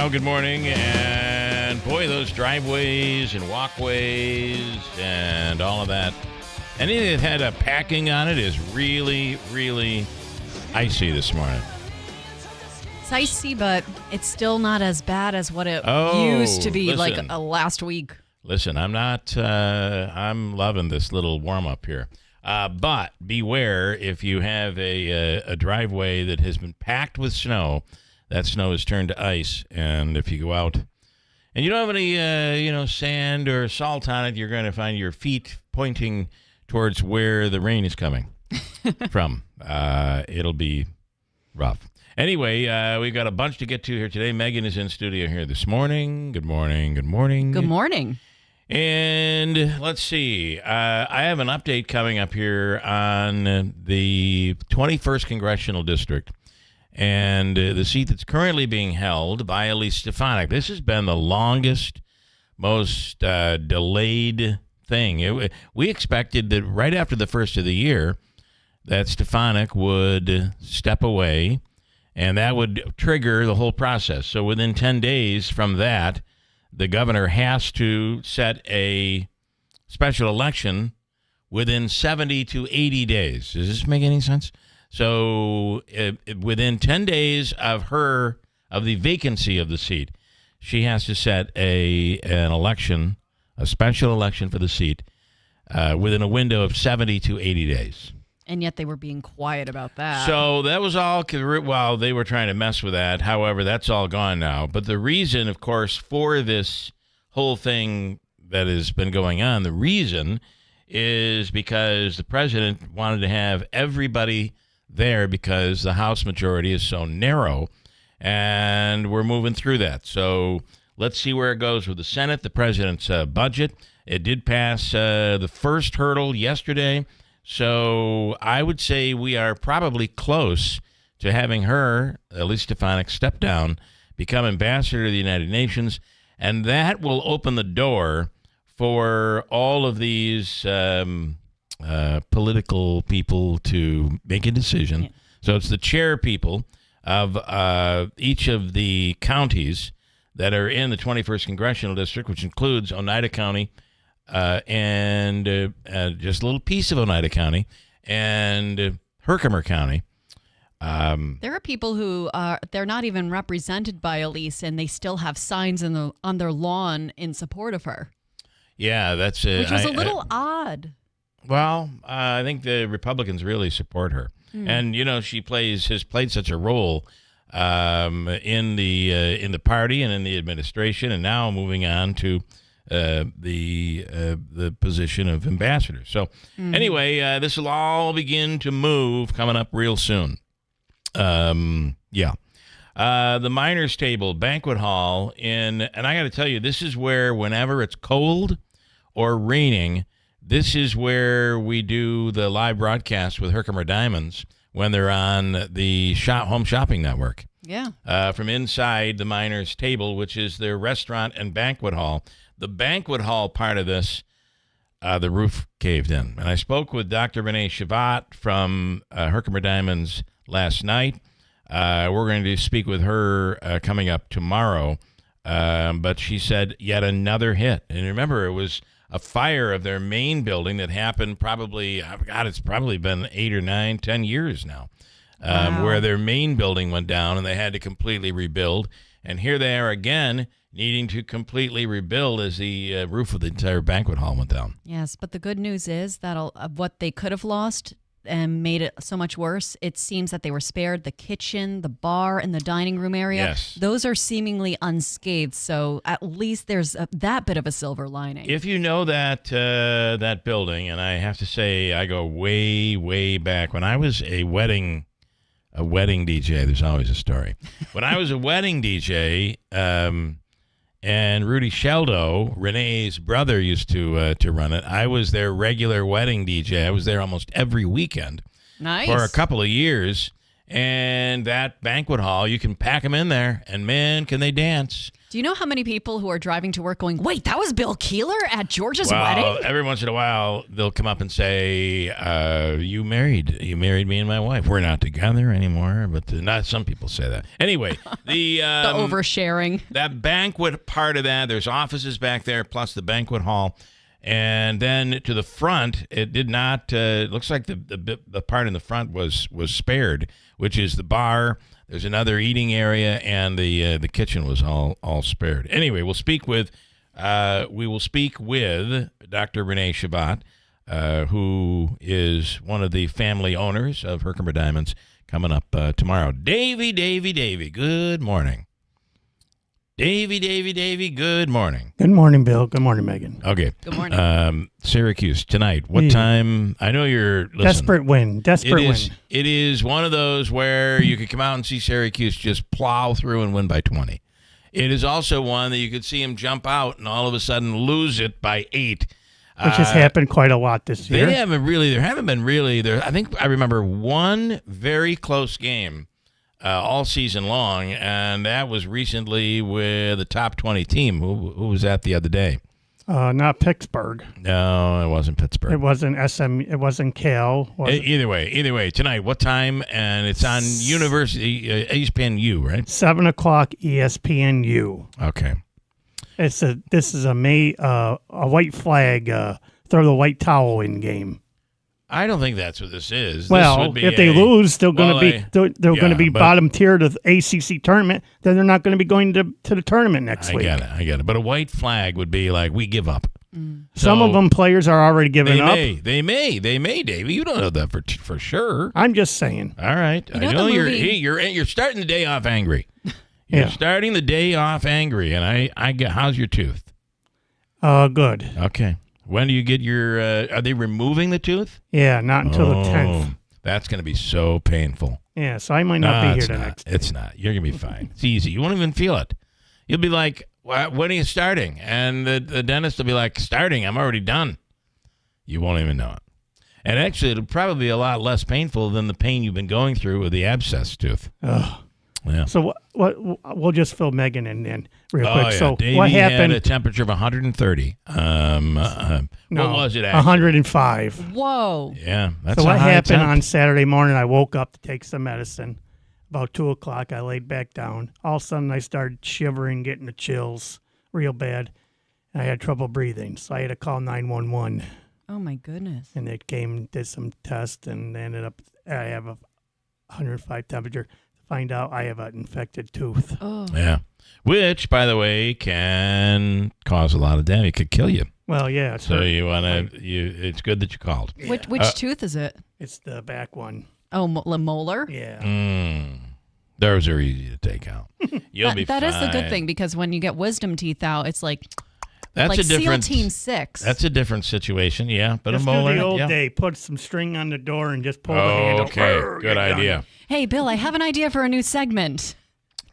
Well, good morning, and boy, those driveways and walkways and all of that, anything that had a packing on it is really, really icy this morning. It's icy, but it's still not as bad as what it used to be last week. Listen, I'm loving this little warm-up here. But beware, if you have a driveway that has been packed with snow, that snow is turned to ice, and if you go out and you don't have any, sand or salt on it, you're going to find your feet pointing towards where the rain is coming from. It'll be rough. Anyway, we've got a bunch to get to here today. Megan is in studio here this morning. Good morning. Good morning. Good morning. And let's see. I have an update coming up here on the 21st Congressional District and the seat that's currently being held by Elise Stefanik. This has been the longest, most delayed thing. We expected that right after the first of the year that Stefanik would step away, and that would trigger the whole process. So within 10 days from that, the governor has to set a special election within 70 to 80 days. Does this make any sense? So within 10 days of the vacancy of the seat, she has to set an election, a special election for the seat, within a window of 70 to 80 days. And yet they were being quiet about that. So that was all, well, they were trying to mess with that. However, that's all gone now. But the reason, of course, for this whole thing that has been going on, the reason is because the president wanted to have everybody there because the House majority is so narrow, and we're moving through that. So let's see where it goes with the Senate, the president's budget. It did pass the first hurdle yesterday. So I would say we are probably close to having her, Elise Stefanik, step down, become ambassador to the United Nations, and that will open the door for all of these political people to make a decision. Yeah. So it's the chair people of each of the counties that are in the 21st Congressional District, which includes Oneida County, and just a little piece of Oneida County and Herkimer County. There are people who they're not even represented by Elise, and they still have signs on their lawn in support of her. Yeah, that's which was a little odd. Well, I think the Republicans really support her, and she has played such a role in the party and in the administration, and now moving on to the position of ambassador. So anyway, this will all begin to move coming up real soon. The Miners Table Banquet Hall and I got to tell you, this is where whenever it's cold or raining, this is where we do the live broadcast with Herkimer Diamonds when they're on the Home Shopping Network. Yeah. From inside the Miners Table, which is their restaurant and banquet hall. The banquet hall part of this, the roof caved in. And I spoke with Dr. Renee Shavat from Herkimer Diamonds last night. We're going to speak with her coming up tomorrow. But she said yet another hit. And remember, it was a fire of their main building that happened it's probably been 8 or 9, 10 years now, where their main building went down and they had to completely rebuild. And here they are again, needing to completely rebuild as the roof of the entire banquet hall went down. Yes, but the good news is that what they could have lost and made it so much worse, it seems that they were spared. The kitchen, the bar, and the dining room area, yes, those are seemingly unscathed. So at least there's that bit of a silver lining. If you know that building, and I have to say, I go way, way back. When I was a wedding DJ, there's always a story. When I was a wedding DJ, and Rudy Sheldo, Renee's brother, used to run it. I was their regular wedding DJ. I was there almost every weekend. Nice. For a couple of years. And that banquet hall, you can pack them in there, and man, can they dance. Do you know how many people who are driving to work going, wait, that was Bill Keeler at George's wedding? Every once in a while, they'll come up and say, you married me and my wife. We're not together anymore, but not some people say that. Anyway, the oversharing. That banquet part of that, there's offices back there, plus the banquet hall. And then to the front, it did not. It looks like the part in the front was spared, which is the bar. There's another eating area, and the kitchen was all spared. Anyway, we will speak with Dr. Renee Shabbat, who is one of the family owners of Herkimer Diamonds, coming up tomorrow. Davy, good morning. Davy, good morning. Good morning, Bill. Good morning, Megan. Okay. Good morning. Syracuse tonight. What time? I know you're listening. Desperate win. It is one of those where you could come out and see Syracuse just plow through and win by 20. It is also one that you could see them jump out and all of a sudden lose it by 8. Which has happened quite a lot this year. There haven't been really. I think I remember one very close game all season long, and that was recently with the top 20 team. Who was that the other day? Not Pittsburgh. No, it wasn't Pittsburgh. It wasn't SM. It wasn't Cal. Either way, tonight. What time? And it's on University ESPNU, right? 7 o'clock ESPNU. Okay. This is a white flag. Throw the white towel in game. I don't think that's what this is. Well, if they lose, they're going to be bottom tier of the ACC tournament. Then they're not going to be going to the tournament next week. I get it. But a white flag would be like, we give up. Some of them players are already giving up. They may, Davey. You don't know that for sure. I'm just saying. All right. I know you're starting the day off angry. You're starting the day off angry, and I get. How's your tooth? Good. Okay. When do you get your? Are they removing the tooth? Yeah, not until the 10th. That's going to be so painful. Yeah, so I might not be here the next day. It's not. You're going to be fine. It's easy. You won't even feel it. You'll be like, when are you starting? And the dentist will be like, starting? I'm already done. You won't even know it. And actually, it'll probably be a lot less painful than the pain you've been going through with the abscess tooth. Ugh. Yeah. So what? We'll just fill Megan in then real quick. Yeah. So Davey what happened? had a temperature of 130. No, what was it? Actually? Whoa. 105. Yeah. That's So a what high happened temp. on Saturday morning? I woke up to take some medicine. About 2 o'clock, I laid back down. All of a sudden, I started shivering, getting the chills real bad. And I had trouble breathing, so I had to call 911. Oh, my goodness. And they came, did some tests, and ended up I have a 105 temperature. Find out I have an infected tooth. Oh. Yeah. Which, by the way, can cause a lot of damage. It could kill you. Well, yeah. So you want to, it's good that you called. Yeah. Which tooth is it? It's the back one. Oh, molar? Yeah. Those are easy to take out. You'll be fine. That is the good thing, because when you get wisdom teeth out, it's like That's a different SEAL Team 6. That's a different situation, yeah. But Just a molar, do the old yeah. day. Put some string on the door and just pull the handle. Okay, Brr, good you're idea. done. Hey, Bill, I have an idea for a new segment.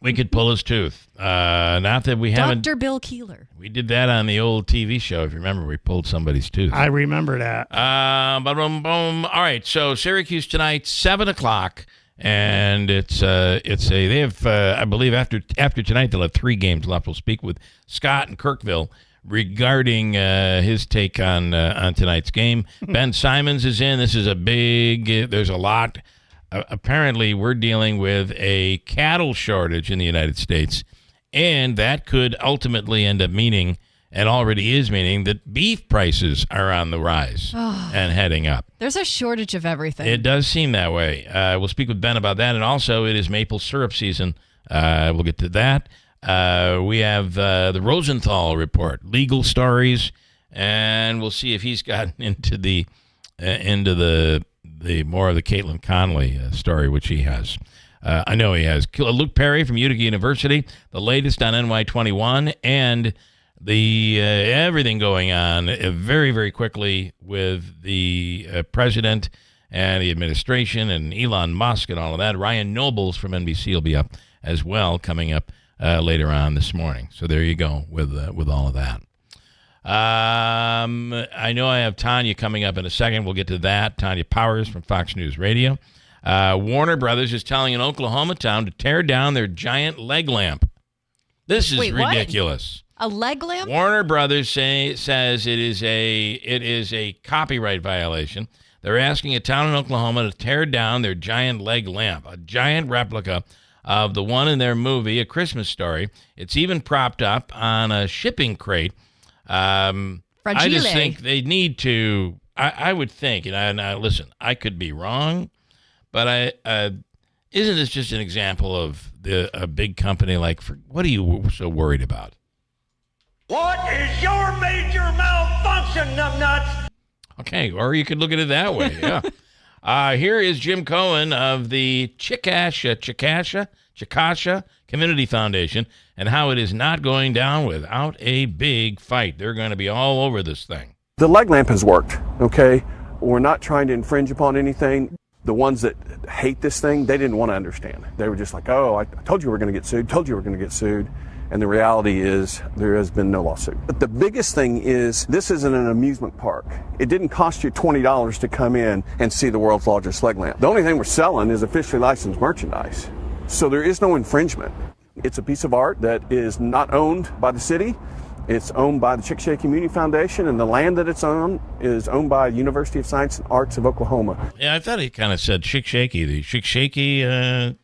We could pull his tooth. Not that we haven't. Dr. Bill Keeler. We did that on the old TV show. If you remember, we pulled somebody's tooth. I remember that. Boom. All right. So Syracuse tonight, 7 o'clock, and they have I believe after tonight they'll have 3 games left. We'll speak with Scott in Kirkville regarding his take on tonight's game. Ben Simons is in. This is a big. There's a lot. Apparently, we're dealing with a cattle shortage in the United States, and that could ultimately end up meaning, and already is meaning, that beef prices are on the rise and heading up. There's a shortage of everything. It does seem that way. We'll speak with Ben about that, and also it is maple syrup season. We'll get to that. We have the Rosenthal report, legal stories, and we'll see if he's gotten into the more of the Caitlin Conley story, which he has. I know he has. Luke Perry from Utica University, the latest on NY21, and the everything going on very, very quickly with the president and the administration and Elon Musk and all of that. Ryan Nobles from NBC will be up as well, coming up later on this morning. So there you go with all of that. I know I have Tanya coming up in a second. We'll get to that. Tanya Powers from Fox News Radio. Warner Brothers is telling an Oklahoma town to tear down their giant leg lamp. This is Wait, what? ridiculous. A leg lamp? Warner Brothers says it is a copyright violation. They're asking a town in Oklahoma to tear down their giant leg lamp, a giant replica of the one in their movie, A Christmas Story. It's even propped up on a shipping crate. I just think they need to. I would think, and listen, I could be wrong, but isn't this just an example of a big company like? What are you so worried about? What is your major malfunction, numbnuts? Okay, or you could look at it that way. Yeah. Here is Jim Cohen of the Chickasha Community Foundation and how it is not going down without a big fight. They're going to be all over this thing. The leg lamp has worked, okay? We're not trying to infringe upon anything. The ones that hate this thing, they didn't want to understand. They were just like, oh, I told you we're going to get sued, told you we're going to get sued. And the reality is there has been no lawsuit. But the biggest thing is this isn't an amusement park. It didn't cost you $20 to come in and see the world's largest leg lamp. The only thing we're selling is officially licensed merchandise. So there is no infringement. It's a piece of art that is not owned by the city. It's owned by the Chickasha Community Foundation, and the land that it's on is owned by University of Science and Arts of Oklahoma. Yeah, I thought he kind of said Chickasha, the Chickasha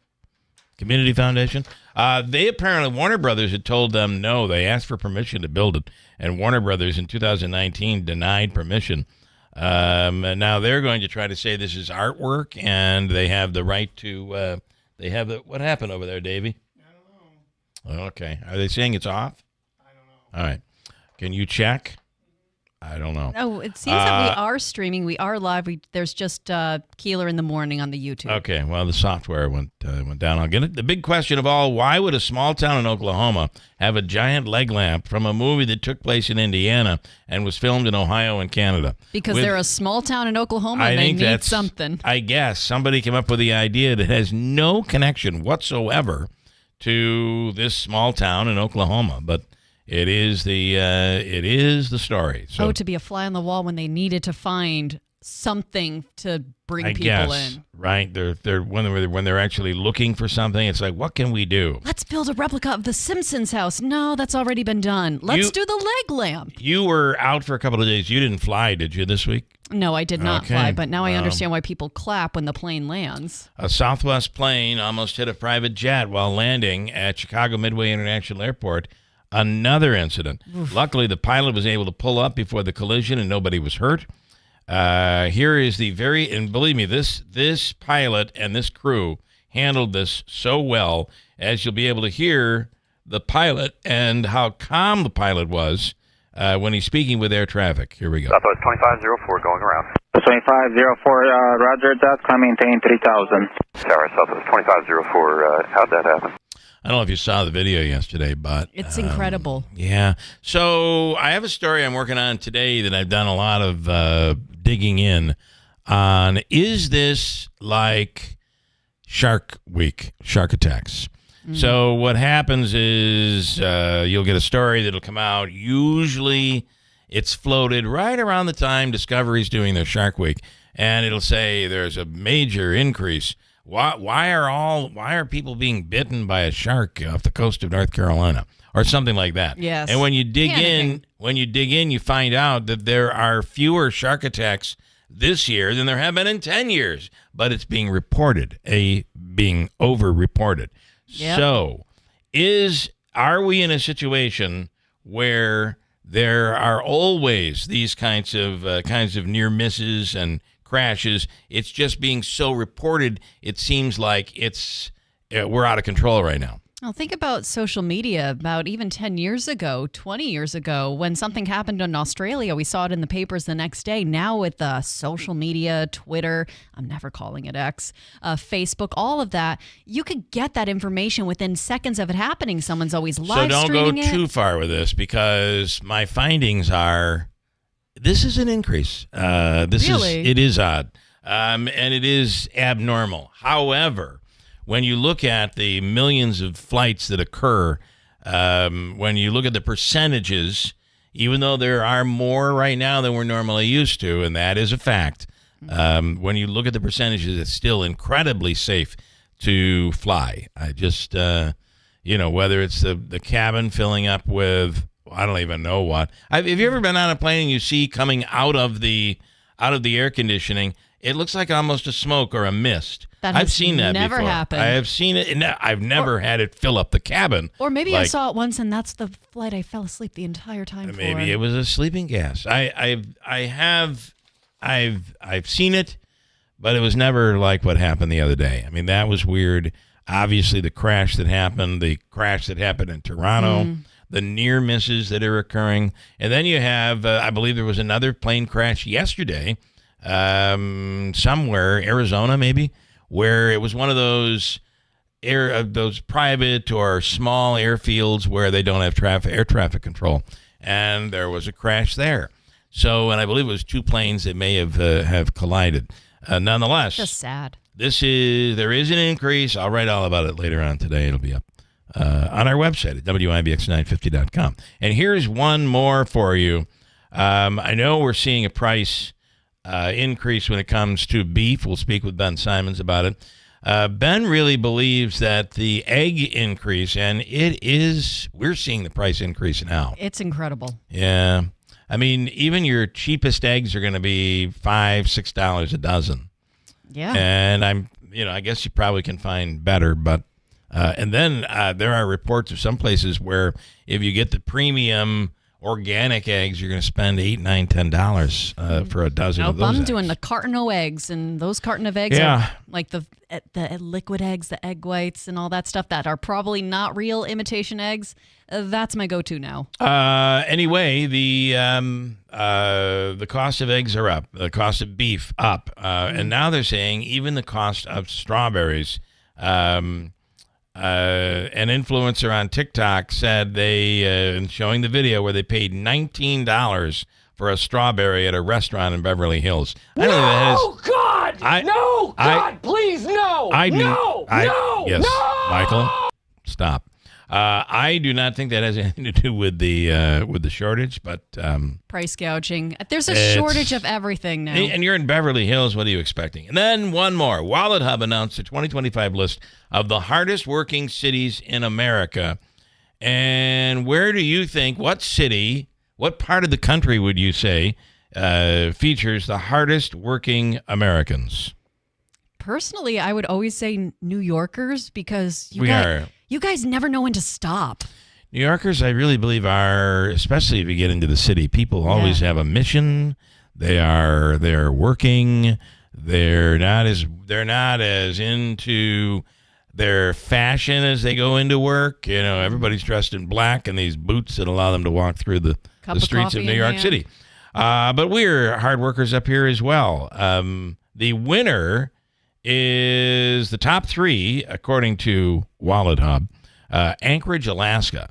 Community Foundation. They apparently, Warner Brothers had told them no. They asked for permission to build it, and Warner Brothers in 2019 denied permission. And now they're going to try to say this is artwork, and they have the right to. They have the. What happened over there, Davey? I don't know. Okay, are they saying it's off? I don't know. All right, can you check? I don't know. Oh, it seems that we are streaming. We are live. There's just Keeler in the morning on the YouTube. Okay, well, the software went down. I'll get it. The big question of all, why would a small town in Oklahoma have a giant leg lamp from a movie that took place in Indiana and was filmed in Ohio and Canada? Because they're a small town in Oklahoma and they need something. I guess somebody came up with the idea that has no connection whatsoever to this small town in Oklahoma, but it is the story. So, to be a fly on the wall when they needed to find something to bring people in. Right? They're when they're actually looking for something, it's like, what can we do? Let's build a replica of the Simpsons house. No, that's already been done. Let's do the leg lamp. You were out for a couple of days. You didn't fly, did you, this week? No, I did not fly, but now I understand why people clap when the plane lands. A Southwest plane almost hit a private jet while landing at Chicago Midway International Airport. Another incident. Oof. Luckily, the pilot was able to pull up before the collision and nobody was hurt. Here is and believe me, this pilot and this crew handled this so well, as you'll be able to hear the pilot and how calm the pilot was when he's speaking with air traffic. Here we go. Southwest 2504 going around. 2504, roger that, climb maintain 3000. Tower, Southwest 2504, how'd that happen? I don't know if you saw the video yesterday, but it's incredible. Yeah. So I have a story I'm working on today that I've done a lot of digging in on. Is this like Shark Week, shark attacks? So what happens is you'll get a story that'll come out. Usually it's floated right around the time Discovery's doing their Shark Week, and it'll say there's a major increase. Why are people being bitten by a shark off the coast of North Carolina or something like that? Yes. And when you dig in, you find out that there are fewer shark attacks this year than there have been in 10 years, but it's being reported, being over-reported. Yep. So, are we in a situation where there are always these kinds of near misses and crashes? It's just being so reported, it seems like we're out of control right now. Well, think about social media. About even 10 years ago, 20 years ago, when something happened in Australia, we saw it in the papers the next day. Now with social media, Twitter, I'm never calling it X, Facebook, all of that, you could get that information within seconds of it happening. Someone's always live streaming it. So don't go too far with this, because my findings are this is an increase. It is odd, and it is abnormal. However, when you look at the millions of flights that occur, when you look at the percentages, even though there are more right now than we're normally used to, and that is a fact, When you look at the percentages, it's still incredibly safe to fly. I just, whether it's the cabin filling up with, I don't even know what. Have you ever been on a plane and you see coming out of the air conditioning, it looks like almost a smoke or a mist. I've seen that never before. happened. I have seen it, and I've never had it fill up the cabin. Or maybe I saw it once, and that's the flight I fell asleep the entire time for. Maybe it was a sleeping gas. I've seen it, but it was never like what happened the other day. I mean, that was weird. Obviously, the crash that happened in Toronto, the near misses that are occurring, and then you have, I believe there was another plane crash yesterday, somewhere, Arizona maybe, where it was one of those those private or small airfields where they don't have air traffic control, and there was a crash there. So, and I believe it was two planes that may have collided. Nonetheless, just sad. There is an increase. I'll write all about it later on today. It'll be up on our website at WIBX950.com. And here's one more for you. I know we're seeing a price increase when it comes to beef. We'll speak with Ben Simons about it. Ben really believes that the egg increase, and we're seeing the price increase now. It's incredible. Yeah. I mean, even your cheapest eggs are going to be $5, $6 a dozen. Yeah. And I guess you probably can find better, but, and then there are reports of some places where if you get the premium organic eggs, you're going to spend $8, $9, $10 for a dozen of those I'm eggs. doing the carton of eggs, and those carton of eggs are like the liquid eggs, the egg whites, and all that stuff that are probably not real imitation eggs. That's my go-to now. Anyway, the cost of eggs are up, the cost of beef up, and now they're saying even the cost of strawberries. An influencer on TikTok said showing the video where they paid $19 for a strawberry at a restaurant in Beverly Hills. Please, no! Yes, Michael, stop. I do not think that has anything to do with the shortage, but price gouging. There's a shortage of everything now. And you're in Beverly Hills. What are you expecting? And then one more. Wallet Hub announced the 2025 list of the hardest working cities in America. And where do you think? What city? What part of the country would you say features the hardest working Americans? Personally, I would always say New Yorkers because you guys never know when to stop. New Yorkers, I really believe, are, especially if you get into the city, people always have a mission. They're working. They're not as into their fashion as they go into work. Everybody's dressed in black and these boots that allow them to walk through the streets of New York City. But we're hard workers up here as well. The winner is the top three, according to Wallet Hub, Anchorage, Alaska.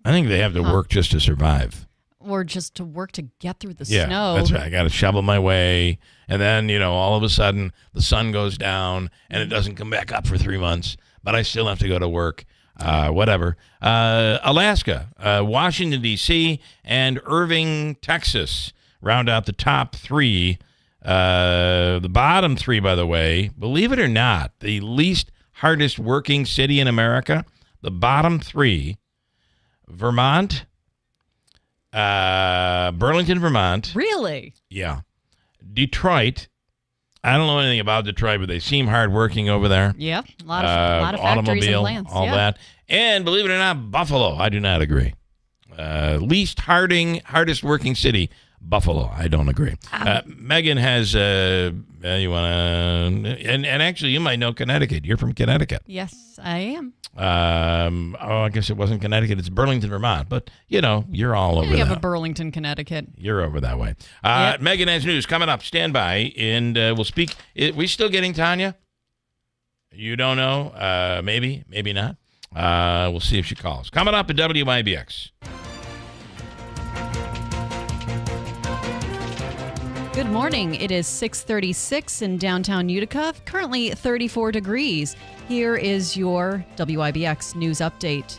I think they have to work just to survive. Or just to work to get through the snow. Yeah, that's right. I got to shovel my way. And then, all of a sudden, the sun goes down and it doesn't come back up for 3 months. But I still have to go to work. Whatever. Alaska, Washington, D.C., and Irving, Texas round out the top three. The bottom three, by the way, believe it or not, the least hardest working city in America, the bottom three, Vermont, Burlington, Vermont. Really? Yeah. Detroit. I don't know anything about Detroit, but they seem hardworking over there. Yeah, a lot of factories and plants. All that. And believe it or not, Buffalo. I do not agree. Least hardest working city, Buffalo. I don't agree. Megan has, you want to, and actually you might know Connecticut. You're from Connecticut. Yes, I am. I guess it wasn't Connecticut. It's Burlington, Vermont. But, you're all over there. You have a Burlington, Connecticut. You're over that way. Megan has news coming up. Stand by, and we'll speak. We still getting Tanya? You don't know? Maybe, maybe not. We'll see if she calls. Coming up at WIBX. Good morning. It is 6:36 in downtown Utica, currently 34 degrees. Here is your WIBX news update.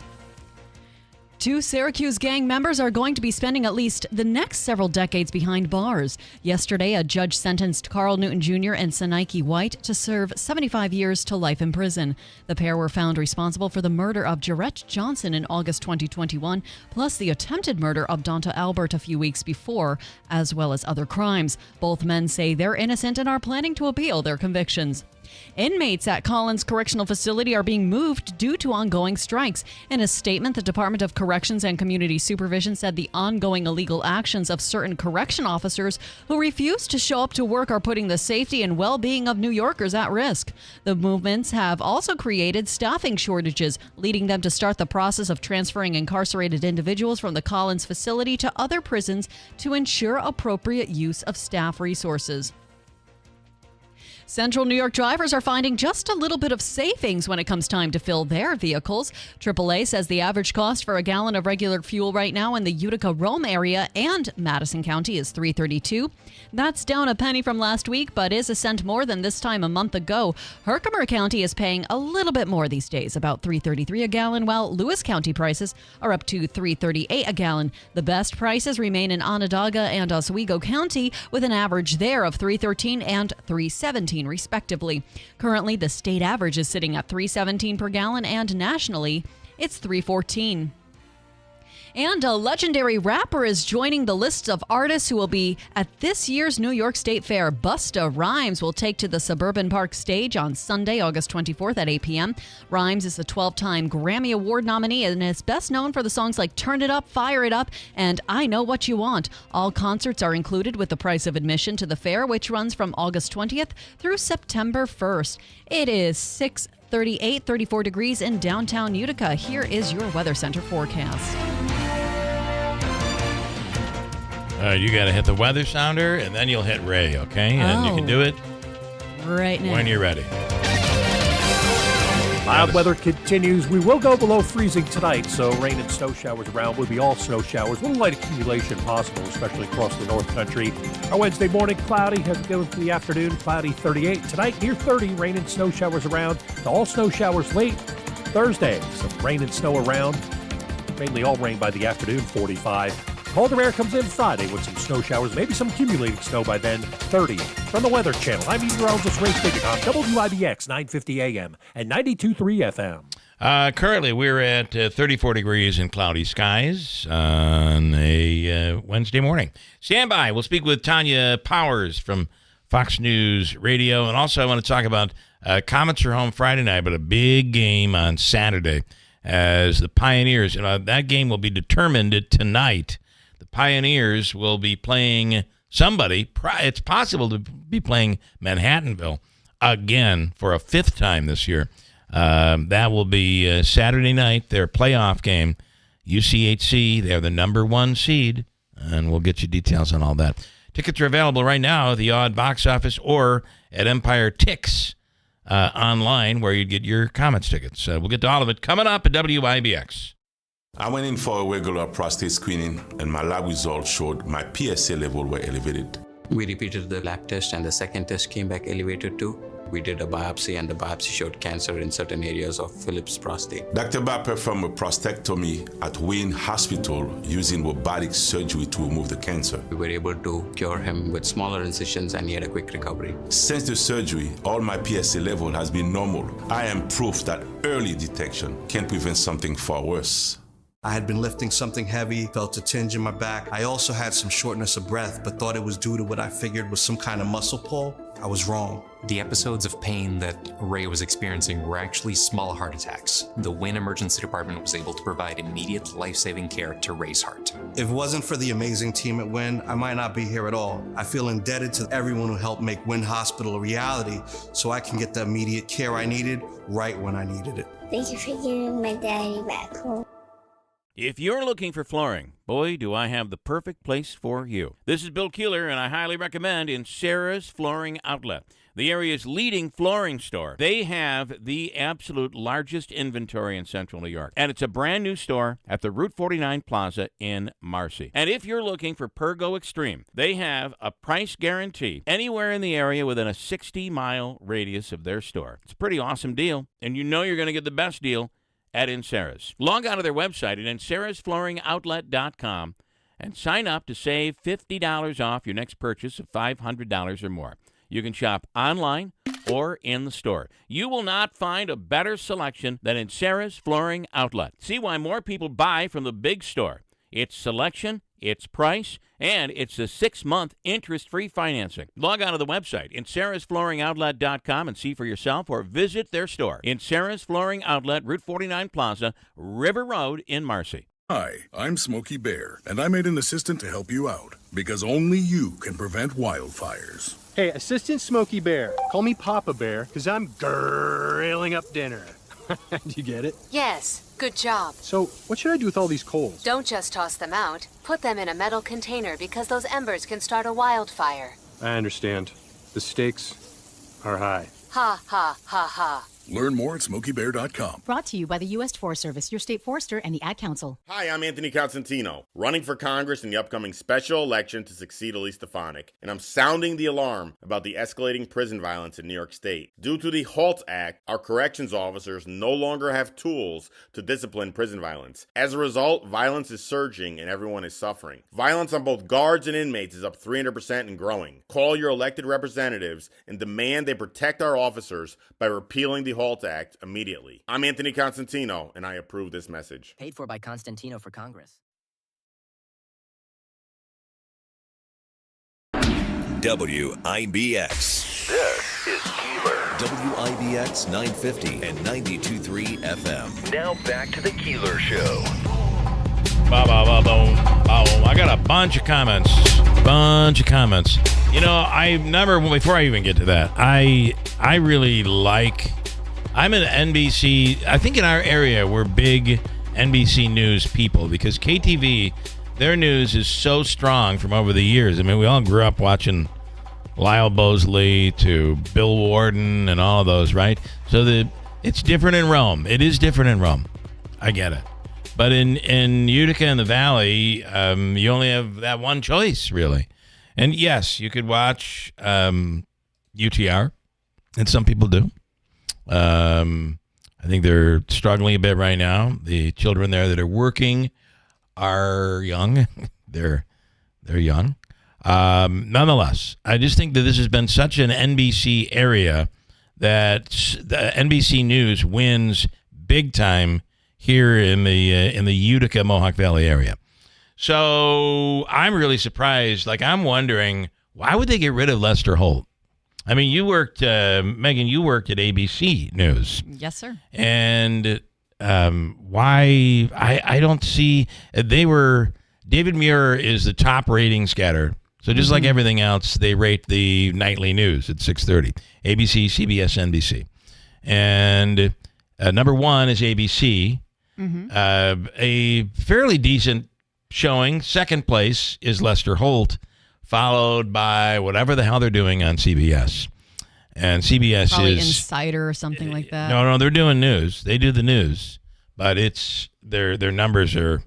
Two Syracuse gang members are going to be spending at least the next several decades behind bars. Yesterday, a judge sentenced Carl Newton Jr. and Sanaiki White to serve 75 years to life in prison. The pair were found responsible for the murder of Jarrett Johnson in August 2021, plus the attempted murder of Donta Albert a few weeks before, as well as other crimes. Both men say they're innocent and are planning to appeal their convictions. Inmates at Collins Correctional Facility are being moved due to ongoing strikes. In a statement, the Department of Corrections and Community Supervision said the ongoing illegal actions of certain correction officers who refuse to show up to work are putting the safety and well-being of New Yorkers at risk. The movements have also created staffing shortages, leading them to start the process of transferring incarcerated individuals from the Collins facility to other prisons to ensure appropriate use of staff resources. Central New York drivers are finding just a little bit of savings when it comes time to fill their vehicles. AAA says the average cost for a gallon of regular fuel right now in the Utica-Rome area and Madison County is $3.32. That's down a penny from last week, but is a cent more than this time a month ago. Herkimer County is paying a little bit more these days, about $3.33 a gallon, while Lewis County prices are up to $3.38 a gallon. The best prices remain in Onondaga and Oswego County, with an average there of $3.13 and $3.17. Respectively. Currently, the state average is sitting at $3.17 per gallon, and nationally, it's $3.14. And a legendary rapper is joining the list of artists who will be at this year's New York State Fair. Busta Rhymes will take to the Suburban Park stage on Sunday, August 24th at 8 p.m. Rhymes is a 12-time Grammy Award nominee and is best known for the songs like Turn It Up, Fire It Up, and I Know What You Want. All concerts are included with the price of admission to the fair, which runs from August 20th through September 1st. It is 34 degrees in downtown Utica. Here is your Weather Center forecast. You got to hit the weather sounder, and then you'll hit Ray, okay? And you can do it right now when you're ready. Mild weather continues. We will go below freezing tonight, so rain and snow showers around. Will be all snow showers. Little light accumulation possible, especially across the North Country. Our Wednesday morning, cloudy. As we go into the afternoon, cloudy, 38. Tonight, near 30, rain and snow showers around. All snow showers late. Thursday, some rain and snow around. Mainly all rain by the afternoon, 45. Colder air comes in Friday with some snow showers, maybe some accumulating snow by then, 30. From the Weather Channel, I'm meteorologist Ray Figure on WIBX 950 AM and 92.3 FM. Currently, we're at 34 degrees and cloudy skies on a Wednesday morning. Stand by. We'll speak with Tanya Powers from Fox News Radio. And also, I want to talk about Comets are home Friday night, but a big game on Saturday as the Pioneers. That game will be determined tonight. Pioneers will be playing somebody. It's possible to be playing Manhattanville again for a fifth time this year. That will be Saturday night, their playoff game. UCHC, they're the number 1 seed, and we'll get you details on all that. Tickets are available right now at the Odd Box Office or at Empire Tix online, where you get your Comets tickets. We'll get to all of it coming up at WIBX. I went in for a regular prostate screening, and my lab results showed my PSA level were elevated. We repeated the lab test, and the second test came back elevated too. We did a biopsy, and the biopsy showed cancer in certain areas of Philip's prostate. Dr. Ba performed a prostatectomy at Wayne Hospital using robotic surgery to remove the cancer. We were able to cure him with smaller incisions, and he had a quick recovery. Since the surgery, all my PSA level has been normal. I am proof that early detection can prevent something far worse. I had been lifting something heavy, felt a tinge in my back. I also had some shortness of breath, but thought it was due to what I figured was some kind of muscle pull. I was wrong. The episodes of pain that Ray was experiencing were actually small heart attacks. The Wynn Emergency Department was able to provide immediate life-saving care to Ray's heart. If it wasn't for the amazing team at Wynn, I might not be here at all. I feel indebted to everyone who helped make Wynn Hospital a reality so I can get the immediate care I needed right when I needed it. Thank you for giving my daddy back home. If you're looking for flooring, boy, do I have the perfect place for you. This is Bill Keeler, and I highly recommend in Sarah's Flooring Outlet, the area's leading flooring store. They have the absolute largest inventory in Central New York, and it's a brand new store at the Route 49 Plaza in Marcy. And if you're looking for Pergo Extreme, they have a price guarantee anywhere in the area within a 60-mile radius of their store. It's a pretty awesome deal, and you know you're going to get the best deal at Inceras. Log on to their website at incerasflooringoutlet.com and sign up to save $50 off your next purchase of $500 or more. You can shop online or in the store. You will not find a better selection than Inceras Flooring Outlet. See why more people buy from the big store. Its selection, its price, and it's a 6-month interest-free financing. Log on to the website, incerasflooringoutlet.com, and see for yourself or visit their store. Inceras Flooring Outlet, Route 49 Plaza, River Road in Marcy. Hi, I'm Smokey Bear, and I made an assistant to help you out, because only you can prevent wildfires. Hey, Assistant Smokey Bear, call me Papa Bear, because I'm grilling up dinner. Do you get it? Yes, good job. So, what should I do with all these coals? Don't just toss them out. Put them in a metal container because those embers can start a wildfire. I understand. The stakes are high. Ha, ha, ha, ha. Learn more at SmokeyBear.com. Brought to you by the U.S. Forest Service, your state forester, and the Ad Council. Hi, I'm Anthony Constantino, running for Congress in the upcoming special election to succeed Elise Stefanik, and I'm sounding the alarm about the escalating prison violence in New York State. Due to the HALT Act, our corrections officers no longer have tools to discipline prison violence. As a result, violence is surging and everyone is suffering. Violence on both guards and inmates is up 300% and growing. Call your elected representatives and demand they protect our officers by repealing the HALT Act immediately. I'm Anthony Constantino, and I approve this message. Paid for by Constantino for Congress. WIBX. This is Keeler. WIBX 950 and 92.3 FM. Now back to the Keeler Show. I got a bunch of comments. You know, before I even get to that, I really like... I'm an NBC. I think in our area, we're big NBC News people because KTV, their news is so strong from over the years. I mean, we all grew up watching Lyle Bosley to Bill Warden and all of those, right? So it's different in Rome. It is different in Rome. I get it. But in Utica and the Valley, you only have that one choice, really. And yes, you could watch UTR, and some people do. I think they're struggling a bit right now. The children there that are working are young. they're young. Nonetheless, I just think that this has been such an NBC area that the NBC News wins big time here in the Utica Mohawk Valley area. So I'm really surprised. Like, I'm wondering, why would they get rid of Lester Holt? I mean, you worked, Megan, you worked at ABC News. Yes, sir. And why, I don't see, David Muir is the top ratings getter. So just like everything else, they rate the nightly news at 6:30. ABC, CBS, NBC. And number one is ABC. A fairly decent showing. Second place is Lester Holt, followed by whatever the hell they're doing on CBS. And CBS Probably is Insider or something like that. No, they're doing news. They do the news, but it's their numbers they're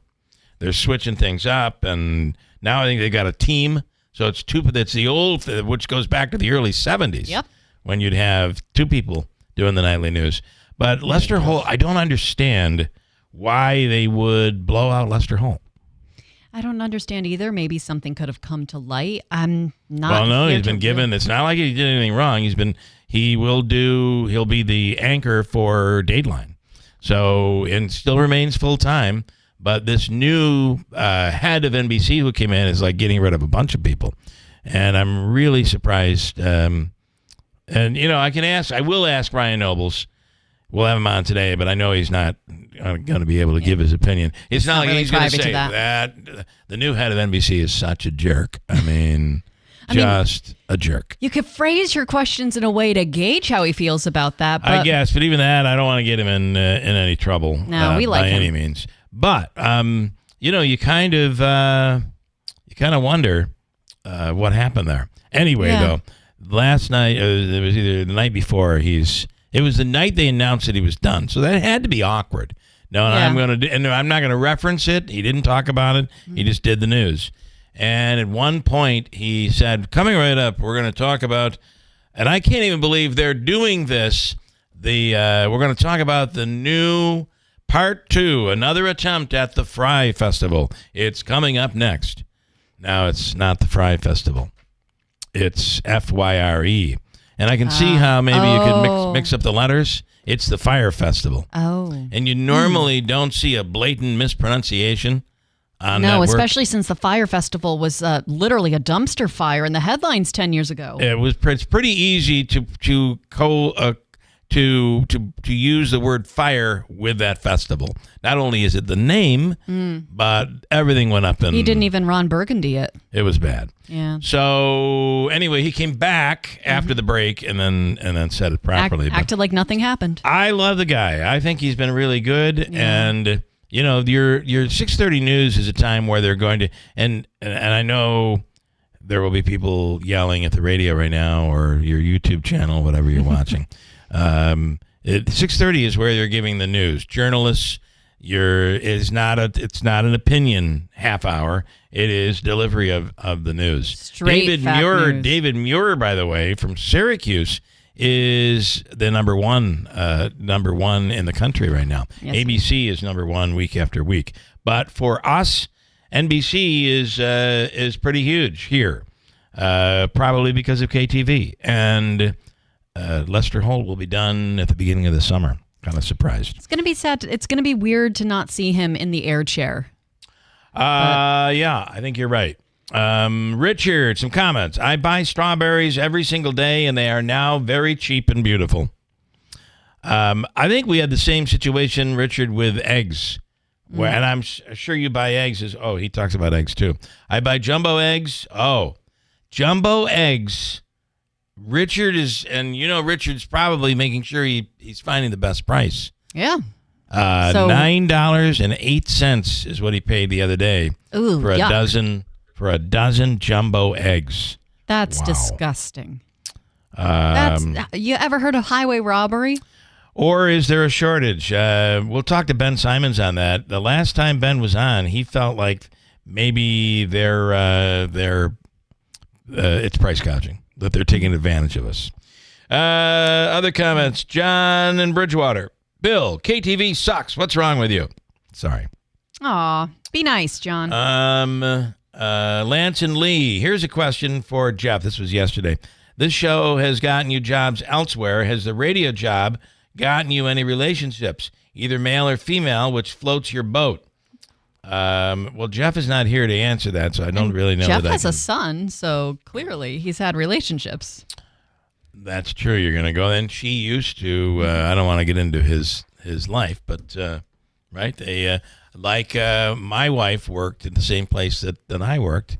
switching things up, and now I think they got a team. So it's two. That's the old, which goes back to the early 70s. Yep. When you'd have two people doing the nightly news. But Lester Holt, I don't understand why they would blow out Lester Holt. I don't understand either. Maybe something could have come to light. I'm not. Well, no, he's been given. It's not like he did anything wrong. He'll be the anchor for Dateline. So, and still remains full time. But this new head of NBC who came in is like getting rid of a bunch of people. And I'm really surprised. And, I will ask Ryan Nobles. We'll have him on today, but I know he's not going to be able to give his opinion. It's not like really he's going to private say to that. the new head of NBC is such a jerk. I mean, a jerk. You could phrase your questions in a way to gauge how he feels about that. But I guess, but even that, I don't want to get him in any trouble. No, we like by him. any means. But you kind of wonder what happened there. Anyway, though, last night it was either the night before. It was the night they announced that he was done, so that had to be awkward. No, I'm not going to reference it. He didn't talk about it. He just did the news. And at one point, he said, "Coming right up, we're going to talk about," and I can't even believe they're doing this. We're going to talk about the new Part 2, another attempt at the Fry Festival. It's coming up next. Now, it's not the Fry Festival. It's FYRE. And I can see how maybe you could mix up the letters. It's the Fire Festival. Oh. And you normally don't see a blatant mispronunciation on No, network. especially since the Fire Festival was literally a dumpster fire in the headlines 10 years ago. It's pretty easy to use the word fire with that festival. Not only is it the name, but everything went up and He didn't even Ron Burgundy it. It was bad. Yeah. So anyway, he came back after the break and then said it properly. Acted like nothing happened. I love the guy. I think he's been really good. And you know, your 6:30 news is a time where they're going to and I know there will be people yelling at the radio right now or your YouTube channel, whatever you're watching. 6:30 is where they're giving the news. Journalists, it's not an opinion half hour. It is delivery of the news. Straight news. David Muir, by the way, from Syracuse, is the number one in the country right now. Yes. ABC is number one week after week. But for us, NBC is pretty huge here, probably because of KTV. And Lester Holt will be done at the beginning of the summer. Kind of surprised. It's going to be sad. It's going to be weird to not see him in the air chair. Yeah, I think you're right. Richard, some comments. I buy strawberries every single day, and they are now very cheap and beautiful. I think we had the same situation, Richard, with eggs. And I'm sure you buy eggs. He talks about eggs, too. I buy jumbo eggs. Oh, jumbo eggs. Richard's probably making sure he's finding the best price. Yeah. $9.08 is what he paid the other day for a dozen jumbo eggs. That's disgusting. You ever heard of highway robbery? Or is there a shortage? We'll talk to Ben Simons on that. The last time Ben was on, he felt like maybe it's price gouging, that they're taking advantage of us. Other comments. John in Bridgewater. Bill, KTV sucks. What's wrong with you? Sorry. Aw, be nice, John. Lance and Lee. Here's a question for Jeff. This was yesterday. This show has gotten you jobs elsewhere. Has the radio job gotten you any relationships, either male or female, which floats your boat? Well, Jeff is not here to answer that, so I don't really know. Jeff has a son, so clearly he's had relationships. That's true. You're going to go then. She used to. I don't want to get into his life, but right? They my wife worked at the same place that I worked.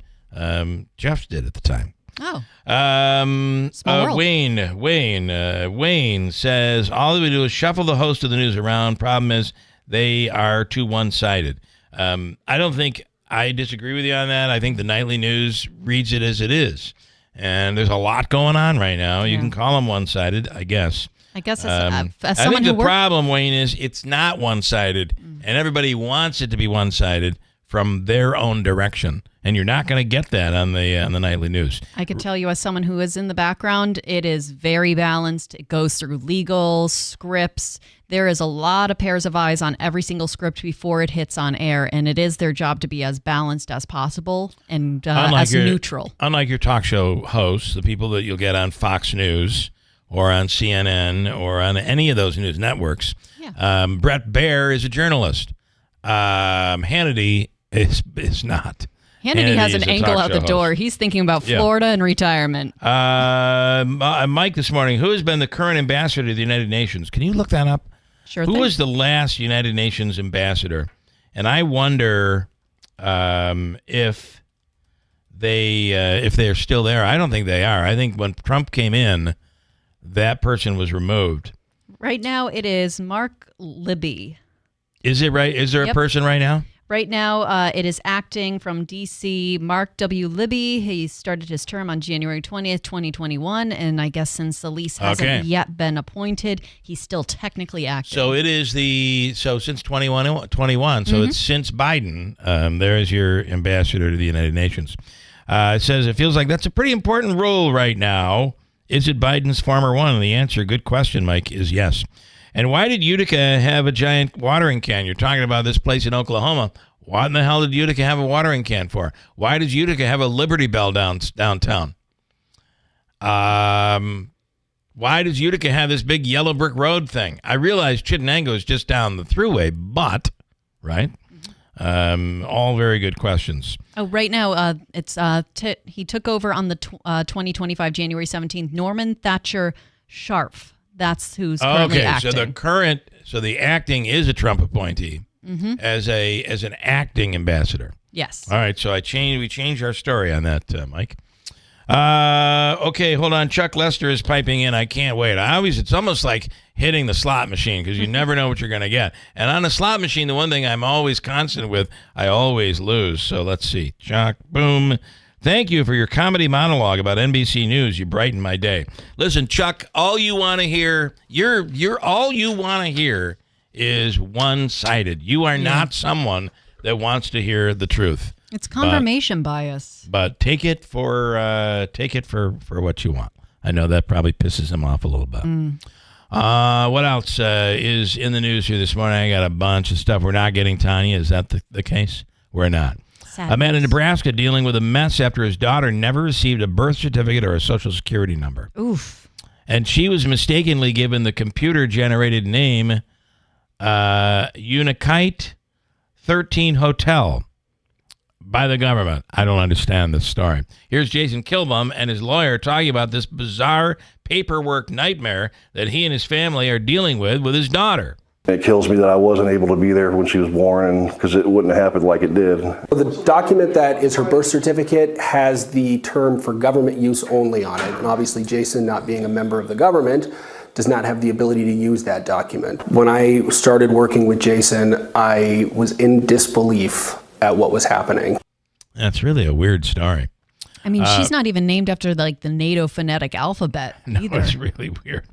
Jeff's did at the time. Oh. Small world. Wayne says all that we do is shuffle the host of the news around. Problem is they are too one-sided. I don't think I disagree with you on that. I think the nightly news reads it as it is. And there's a lot going on right now. You can call them one-sided, I guess. I guess as I someone think who the problem, Wayne, is it's not one-sided. And everybody wants it to be one-sided from their own direction. And you're not going to get that on the nightly news. I could tell you as someone who is in the background, it is very balanced. It goes through legal scripts. There is a lot of pairs of eyes on every single script before it hits on air, and it is their job to be as balanced as possible and as neutral. Unlike your talk show hosts, the people that you'll get on Fox News or on CNN or on any of those news networks, Brett Baer is a journalist. Hannity is not. Hannity has an angle out the door. He's thinking about Florida and retirement. Mike this morning, who has been the current ambassador to the United Nations? Can you look that up? Sure Who thing. was the last United Nations ambassador? And I wonder if they're still there. I don't think they are. I think when Trump came in, that person was removed. Right now, it is Mark Libby. Is it right? Is there a person right now? Right now, it is acting from D.C. Mark W. Libby. He started his term on January 20th, 2021. And I guess since the lease hasn't yet been appointed, he's still technically acting. So it is since 21, so it's since Biden. There's your ambassador to the United Nations. It says it feels like that's a pretty important role right now. Is it Biden's former one? And the answer, good question, Mike, is yes. And why did Utica have a giant watering can? You're talking about this place in Oklahoma. What in the hell did Utica have a watering can for? Why does Utica have a Liberty Bell downtown? Why does Utica have this big yellow brick road thing? I realize Chittenango is just down the thruway, but, right? All very good questions. Oh, right now, he took over on the 2025 January 17th. Norman Thatcher Scharf. That's who's currently acting. So the acting is a Trump appointee as an acting ambassador. Yes. All right. So we changed our story on that, Mike. Okay, hold on. Chuck Lester is piping in. I can't wait. It's almost like hitting the slot machine because you never know what you're going to get. And on the slot machine, the one thing I'm always constant with, I always lose. So let's see. Chuck, boom. Thank you for your comedy monologue about NBC News. You brighten my day. Listen, Chuck, all you want to hear, all you want to hear is one-sided. You are not someone that wants to hear the truth. It's confirmation bias. But take it for what you want. I know that probably pisses him off a little bit. What else is in the news here this morning? I got a bunch of stuff. We're not getting Tanya. Is that the case? We're not. Sadness. A man in Nebraska dealing with a mess after his daughter never received a birth certificate or a social security number. Oof. And she was mistakenly given the computer-generated name Unikite 13 Hotel by the government. I don't understand this story. Here's Jason Kilbum and his lawyer talking about this bizarre paperwork nightmare that he and his family are dealing with his daughter. It kills me that I wasn't able to be there when she was born, because it wouldn't have happened like it did. The document that is her birth certificate has the term for government use only on it. And obviously Jason, not being a member of the government, does not have the ability to use that document. When I started working with Jason, I was in disbelief at what was happening. That's really a weird story. I mean, she's not even named after the NATO phonetic alphabet either. It's really weird.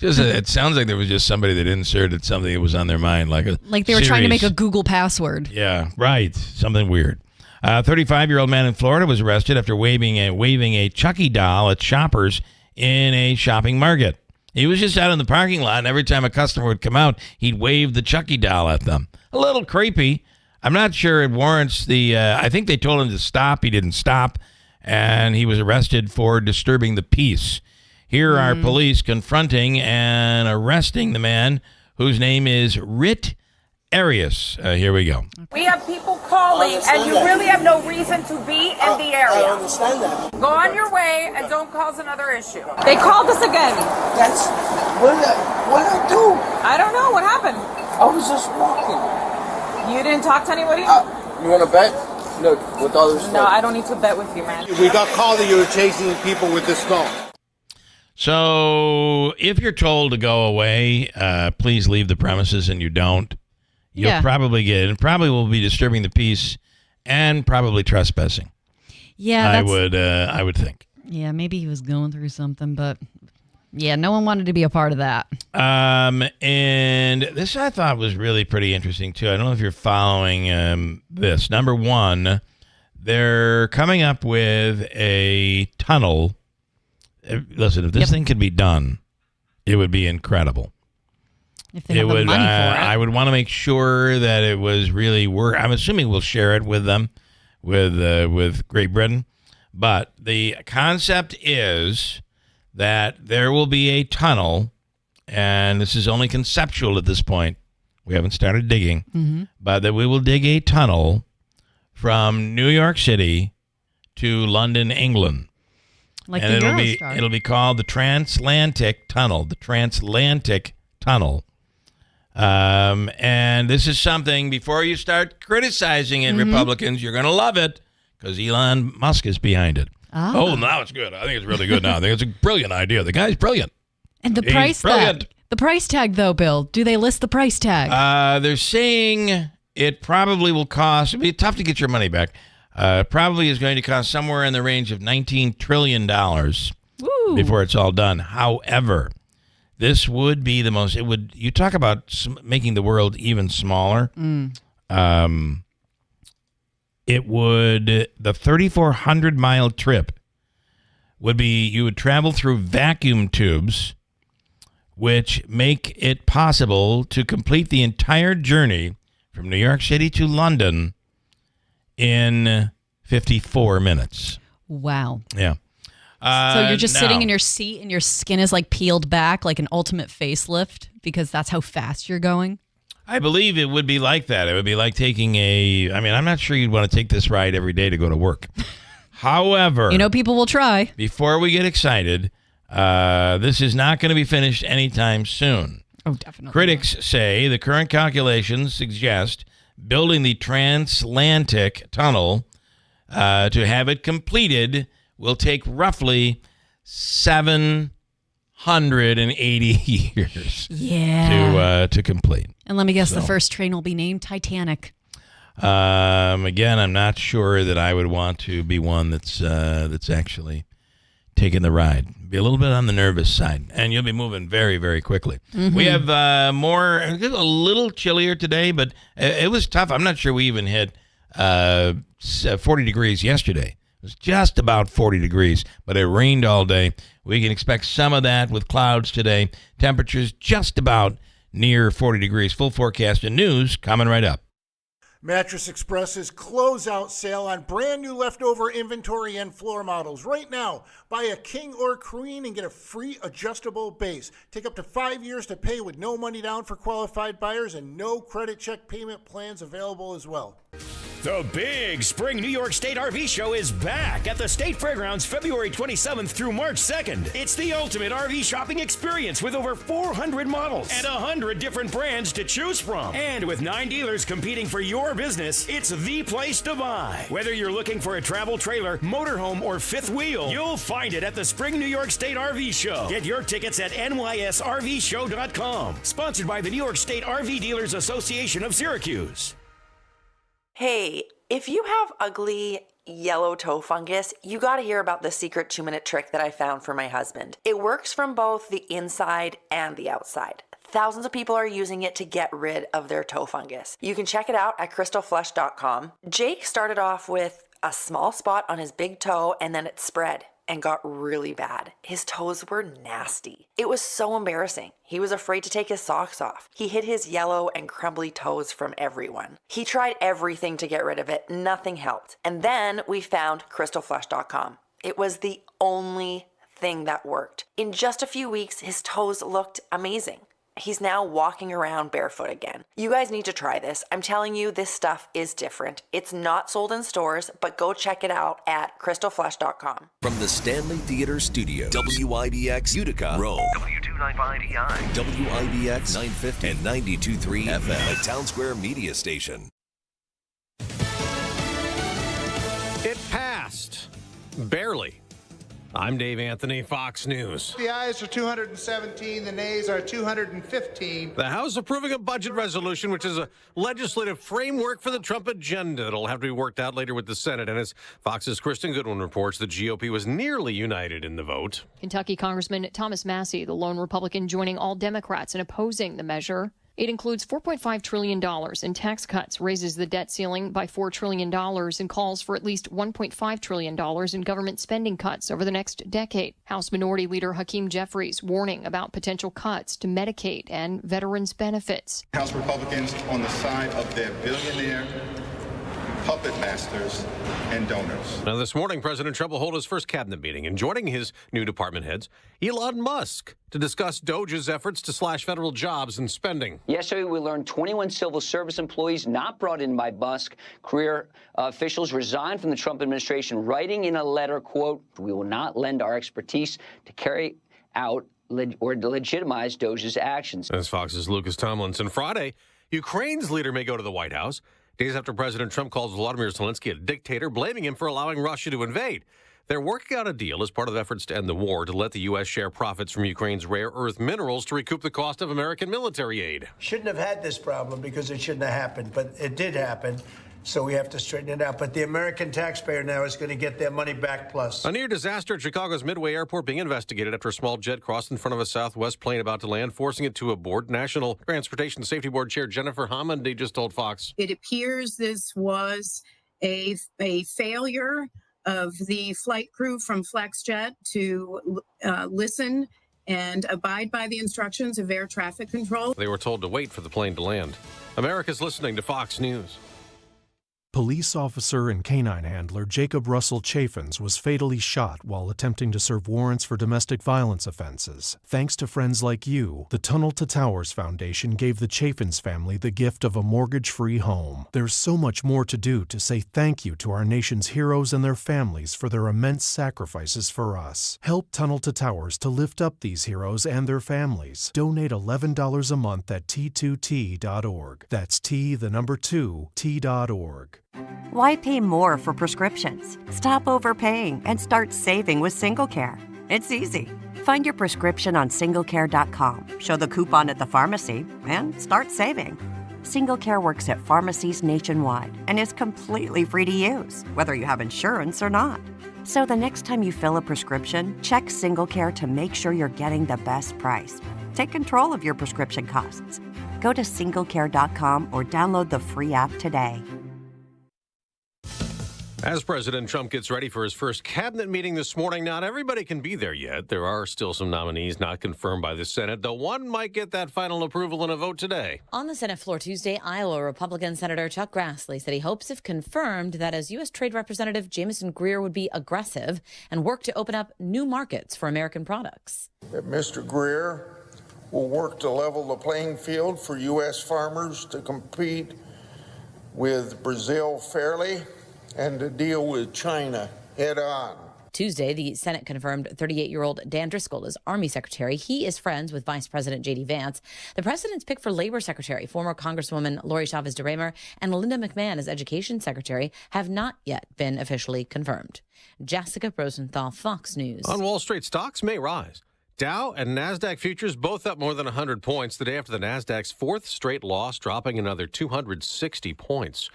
It sounds like there was just somebody that inserted something that was on their mind, like they were trying to make a Google password. Yeah, right. Something weird. 35-year-old man in Florida was arrested after waving a Chucky doll at shoppers in a shopping market. He was just out in the parking lot, and every time a customer would come out, he'd wave the Chucky doll at them. A little creepy. I'm not sure it warrants I think they told him to stop. He didn't stop, and he was arrested for disturbing the peace. Here are police confronting and arresting the man whose name is Rit Arias. Here we go. We have people calling, and you really have no reason to be in the area. I understand that. Go on your way and don't cause another issue. They called us again. What did I do? I don't know. What happened? I was just walking. You didn't talk to anybody? You want to bet? Look, with all this stuff. No, I don't need to bet with you, man. We got called that you were chasing people with this phone. So if you're told to go away, please leave the premises, and you don't, you'll probably get it. And probably will be disturbing the peace and probably trespassing. Yeah, I would think. Yeah, maybe he was going through something, but yeah, no one wanted to be a part of that. And this I thought was really pretty interesting, too. I don't know if you're following this. Number one, they're coming up with a tunnel. Listen, if this thing could be done, it would be incredible. If they have the money for it. I would want to make sure that it was really work. I'm assuming we'll share it with them, with Great Britain. But the concept is that there will be a tunnel, and this is only conceptual at this point. We haven't started digging, but that we will dig a tunnel from New York City to London, England. Like and the it'll be called the Transatlantic Tunnel. The Transatlantic Tunnel. And this is something, before you start criticizing it, Republicans, you're going to love it, because Elon Musk is behind it. Oh, now it's good. I think it's really good now. I think it's a brilliant idea. The guy's brilliant. And the price tag. The price tag, though, Bill. Do they list the price tag? They're saying it probably will cost, it'll be tough to get your money back. Probably is going to cost somewhere in the range of $19 trillion before it's all done. However, this would be the most, you talk about making the world even smaller. The 3,400-mile trip would be, you would travel through vacuum tubes which make it possible to complete the entire journey from New York City to London in 54 minutes. Wow. Yeah. So you're just now, sitting in your seat and your skin is like peeled back like an ultimate facelift because that's how fast you're going? I believe it would be like that. It would be like taking I'm not sure you'd want to take this ride every day to go to work. However, people will try. Before we get excited, this is not going to be finished anytime soon. Oh, definitely. Critics say the current calculations suggest building the transatlantic tunnel to have it completed will take roughly 780 years to complete. And let me guess, the first train will be named Titanic. Again, I'm not sure that I would want to be one that's actually taking the ride. Be a little bit on the nervous side, and you'll be moving very, very quickly. Mm-hmm. We have more, a little chillier today, but it was tough. I'm not sure we even hit 40 degrees yesterday. It was just about 40 degrees, but it rained all day. We can expect some of that with clouds today. Temperatures just about near 40 degrees. Full forecast and news coming right up. Mattress Express's closeout sale on brand new leftover inventory and floor models. Right now, buy a king or queen and get a free adjustable base. Take up to 5 years to pay with no money down for qualified buyers and no credit check payment plans available as well. The big Spring New York State RV Show is back at the State Fairgrounds February 27th through March 2nd. It's the ultimate RV shopping experience with over 400 models and 100 different brands to choose from. And with 9 dealers competing for your business, it's the place to buy. Whether you're looking for a travel trailer, motorhome, or fifth wheel, you'll find it at the Spring New York State RV Show. Get your tickets at nysrvshow.com. Sponsored by the New York State RV Dealers Association of Syracuse. Hey, if you have ugly yellow toe fungus, you gotta hear about the secret 2-minute trick that I found for my husband. It works from both the inside and the outside. Thousands of people are using it to get rid of their toe fungus. You can check it out at crystalflesh.com. Jake started off with a small spot on his big toe and then it spread and got really bad. His toes were nasty. It was so embarrassing. He was afraid to take his socks off. He hid his yellow and crumbly toes from everyone. He tried everything to get rid of it. Nothing helped. And then we found crystalflesh.com. It was the only thing that worked. In just a few weeks, his toes looked amazing. He's now walking around barefoot again. You guys need to try this. I'm telling you, this stuff is different. It's not sold in stores, but go check it out at crystalflesh.com. From the Stanley Theater Studio, WIBX Utica, Rome. W295EI. WIBX 950 and 92.3 FM, a Town Square media station. It passed. Barely. I'm Dave Anthony, Fox News. The ayes are 217, the nays are 215. The House approving a budget resolution, which is a legislative framework for the Trump agenda. It'll have to be worked out later with the Senate. And as Fox's Kristen Goodwin reports, the GOP was nearly united in the vote. Kentucky Congressman Thomas Massey, the lone Republican, joining all Democrats in opposing the measure. It includes $4.5 trillion in tax cuts, raises the debt ceiling by $4 trillion, and calls for at least $1.5 trillion in government spending cuts over the next decade. House Minority Leader Hakeem Jeffries warning about potential cuts to Medicaid and veterans' benefits. House Republicans on the side of their billionaire puppet masters and donors. Now, this morning, President Trump will hold his first cabinet meeting, and joining his new department heads, Elon Musk, to discuss Doge's efforts to slash federal jobs and spending. Yesterday, we learned 21 civil service employees not brought in by Musk, career officials resigned from the Trump administration, writing in a letter, quote, "We will not lend our expertise to carry out or to legitimize Doge's actions." As Fox's Lucas Tomlinson. Friday, Ukraine's leader may go to the White House, days after President Trump calls Volodymyr Zelensky a dictator, blaming him for allowing Russia to invade. They're working out a deal as part of efforts to end the war to let the U.S. share profits from Ukraine's rare earth minerals to recoup the cost of American military aid. Shouldn't have had this problem because it shouldn't have happened, but it did happen. So we have to straighten it out. But the American taxpayer now is going to get their money back plus. A near disaster at Chicago's Midway Airport being investigated after a small jet crossed in front of a Southwest plane about to land, forcing it to abort. National Transportation Safety Board Chair Jennifer Hammond just told Fox. It appears this was a failure of the flight crew from FlexJet to listen and abide by the instructions of air traffic control. They were told to wait for the plane to land. America's listening to Fox News. Police officer and canine handler Jacob Russell Chaffins was fatally shot while attempting to serve warrants for domestic violence offenses. Thanks to friends like you, the Tunnel to Towers Foundation gave the Chaffins family the gift of a mortgage-free home. There's so much more to do to say thank you to our nation's heroes and their families for their immense sacrifices for us. Help Tunnel to Towers to lift up these heroes and their families. Donate $11 a month at T2T.org. That's T2T.org. Why pay more for prescriptions? Stop overpaying and start saving with SingleCare. It's easy. Find your prescription on singlecare.com, show the coupon at the pharmacy, and start saving. SingleCare works at pharmacies nationwide and is completely free to use, whether you have insurance or not. So the next time you fill a prescription, check SingleCare to make sure you're getting the best price. Take control of your prescription costs. Go to singlecare.com or download the free app today. As President Trump gets ready for his first cabinet meeting this morning, not everybody can be there yet. There are still some nominees not confirmed by the Senate, though one might get that final approval in a vote today. On the Senate floor Tuesday, Iowa Republican Senator Chuck Grassley said he hopes, if confirmed, that as U.S. Trade Representative Jamison Greer would be aggressive and work to open up new markets for American products. That Mr. Greer will work to level the playing field for U.S. farmers to compete with Brazil fairly and to deal with China head on. Tuesday, the Senate confirmed 38-year-old Dan Driscoll as Army Secretary. He is friends with Vice President J.D. Vance. The president's pick for Labor Secretary, former Congresswoman Lori Chavez DeRemer, and Linda McMahon as Education Secretary have not yet been officially confirmed. Jessica Rosenthal, Fox News. On Wall Street, stocks may rise. Dow and NASDAQ futures both up more than 100 points the day after the NASDAQ's fourth straight loss, dropping another 260 points.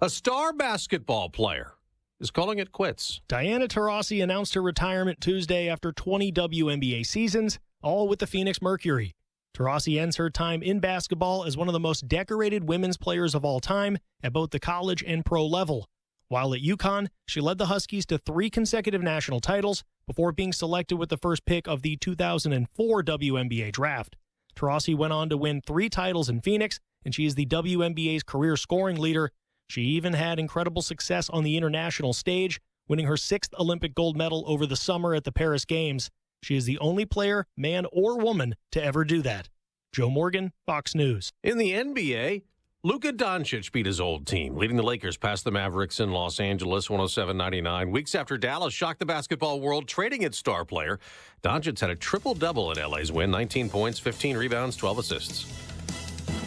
A star basketball player is calling it quits. Diana Taurasi announced her retirement Tuesday after 20 WNBA seasons, all with the Phoenix Mercury. Taurasi ends her time in basketball as one of the most decorated women's players of all time at both the college and pro level. While at UConn, she led the Huskies to 3 consecutive national titles before being selected with the first pick of the 2004 WNBA draft. Taurasi went on to win 3 titles in Phoenix, and she is the WNBA's career scoring leader. She even had incredible success on the international stage, winning her 6th Olympic gold medal over the summer at the Paris Games. She is the only player, man or woman, to ever do that. Joe Morgan, Fox News. In the NBA, Luka Doncic beat his old team, leading the Lakers past the Mavericks in Los Angeles 107-99. Weeks after Dallas shocked the basketball world, trading its star player, Doncic had a triple-double in LA's win, 19 points, 15 rebounds, 12 assists.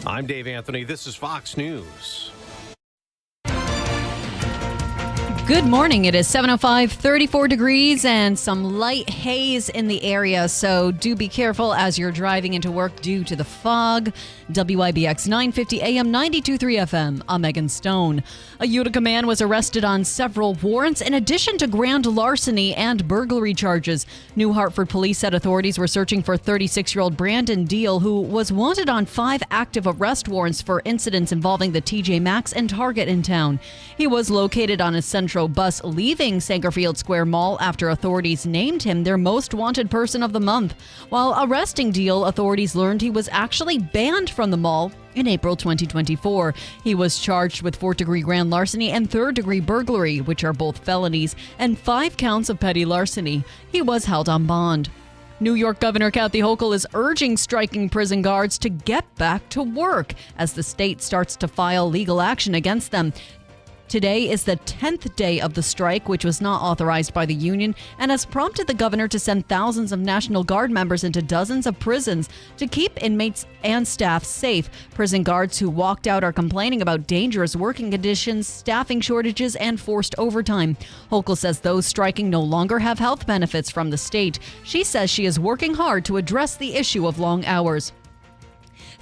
I'm Dave Anthony. This is Fox News. Good morning. It is 7:05, 34 degrees and some light haze in the area, so do be careful as you're driving into work due to the fog. WIBX 950 AM 92.3 FM. I'm Megan Stone. A Utica man was arrested on several warrants in addition to grand larceny and burglary charges. New Hartford police said authorities were searching for 36-year-old Brandon Deal, who was wanted on 5 active arrest warrants for incidents involving the TJ Maxx and Target in town. He was located on a central bus leaving Sangerfield Square Mall after authorities named him their most wanted person of the month. While arresting Deal, authorities learned he was actually banned from the mall in April 2024. He was charged with 4th-degree grand larceny and 3rd-degree burglary, which are both felonies, and 5 counts of petty larceny. He was held on bond. New York Governor Kathy Hochul is urging striking prison guards to get back to work as the state starts to file legal action against them. Today is the 10th day of the strike, which was not authorized by the union, and has prompted the governor to send thousands of National Guard members into dozens of prisons to keep inmates and staff safe. Prison guards who walked out are complaining about dangerous working conditions, staffing shortages, and forced overtime. Hochul says those striking no longer have health benefits from the state. She says she is working hard to address the issue of long hours.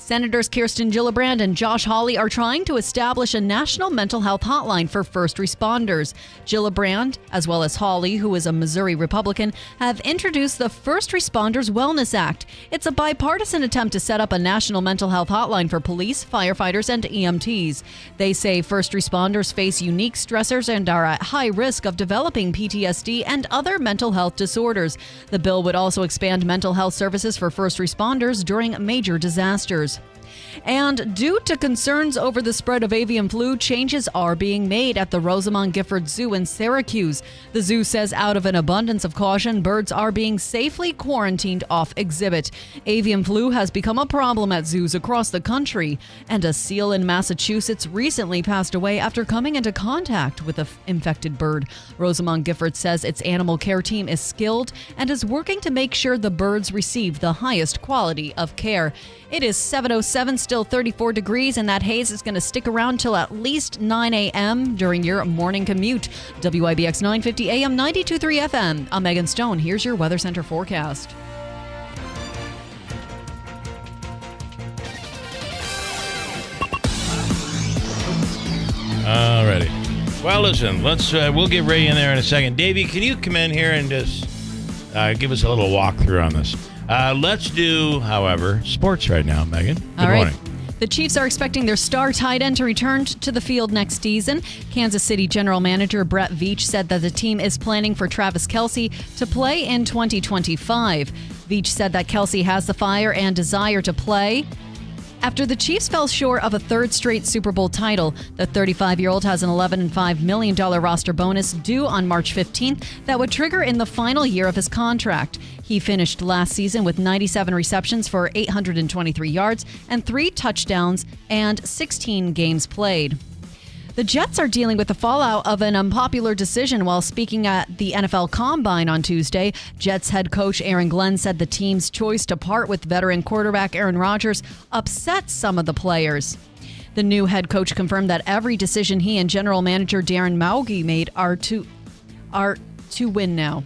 Senators Kirsten Gillibrand and Josh Hawley are trying to establish a national mental health hotline for first responders. Gillibrand, as well as Hawley, who is a Missouri Republican, have introduced the First Responders Wellness Act. It's a bipartisan attempt to set up a national mental health hotline for police, firefighters, and EMTs. They say first responders face unique stressors and are at high risk of developing PTSD and other mental health disorders. The bill would also expand mental health services for first responders during major disasters. And due to concerns over the spread of avian flu, changes are being made at the Rosamond Gifford Zoo in Syracuse. The zoo says out of an abundance of caution, birds are being safely quarantined off exhibit. Avian flu has become a problem at zoos across the country, and a seal in Massachusetts recently passed away after coming into contact with an infected bird. Rosamond Gifford says its animal care team is skilled and is working to make sure the birds receive the highest quality of care. It is 7:07, still 34 degrees, and that haze is going to stick around till at least 9 a.m. during your morning commute. WIBX 950 AM, 92.3 FM. I'm Megan Stone. Here's your Weather Center forecast. Alrighty. Well, listen, we'll get Ray in there in a second. Davey, can you come in here and just give us a little walkthrough on this? Let's do, however, sports right now, Megan. Good morning. The Chiefs are expecting their star tight end to return to the field next season. Kansas City General Manager Brett Veach said that the team is planning for Travis Kelce to play in 2025. Veach said that Kelce has the fire and desire to play. After the Chiefs fell short of a third straight Super Bowl title, the 35-year-old has an $11.5 million roster bonus due on March 15th that would trigger in the final year of his contract. He finished last season with 97 receptions for 823 yards and 3 touchdowns and 16 games played. The Jets are dealing with the fallout of an unpopular decision while speaking at the NFL Combine on Tuesday. Jets head coach Aaron Glenn said the team's choice to part with veteran quarterback Aaron Rodgers upset some of the players. The new head coach confirmed that every decision he and general manager Darren Mauge made are to win now.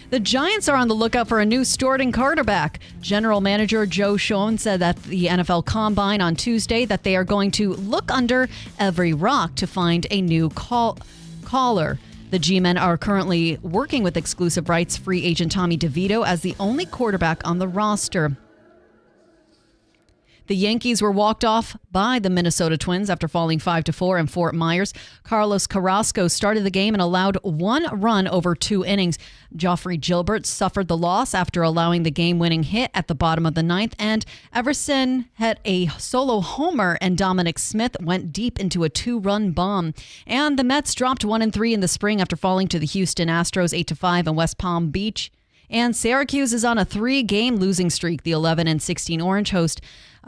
The Giants are on the lookout for a new starting quarterback. General manager Joe Schoen said at the NFL Combine on Tuesday that they are going to look under every rock to find a new caller. The G-men are currently working with exclusive rights free agent Tommy DeVito as the only quarterback on the roster. The Yankees were walked off by the Minnesota Twins after falling 5-4 in Fort Myers. Carlos Carrasco started the game and allowed 1 run over 2 innings. Joffrey Gilbert suffered the loss after allowing the game-winning hit at the bottom of the 9th, and Everson had a solo homer, and Dominic Smith went deep into a 2-run bomb. And the Mets dropped 1-3 in the spring after falling to the Houston Astros 8-5 in West Palm Beach. And Syracuse is on a 3-game losing streak. The 11-16 Orange host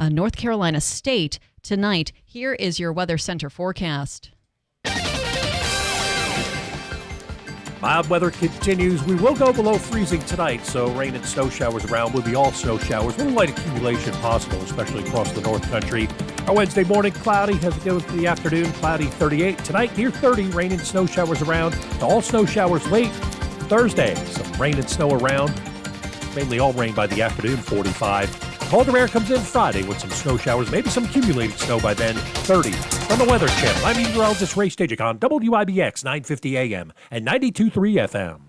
North Carolina State tonight. Here is your Weather Center forecast. Mild weather continues. We will go below freezing tonight, so rain and snow showers around. Will be all snow showers. Little light accumulation possible, especially across the North Country. Our Wednesday morning, cloudy. As we go into the afternoon, cloudy 38. Tonight, near 30, rain and snow showers around. All snow showers late. Thursday, some rain and snow around. Mainly all rain by the afternoon, 45. Colder air comes in Friday with some snow showers, maybe some accumulated snow by then, 30. From the Weather Channel, I'm meteorologist Ray Stajic on WIBX 950 AM and 92.3 FM.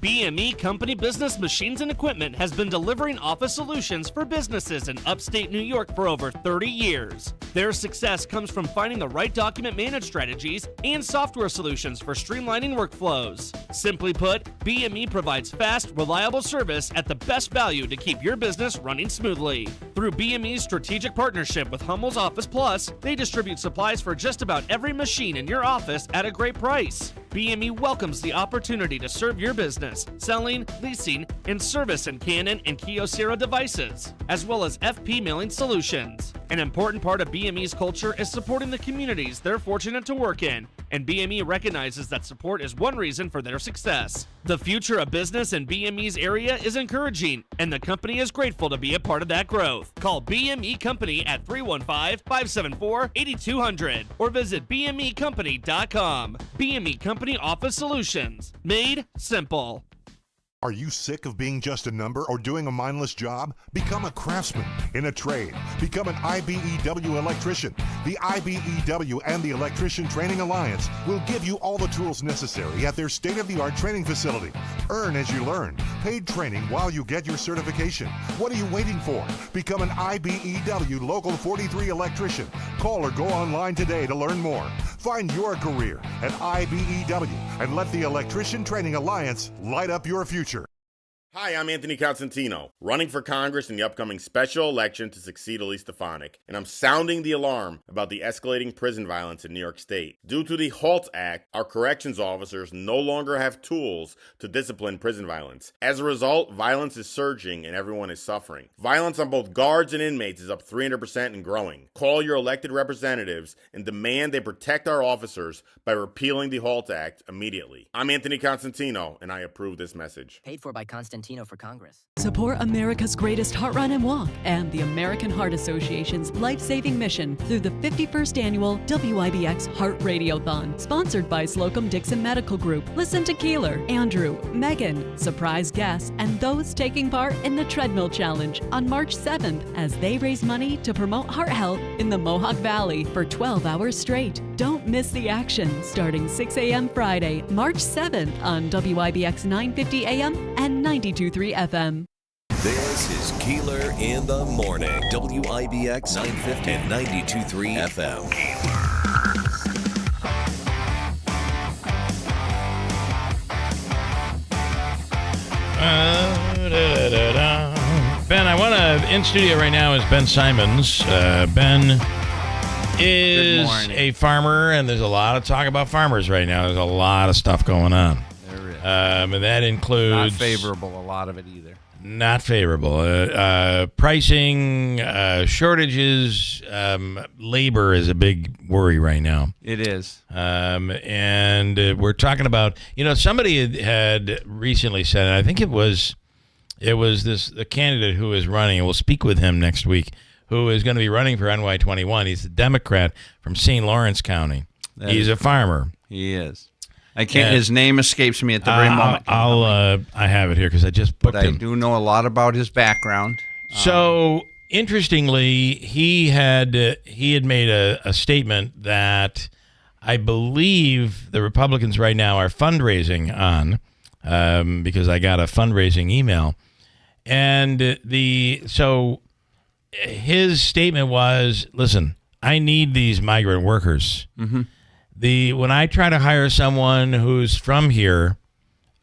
BME Company Business Machines and Equipment has been delivering office solutions for businesses in upstate New York for over 30 years. Their success comes from finding the right document management strategies and software solutions for streamlining workflows. Simply put, BME provides fast, reliable service at the best value to keep your business running smoothly. Through BME's strategic partnership with Hummel's Office Plus, they distribute supplies for just about every machine in your office at a great price. BME welcomes the opportunity to serve your business, selling, leasing, and servicing Canon and Kyocera devices, as well as FP mailing solutions. An important part of BME's culture is supporting the communities they're fortunate to work in, and BME recognizes that support is one reason for their success. The future of business in BME's area is encouraging, and the company is grateful to be a part of that growth. Call BME Company at 315-574-8200 or visit BMEcompany.com. BME Company Office Solutions. Made simple. Are you sick of being just a number or doing a mindless job? Become a craftsman in a trade. Become an IBEW electrician. The IBEW and the Electrician Training Alliance will give you all the tools necessary at their state-of-the-art training facility. Earn as you learn. Paid training while you get your certification. What are you waiting for? Become an IBEW Local 43 electrician. Call or go online today to learn more. Find your career at IBEW and let the Electrician Training Alliance light up your future. Hi, I'm Anthony Constantino, running for Congress in the upcoming special election to succeed Elise Stefanik, and I'm sounding the alarm about the escalating prison violence in New York State. Due to the HALT Act, our corrections officers no longer have tools to discipline prison violence. As a result, violence is surging and everyone is suffering. Violence on both guards and inmates is up 300% and growing. Call your elected representatives and demand they protect our officers by repealing the HALT Act immediately. I'm Anthony Constantino, and I approve this message. Paid for by Constantino for Congress. Support America's Greatest Heart Run and Walk and the American Heart Association's life-saving mission through the 51st Annual WIBX Heart Radiothon, sponsored by Slocum Dixon Medical Group. Listen to Keeler, Andrew, Megan, surprise guests, and those taking part in the Treadmill Challenge on March 7th as they raise money to promote heart health in the Mohawk Valley for 12 hours straight. Don't miss the action starting 6 a.m. Friday, March 7th on WIBX 950 AM and 92.3 FM. This is Keeler in the Morning. WIBX 950 and 92.3 FM. Ben, I want to, in studio right now is Ben Simons. Ben is a farmer, and there's a lot of talk about farmers right now. There's a lot of stuff going on. There is. And that includes... Not favorable, a lot of it either. Not favorable. Pricing, shortages, labor is a big worry right now. It is. And we're talking about, somebody had recently said, and I think it was the candidate who is running, and we'll speak with him next week, who is going to be running for NY21. He's a Democrat from St. Lawrence County. He's a farmer. He is. I can't. His name escapes me at the very moment. I have it here because I just booked him. I do know a lot about his background. So interestingly, he had made a statement that I believe the Republicans right now are fundraising on, because I got a fundraising email, and his statement was, "Listen, I need these migrant workers." Mm-hmm. When I try to hire someone who's from here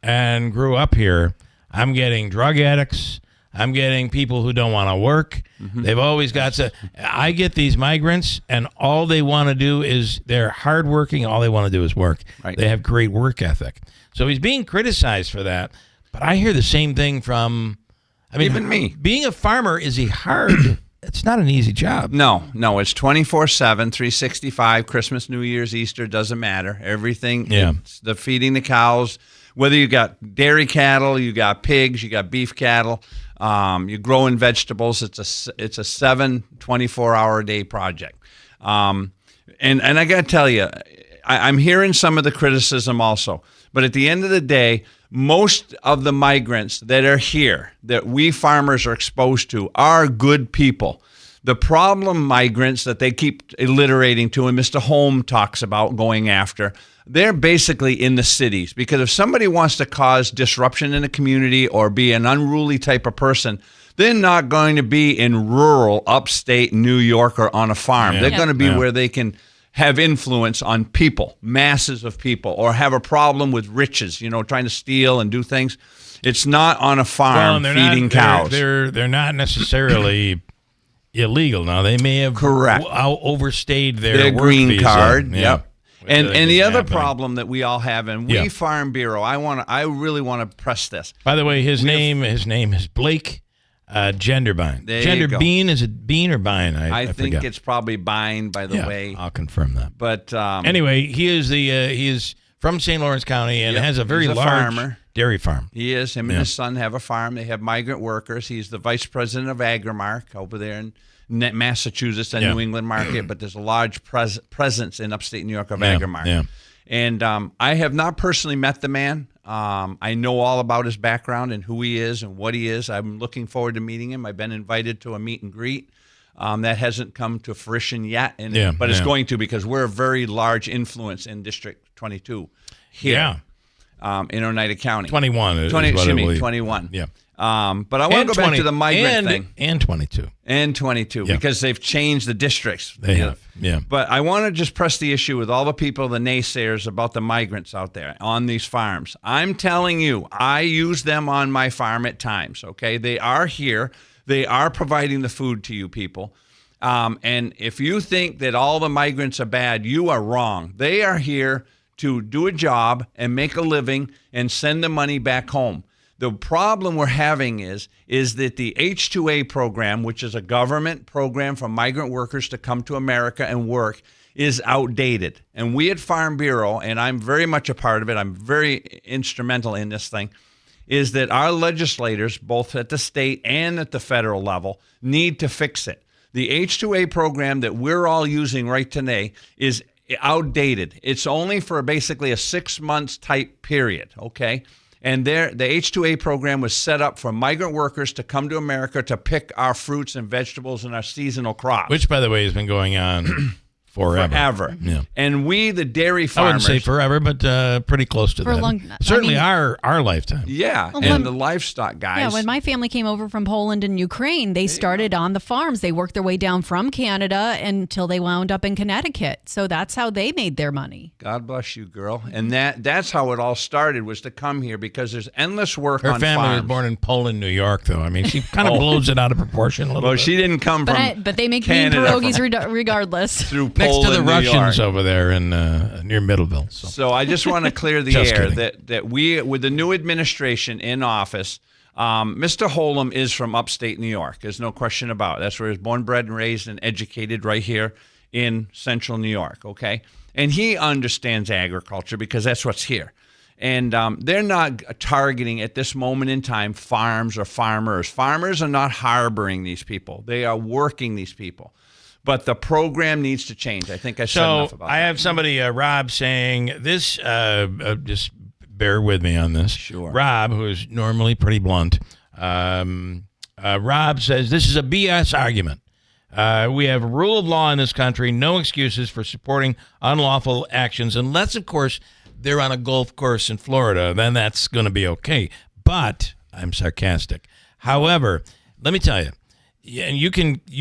and grew up here, I'm getting drug addicts. I'm getting people who don't want to work. Mm-hmm. They've always got to. I get these migrants, and all they want to do is they're hardworking. All they want to do is work. Right. They have great work ethic. So he's being criticized for that. But I hear the same thing from. Even me. Being a farmer is hard. It's not an easy job. No, it's 24/7, 365, Christmas, New Year's, Easter, doesn't matter. Everything, it's the feeding the cows, whether you got dairy cattle, you got pigs, you got beef cattle, you're growing vegetables. It's a 24-hour a day project. And I got to tell you, I'm hearing some of the criticism also. But at the end of the day, most of the migrants that are here, that we farmers are exposed to, are good people. The problem migrants that they keep alliterating to, and Mr. Holm talks about going after, they're basically in the cities. Because if somebody wants to cause disruption in a community or be an unruly type of person, they're not going to be in rural, upstate New York or on a farm. Yeah. They're going to be where they can have influence on people, masses of people, or have a problem with riches, trying to steal and do things. It's not on a farm feeding cows. They're not necessarily illegal. Now, they may have overstayed their work green visa. Card. Yeah. Yep. And the other problem that we all have, and we Farm Bureau, I really want to press this. By the way, his name is Blake Genderbine. Genderbine, is it Bean or Bine? I think forget. It's probably Bine, by the way. I'll confirm that. But anyway, he is from St. Lawrence County and has a very large farmer. Dairy farm. He is. Him and his son have a farm. They have migrant workers. He's the vice president of Agrimark over there in Massachusetts and New England market. But there's a large presence in upstate New York of Agrimark. Yeah. And I have not personally met the man. I know all about his background and who he is and what he is. I'm looking forward to meeting him. I've been invited to a meet and greet. That hasn't come to fruition yet, but it's going to, because we're a very large influence in District 22 here in Oneida County. 21. 21. Yeah. But I want to go back to the migrant thing. And 22. And 22, because they've changed the districts. They have, yeah. But I want to just press the issue with all the people, the naysayers about the migrants out there on these farms. I'm telling you, I use them on my farm at times, okay? They are here. They are providing the food to you people. And if you think that all the migrants are bad, you are wrong. They are here to do a job and make a living and send the money back home. The problem we're having is that the H-2A program, which is a government program for migrant workers to come to America and work, is outdated. And we at Farm Bureau, and I'm very much a part of it, I'm very instrumental in this thing, is that our legislators, both at the state and at the federal level, need to fix it. The H-2A program that we're all using right today is outdated. It's only for basically a 6 months type period, okay? And the H-2A program was set up for migrant workers to come to America to pick our fruits and vegetables and our seasonal crops. Which, by the way, has been going on forever. Yeah. And we, the dairy farmers... I wouldn't say forever, but pretty close to For a that. long- Certainly I mean- our lifetime. Yeah, Well, and when- the livestock guys. Yeah, when my family came over from Poland and Ukraine, they started on the farms. They worked their way down from Canada until they wound up in Connecticut. So that's how they made their money. God bless you, girl. And that's how it all started, was to come here, because there's endless work Her on family farms. was born in Poland, New York, though. I mean, she kind of blows it out of proportion a little bit. She didn't come from But they make mean Canada pierogies regardless. through Next Poland, to the New Russians York. over there in near Middleville. So I just want to clear the Just air kidding. that we, with the new administration in office, Mr. Holm is from upstate New York. There's no question about it. That's where he was born, bred, and raised and educated, right here in central New York, okay? And he understands agriculture because that's what's here. And they're not targeting at this moment in time farms or farmers. Farmers are not harboring these people. They are working these people. But the program needs to change. I think I said enough about that. I have somebody, Rob, saying this. Just bear with me on this. Sure. Rob, who is normally pretty blunt, Rob says this is a BS argument. We have a rule of law in this country, no excuses for supporting unlawful actions, unless, of course, they're on a golf course in Florida. Then that's going to be okay. But I'm sarcastic. However, let me tell you, and you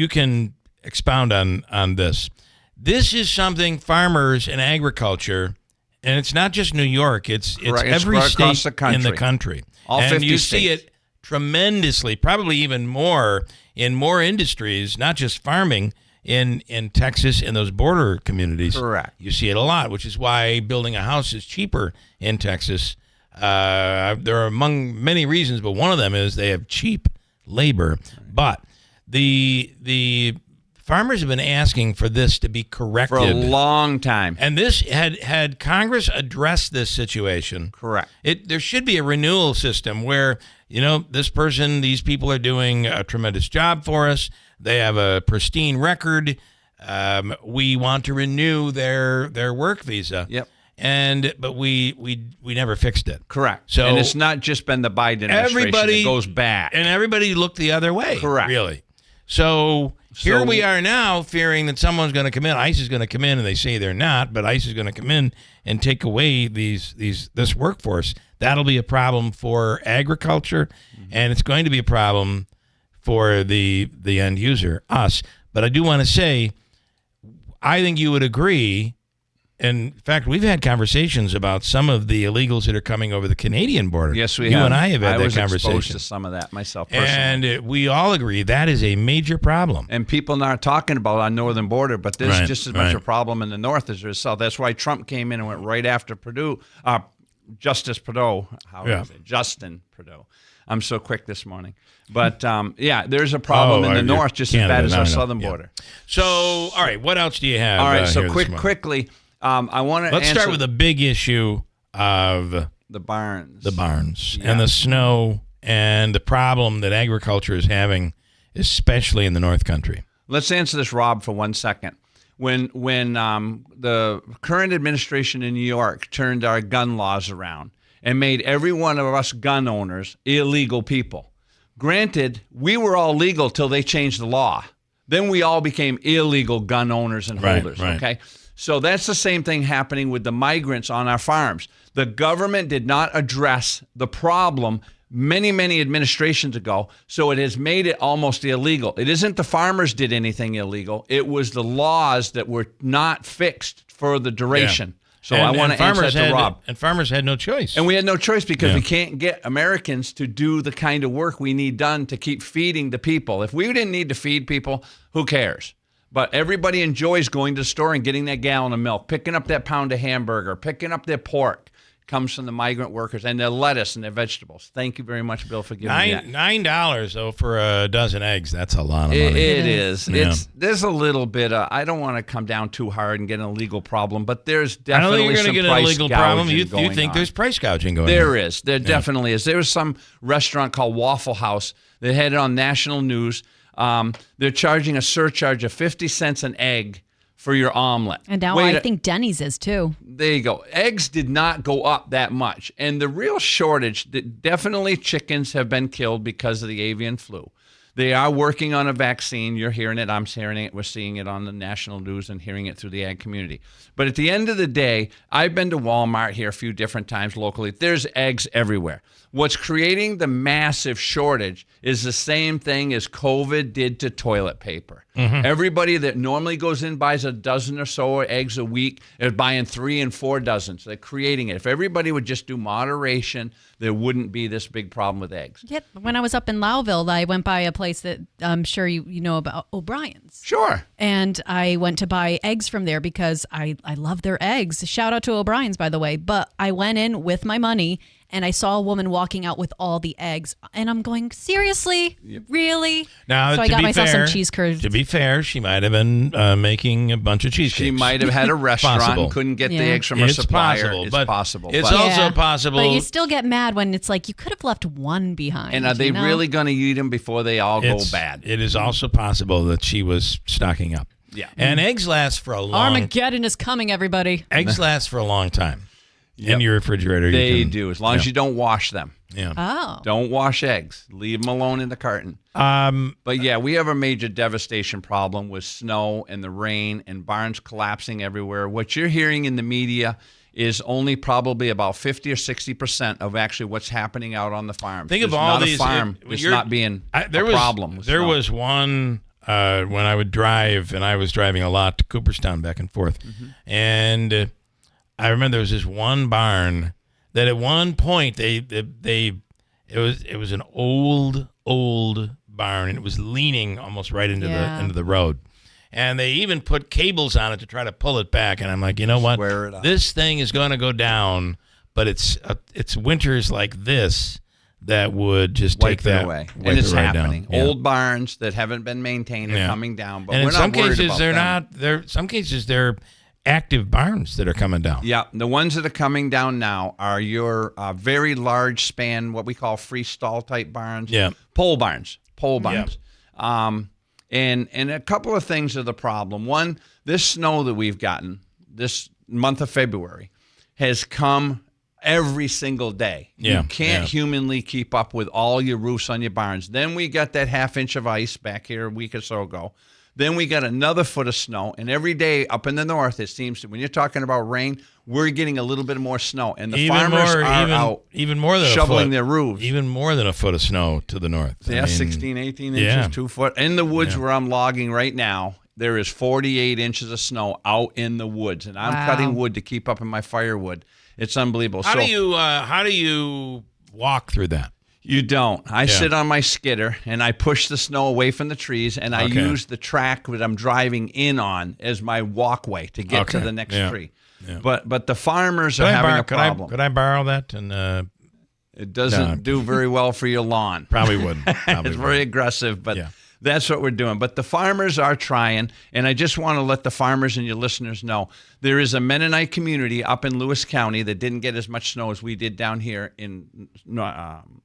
can expound on this. This is something farmers and agriculture, and it's not just New York. It's every right across state the in the country. country. All and 50 you states. see it tremendously, probably even more in more industries, not just farming, in Texas, in those border communities. Correct. You see it a lot, which is why building a house is cheaper in Texas. There are among many reasons, but one of them is they have cheap labor. But the farmers have been asking for this to be corrected For a long time. and this had Congress addressed this situation. Correct. There should be a renewal system where, these people are doing a tremendous job for us. They have a pristine record. We want to renew their work visa. Yep. But we never fixed it. Correct. So and it's not just been the Biden administration. It goes back. And everybody looked the other way. Correct. Really. So here we are now fearing that someone's going to come in. ICE is going to come in, and they say they're not, but ICE is going to come in and take away this workforce. That'll be a problem for agriculture, and it's going to be a problem for the end user, us. But I do want to say, I think you would agree. In fact, we've had conversations about some of the illegals that are coming over the Canadian border. Yes, we you have. You and I have had that exposed conversation. to some of that myself personally. And we all agree that is a major problem. And people aren't talking about our northern border, but there's Right, just as much right. a problem in the north as there is south. That's why Trump came in and went right after Purdue, Justice Purdue. Justin Purdue. I'm so quick this morning. But, there's a problem in the north just as bad as our southern border. So, all right, what else do you have? All right, here so this morning? quickly, I want to Let's start with the big issue of the barns. And the snow and the problem that agriculture is having, especially in the North Country. Let's answer this, Rob, for 1 second. when the current administration in New York turned our gun laws around and made every one of us gun owners illegal people. Granted, we were all legal till they changed the law. Then we all became illegal gun owners and holders, okay? So that's the same thing happening with the migrants on our farms. The government did not address the problem many, many administrations ago, so it has made it almost illegal. It isn't the farmers did anything illegal. It was the laws that were not fixed for the duration. Yeah. So I want to answer that to Rob. And farmers had no choice. And we had no choice because we can't get Americans to do the kind of work we need done to keep feeding the people. If we didn't need to feed people, who cares? But everybody enjoys going to the store and getting that gallon of milk, picking up that pound of hamburger, picking up their pork. Comes from the migrant workers and their lettuce and their vegetables. Thank you very much, Bill, for giving me that. $9 though for a dozen eggs. That's a lot of money. It is. Yeah. There's a little bit. I don't want to come down too hard and get an illegal problem, but there's I don't definitely think you're some going to get an price illegal problem. gouging You going think on. there's price gouging going on? There is. There definitely is. There was some restaurant called Waffle House that had it on national news. They're charging a surcharge of 50 cents an egg for your omelet. And now I think Denny's is too. There you go. Eggs did not go up that much. And the real shortage, definitely chickens have been killed because of the avian flu. They are working on a vaccine. You're hearing it. I'm hearing it. We're seeing it on the national news and hearing it through the ag community. But at the end of the day, I've been to Walmart here a few different times locally. There's eggs everywhere. What's creating the massive shortage is the same thing as COVID did to toilet paper. Mm-hmm. Everybody that normally goes in buys a dozen or so eggs a week is buying 3 and 4 dozens. They're creating it. If everybody would just do moderation, there wouldn't be this big problem with eggs. Yep. When I was up in Lowville, I went by a place that I'm sure you know about, O'Brien's. Sure. And I went to buy eggs from there because I love their eggs. Shout out to O'Brien's, by the way. But I went in with my money and I saw a woman walking out with all the eggs. And I'm going, seriously? Really? Now, so I got myself some cheese curds. To be fair, she might have been making a bunch of cheesecakes. She might have had a restaurant and couldn't get the eggs from her supplier. It's possible. It's also possible. But you still get mad when it's like you could have left one behind. And are they really going to eat them before they all go bad? It is also possible that she was stocking up. Yeah. And eggs last for a long Armageddon is coming, everybody. Eggs last for a long time in your refrigerator. They do, as long as you don't wash them. Yeah. Oh. Don't wash eggs. Leave them alone in the carton. But yeah, we have a major devastation problem with snow and the rain and barns collapsing everywhere. What you're hearing in the media is only probably about 50 or 60% of actually what's happening out on the farm. Think of There's all not these. a farm that's not being a problem. There was one when I would drive, and I was driving a lot to Cooperstown back and forth, and I remember there was this one barn that at one point it was an old barn, and it was leaning almost right into the road. And they even put cables on it to try to pull it back. And I'm like, you know what? This thing is going to go down, but it's winters like this that would just wipe take that away. wipe And it's it right happening. down. Yeah. Old barns that haven't been maintained are coming down, but and we're in not some worried cases about they're them. not. They're some cases they're active barns that are coming down. Yeah, the ones that are coming down now are your very large span, what we call freestall type barns. Yeah. Pole barns. And a couple of things are the problem. One, this snow that we've gotten this month of February has come every single day. Yeah, You can't humanly keep up with all your roofs on your barns. Then we got that half-inch of ice back here a week or so ago. Then we got another foot of snow. And every day up in the north, it seems to, when you're talking about rain, we're getting a little bit more snow. And the farmers are out even more than shoveling a foot, their roofs. Even more than a foot of snow to the north. Yeah, I mean, 16, 18 inches, 2 foot. In the woods where I'm logging right now, there is 48 inches of snow out in the woods. And I'm cutting wood to keep up in my firewood. It's unbelievable. How do you walk through that? You don't. I sit on my skidder and I push the snow away from the trees, and I use the track that I'm driving in on as my walkway to get to the next tree. Yeah. But the farmers are having a problem. Could I borrow that? And it doesn't do very well for your lawn. Probably wouldn't. It's very aggressive, but that's what we're doing. But the farmers are trying, and I just want to let the farmers and your listeners know there is a Mennonite community up in Lewis County that didn't get as much snow as we did down here in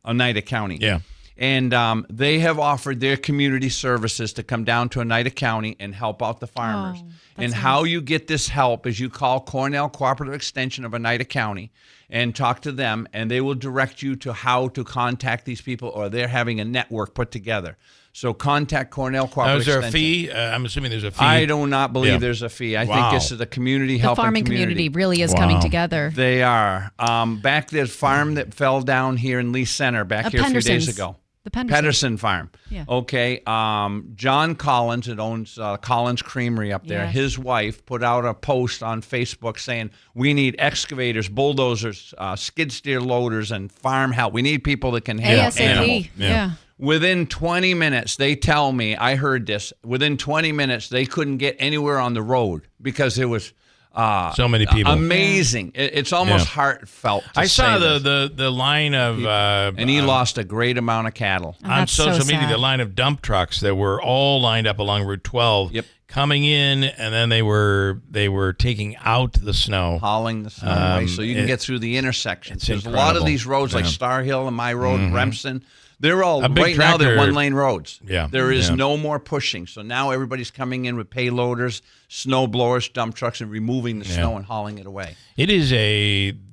Oneida County. Yeah. And they have offered their community services to come down to Oneida County and help out the farmers. And how you get this help is you call Cornell Cooperative Extension of Oneida County and talk to them, and they will direct you to how to contact these people, or they're having a network put together. So contact Cornell Cooperative Extension. Is there a fee? I'm assuming there's a fee. I do not believe there's a fee. I think this is the community helping farming community really is coming together. They are. Back the farm that fell down here in Lee Center back here a few days ago. The Pedersen Farm. Yeah. Okay. John Collins, that owns Collins Creamery up there, his wife put out a post on Facebook saying, we need excavators, bulldozers, skid steer loaders, and farm help. We need people that can handle animals. Yeah. Within 20 minutes, they tell me, I heard this, within 20 minutes, they couldn't get anywhere on the road because it was so many people. Amazing. It's almost heartfelt. I saw the line of... and he lost a great amount of cattle. On social media, the line of dump trucks that were all lined up along Route 12. Coming in, and then they were taking out the snow. Hauling the snow away so you can get through the intersections. There's incredible. A lot of these roads, like Star Hill and my road, Remsen, they're all, right now, they're one-lane roads. Yeah. There is no more pushing. So now everybody's coming in with payloaders, snow blowers, dump trucks, and removing the snow and hauling it away. It is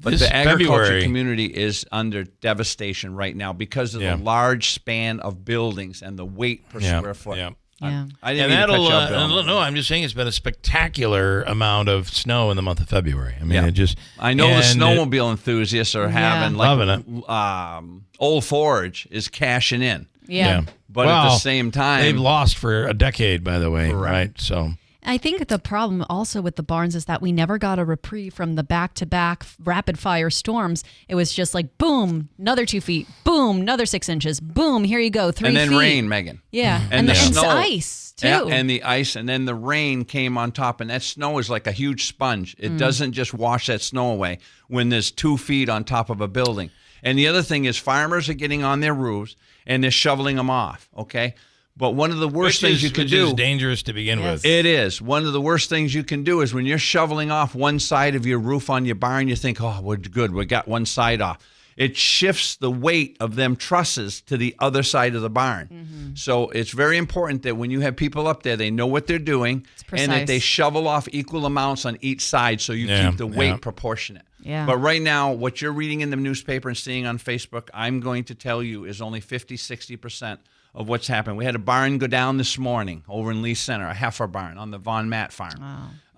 But the agriculture community is under devastation right now because of the large span of buildings and the weight per square foot. I didn't mean to cut you off, Bill. No, I'm just saying it's been a spectacular amount of snow in the month of February. I mean, it just... I know the snowmobile enthusiasts are having, loving it. Old Forge is cashing in. Yeah. But at the same time... They've lost for a decade, by the way, right? So... I think the problem also with the barns is that we never got a reprieve from the back-to-back rapid-fire storms. It was just like, boom, another 2 feet, boom, another 6 inches, boom, here you go, 3 feet. And then rain, Megan. Yeah, and the snow, ice, too. Yeah, and the ice, and then the rain came on top, and that snow is like a huge sponge. It doesn't just wash that snow away when there's 2 feet on top of a building. And the other thing is farmers are getting on their roofs, and they're shoveling them off, okay? But one of the worst things you can do... Which is dangerous to begin with. It is. One of the worst things you can do is when you're shoveling off one side of your roof on your barn, you think, oh, we're good. We got one side off. It shifts the weight of them trusses to the other side of the barn. So it's very important that when you have people up there, they know what they're doing and that they shovel off equal amounts on each side so you keep the weight proportionate. But right now, what you're reading in the newspaper and seeing on Facebook, I'm going to tell you is only 50-60% of what's happened. We had a barn go down this morning over in Lee Center, a heifer barn on the Von Matt farm.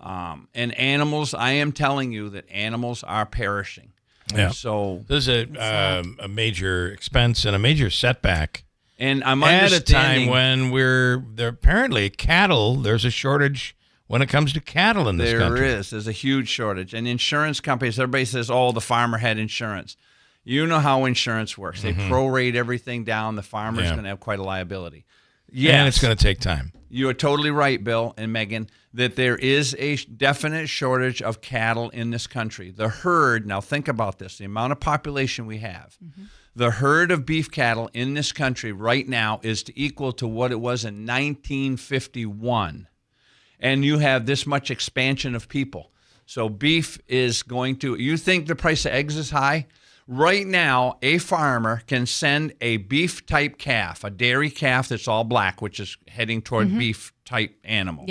Wow. And animals, I am telling you that animals are perishing. Yeah. So this is a major expense and a major setback. And I'm at a time when apparently cattle, there's a shortage when it comes to cattle in this country. There is. There's a huge shortage. And insurance companies, everybody says, oh, the farmer had insurance. You know how insurance works. They prorate everything down. The farmer's going to have quite a liability. Yes. And it's going to take time. You are totally right, Bill and Megan, that there is a definite shortage of cattle in this country. The herd, now think about this, the amount of population we have. The herd of beef cattle in this country right now is equal to what it was in 1951. And you have this much expansion of people. So beef is going to, you think the price of eggs is high? Right now, a farmer can send a beef-type calf, a dairy calf that's all black, which is heading toward beef-type animal,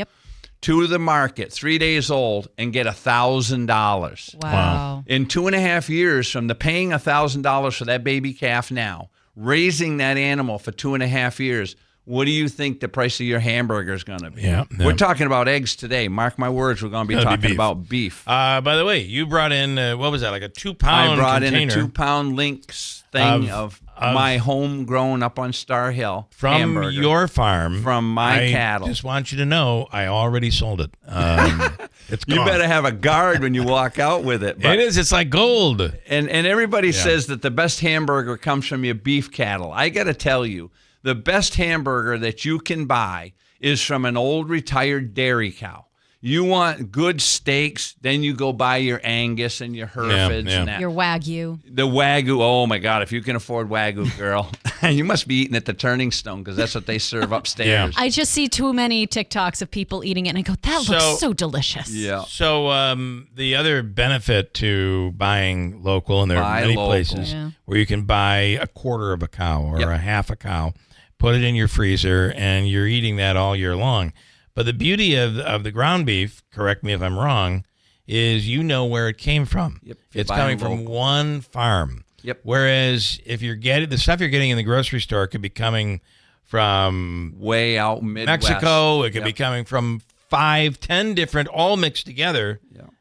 to the market, 3 days old, and get $1,000. Wow. In 2.5 years, from the paying $1,000 for that baby calf now, raising that animal for 2.5 years, what do you think the price of your hamburger is going to be? We're talking about eggs today. Mark my words, we're going to be talking about beef. By the way, you brought in, what was that, like a 2-pound I brought container in a 2-pound Lynx thing of my homegrown up on Star Hill from hamburger. Your farm. From my cattle. I just want you to know, I already sold it. It's gone. You better have a guard when you walk out with it. It is. It's like gold. And everybody says that the best hamburger comes from your beef cattle. I got to tell you, the best hamburger that you can buy is from an old retired dairy cow. You want good steaks, then you go buy your Angus and your Herefords and that. Your Wagyu. The Wagyu, oh my God, if you can afford Wagyu, girl, you must be eating at the Turning Stone because that's what they serve upstairs. I just see too many TikToks of people eating it and I go, that looks so delicious. Yeah. So the other benefit to buying local, and there are many places where you can buy a quarter of a cow or a half a cow, put it in your freezer, and you're eating that all year long. But the beauty of the ground beef, correct me if I'm wrong, is you know where it came from. Yep. It's coming from one farm. Yep. Whereas if you're getting the stuff you're getting in the grocery store could be coming from way out Midwest. Mexico. It could be coming from 5-10 different, all mixed together.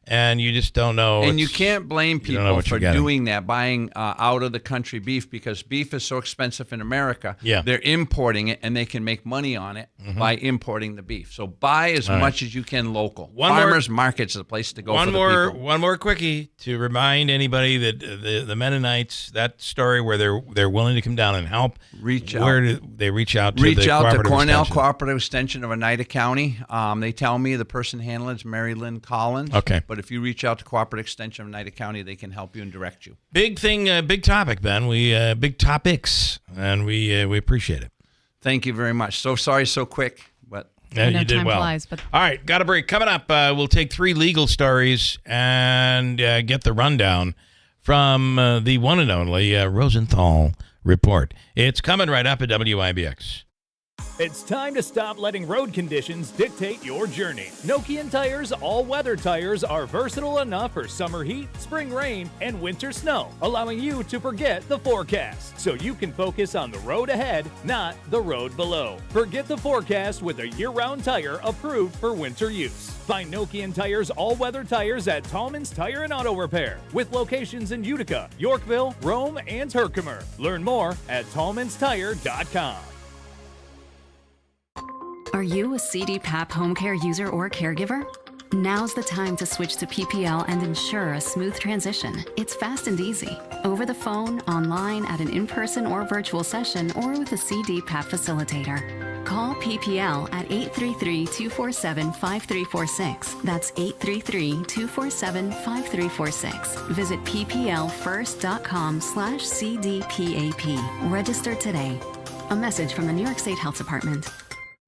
And you just don't know. And you can't blame people for doing that, buying out of the country beef, because beef is so expensive in America. Yeah. They're importing it, and they can make money on it by importing the beef. So buy as much as you can local. Farmers markets is the place to go for the people. One more quickie to remind anybody that the Mennonites, that story where they're willing to come down and help. Reach out. Where do they reach out to? Reach out to Cornell Extension? Cooperative Extension of Oneida County. They tell me the person handling it is Mary Lynn Collins. Okay. But if you reach out to Cooperative Extension of Oneida County, they can help you and direct you. Big thing, big topic, Ben. Big topics, and we appreciate it. Thank you very much. So sorry, so quick, but you did well. Flies, but... All right, got a break. Coming up, we'll take 3 legal stories and get the rundown from the one and only Rosenthal Report. It's coming right up at WIBX. It's time to stop letting road conditions dictate your journey. Nokian Tires all-weather tires are versatile enough for summer heat, spring rain, and winter snow, allowing you to forget the forecast so you can focus on the road ahead, not the road below. Forget the forecast with a year-round tire approved for winter use. Find Nokian Tires all-weather tires at Tallman's Tire and Auto Repair, with locations in Utica, Yorkville, Rome, and Herkimer. Learn more at tallmanstire.com. Are you a CDPAP home care user or caregiver? Now's the time to switch to PPL and ensure a smooth transition. It's fast and easy. Over the phone, online, at an in-person or virtual session, or with a CDPAP facilitator. Call PPL at 833-247-5346. That's 833-247-5346. Visit pplfirst.com/CDPAP. Register today. A message from the New York State Health Department.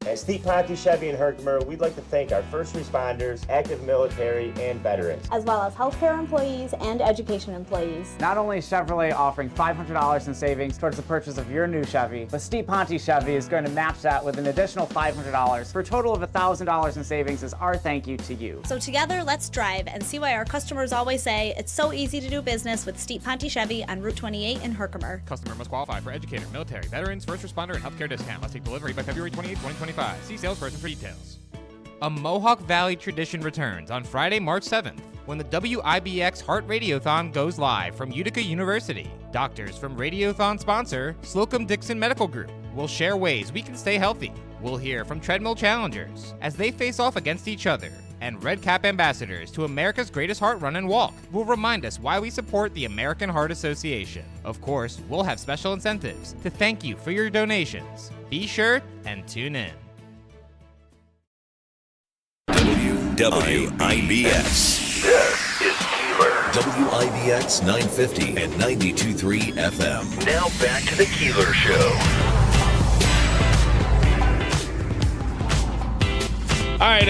At Steve Ponte Chevy in Herkimer, we'd like to thank our first responders, active military, and veterans, as well as healthcare employees and education employees. Not only is Chevrolet offering $500 in savings towards the purchase of your new Chevy, but Steve Ponte Chevy is going to match that with an additional $500 for a total of $1,000 in savings as our thank you to you. So together, let's drive and see why our customers always say it's so easy to do business with Steve Ponte Chevy on Route 28 in Herkimer. Customer must qualify for educator, military, veterans, first responder, and healthcare discount. Must take delivery by February 28, 2025. See salesperson for details. A Mohawk Valley tradition returns on Friday, March 7th, when the WIBX Heart Radiothon goes live from Utica University. Doctors from Radiothon sponsor Slocum Dixon Medical Group will share ways we can stay healthy. We'll hear from treadmill challengers as they face off against each other, and Red Cap ambassadors to America's greatest heart run and walk will remind us why we support the American Heart Association. Of course, we'll have special incentives to thank you for your donations. Be sure and tune in. WIBX. This is Keeler. WIBX 950 and 92.3 FM. Now back to the Keeler Show. All right,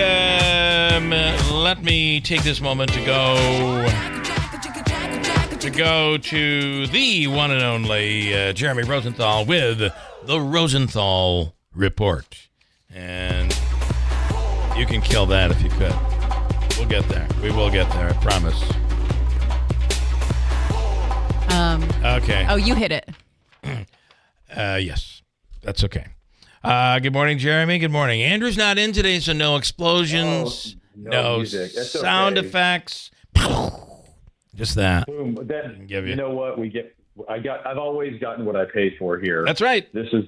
let me take this moment to go to the one and only Jeremy Rosenthal with the Rosenthal Report. And you can kill that if you could. We'll get there. We will get there, I promise. Okay. Oh, you hit it. Yes, that's okay. Good morning, Jeremy. Good morning. Andrew's not in today, so no explosions, no music. That's sound okay. effects. Just that. Boom. You know what we get? I've always gotten what I paid for here. That's right. This is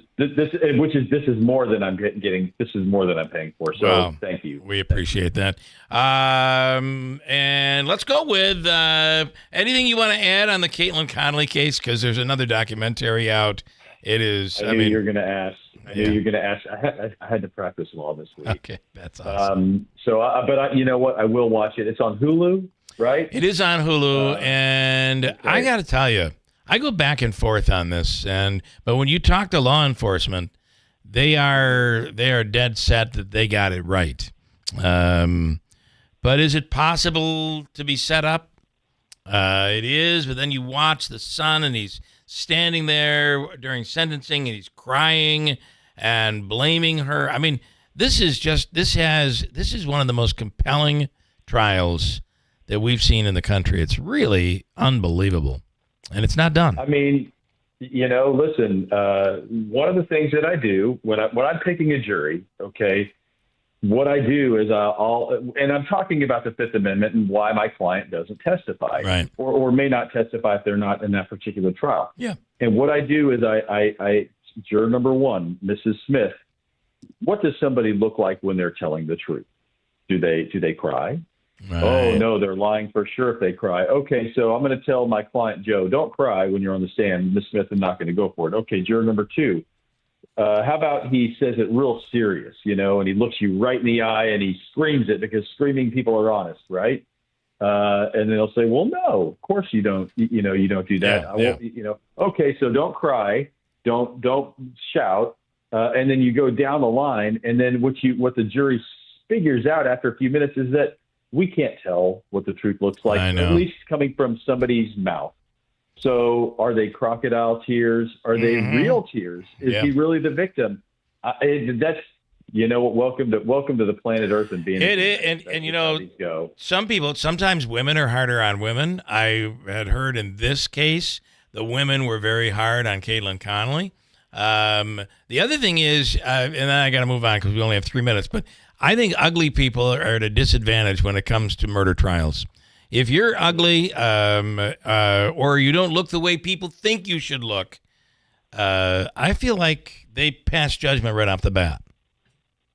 more than I'm getting. This is more than I'm paying for. So well, thank you. We appreciate that. And let's go with anything you want to add on the Caitlin Connolly case, because there's another documentary out, It is. I knew you were going to ask. I knew you were going to ask. I had to practice law this week. Okay, that's awesome. You know what? I will watch it. It's on Hulu, right? It is on Hulu, and okay. I got to tell you, I go back and forth on this. But when you talk to law enforcement, they are dead set that they got it right. But is it possible to be set up? It is, but then you watch the son, and he's standing there during sentencing, and he's crying and blaming her. I mean, this is one of the most compelling trials that we've seen in the country. It's really unbelievable, and it's not done. I mean, listen, one of the things that I do when I'm picking a jury, okay, what I do is and I'm talking about the Fifth Amendment and why my client doesn't testify, right, or may not testify if they're not in that particular trial. Yeah. And what I do is I juror number one, Mrs. Smith, what does somebody look like when they're telling the truth? Do they cry? Right. Oh no, they're lying for sure if they cry. Okay, so I'm going to tell my client Joe, don't cry when you're on the stand. Ms. Smith, I'm not going to go for it. Okay, juror number two. How about he says it real serious, and he looks you right in the eye and he screams it, because screaming people are honest, right? And then they'll say, well, no, of course you don't, you don't do that. Yeah. Okay, so don't cry, don't shout. And then you go down the line, and then what the jury figures out after a few minutes is that we can't tell what the truth looks like, at least coming from somebody's mouth. So are they crocodile tears? Are they real tears? Is he really the victim? That's, welcome to the planet Earth and being some people, sometimes women are harder on women. I had heard in this case, the women were very hard on Caitlin Connolly. The other thing is, and then I got to move on because we only have 3 minutes, but I think ugly people are at a disadvantage when it comes to murder trials. If you're ugly, or you don't look the way people think you should look, I feel like they pass judgment right off the bat.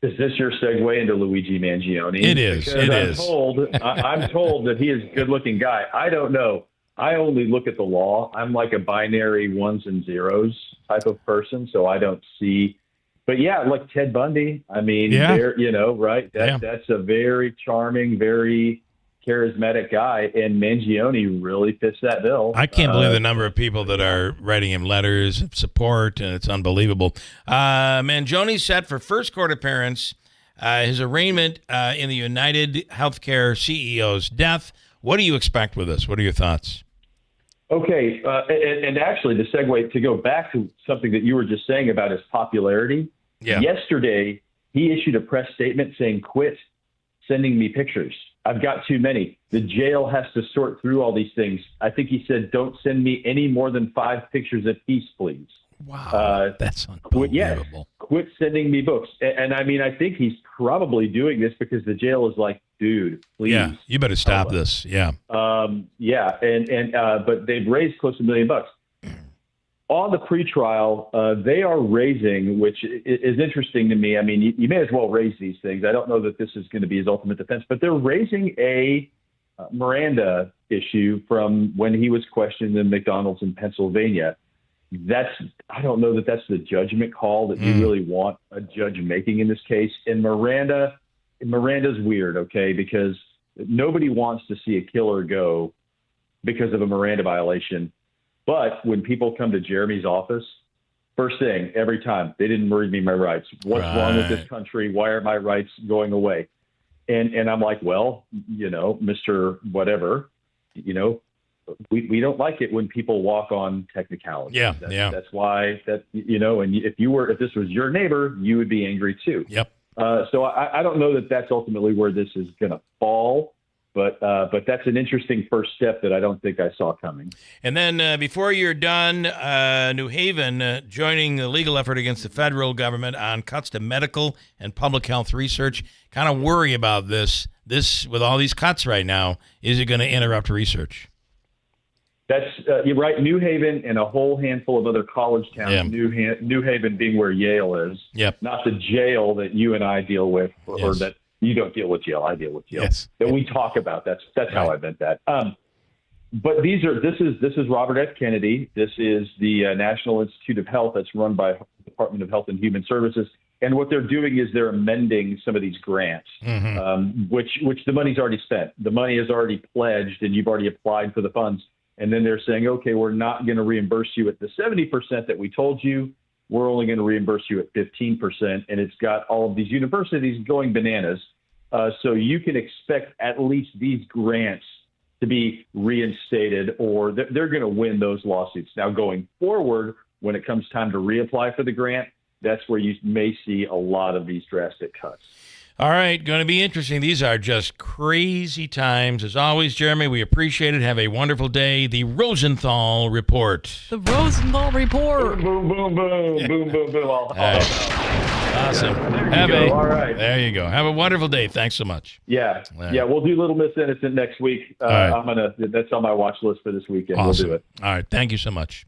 Is this your segue into Luigi Mangione? It is. I'm told that he is a good-looking guy. I don't know. I only look at the law. I'm like a binary ones and zeros type of person, so I don't see. But yeah, like Ted Bundy. I mean, right? That's a very charming, very charismatic guy, and Mangione really fits that bill. I can't believe the number of people that are writing him letters of support, and it's unbelievable. Mangione's set for first court appearance. His arraignment in the United Healthcare CEO's death. What do you expect with this? What are your thoughts? Okay, and actually, the segue to go back to something that you were just saying about his popularity. Yeah. Yesterday, he issued a press statement saying, "Quit sending me pictures. I've got too many. The jail has to sort through all these things." I think he said, "Don't send me any more than 5 pictures apiece, please." Wow, that's unbelievable. Quit sending me books. And I mean, I think he's probably doing this because the jail is like, dude, please. Yeah, you better stop this. Yeah. But they've raised close to $1 million. On the pretrial, they are raising, which is interesting to me. I mean, you may as well raise these things. I don't know that this is going to be his ultimate defense, but they're raising a Miranda issue from when he was questioned in McDonald's in Pennsylvania. I don't know that that's the judgment call that you really want a judge making in this case. And Miranda's weird, okay, because nobody wants to see a killer go because of a Miranda violation. But when people come to Jeremy's office, first thing, every time, they didn't read me my rights. What's wrong with this country? Why are my rights going away? And I'm like, well, Mr. Whatever, we don't like it when people walk on technicality. That's why and if this was your neighbor, you would be angry too. Yep. So I don't know that that's ultimately where this is going to fall. But that's an interesting first step that I don't think I saw coming. And then before you're done, New Haven joining the legal effort against the federal government on cuts to medical and public health research. Kind of worry about this. This, with all these cuts right now, is it going to interrupt research? That's you're right. New Haven and a whole handful of other college towns. Yeah. New Haven being where Yale is. Yep. Not the jail that you and I deal with, or that. You don't deal with jail. I deal with jail. Yes. That we talk about. That's right. How I meant that. But this is Robert F. Kennedy. This is the National Institute of Health that's run by the Department of Health and Human Services. And what they're doing is they're amending some of these grants, which the money's already spent. The money is already pledged, and you've already applied for the funds. And then they're saying, okay, we're not going to reimburse you at the 70% that we told you. We're only going to reimburse you at 15%. And it's got all of these universities going bananas. So you can expect at least these grants to be reinstated, or they're going to win those lawsuits. Now, going forward, when it comes time to reapply for the grant, that's where you may see a lot of these drastic cuts. All right, going to be interesting. These are just crazy times. As always, Jeremy, we appreciate it. Have a wonderful day. The Rosenthal Report. The Rosenthal Report. Boom, boom, boom, boom, boom, boom. Awesome. All right. There you go. Have a wonderful day. Thanks so much. Yeah, we'll do Little Miss Innocent next week. Right. That's on my watch list for this weekend. Awesome. We'll do it. All right, thank you so much.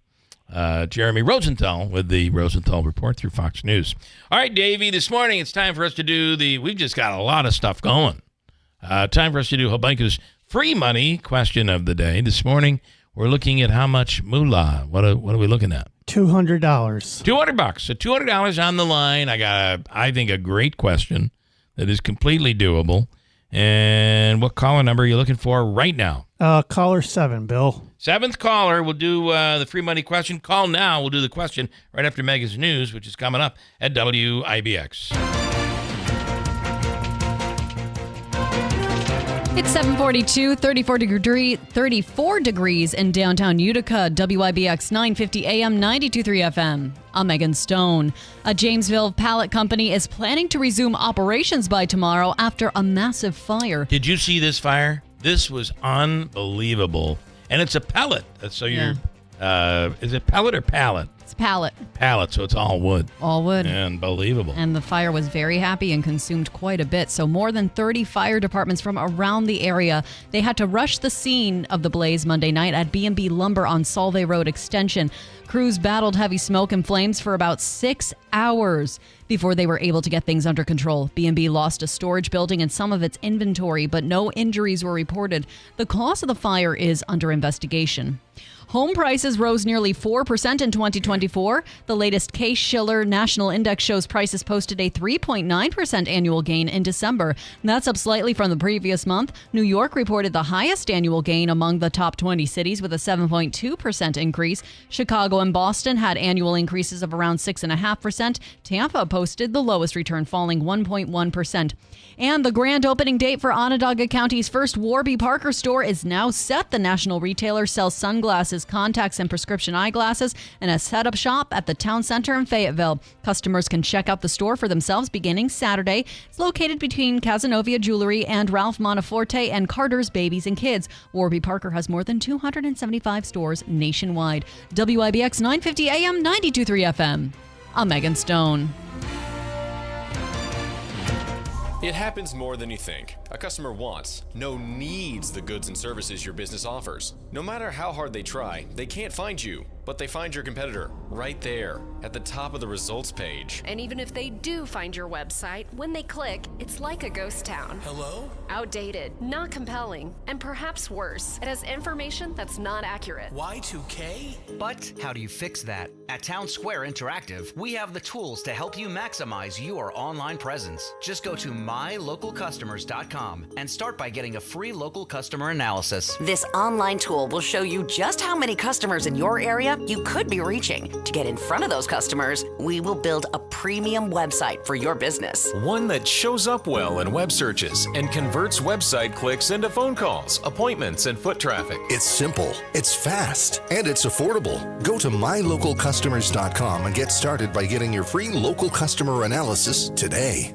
Jeremy Rosenthal with the Rosenthal Report through Fox News. All right, Davey, this morning it's time for us to do we've just got a lot of stuff going. Time for us to do Hobanka's free money question of the day. This morning we're looking at how much moolah. What are we looking at? $200. $200. So $200 on the line. I got I think a great question that is completely doable. And what caller number are you looking for right now? Caller 7, Bill. 7th caller. We'll do the free money question. Call now. We'll do the question right after Mega's News, which is coming up at WIBX. It's 7:42, 34 degrees in downtown Utica, WIBX 950 AM, 92.3 FM. I'm Megan Stone. A Jamesville pallet company is planning to resume operations by tomorrow after a massive fire. Did you see this fire? This was unbelievable. And it's a pellet. So you're, is it pellet or pallet? It's pallet. Pallet, so it's all wood. All wood. Unbelievable. And the fire was very happy and consumed quite a bit. So more than 30 fire departments from around the area, they had to rush the scene of the blaze Monday night at B&B Lumber on Solvay Road Extension. Crews battled heavy smoke and flames for about 6 hours before they were able to get things under control. B&B lost a storage building and some of its inventory, but no injuries were reported. The cause of the fire is under investigation. Home prices rose nearly 4% in 2024. The latest Case-Shiller National Index shows prices posted a 3.9% annual gain in December. That's up slightly from the previous month. New York reported the highest annual gain among the top 20 cities with a 7.2% increase. Chicago and Boston had annual increases of around 6.5%. Tampa posted the lowest return, falling 1.1%. And the grand opening date for Onondaga County's first Warby Parker store is now set. The national retailer sells sunglasses, contacts, and prescription eyeglasses and a setup shop at the town center in Fayetteville. Customers can check out the store for themselves beginning Saturday. It's located between Casanova Jewelry and Ralph Monaforte and Carter's Babies and Kids. Warby Parker has more than 275 stores nationwide. WIBX 950 AM, 92.3 FM. I'm Megan Stone. It happens more than you think. A customer wants, needs the goods and services your business offers. No matter how hard they try, they can't find you, but they find your competitor right there at the top of the results page. And even if they do find your website, when they click, it's like a ghost town. Hello? Outdated, not compelling, and perhaps worse, it has information that's not accurate. Y2K? But how do you fix that? At Town Square Interactive, we have the tools to help you maximize your online presence. Just go to mylocalcustomers.com and start by getting a free local customer analysis. This online tool will show you just how many customers in your area you could be reaching. To get in front of those customers, we will build a premium website for your business. One that shows up well in web searches and converts website clicks into phone calls, appointments, and foot traffic. It's simple, it's fast, and it's affordable. Go to mylocalcustomers.com and get started by getting your free local customer analysis today.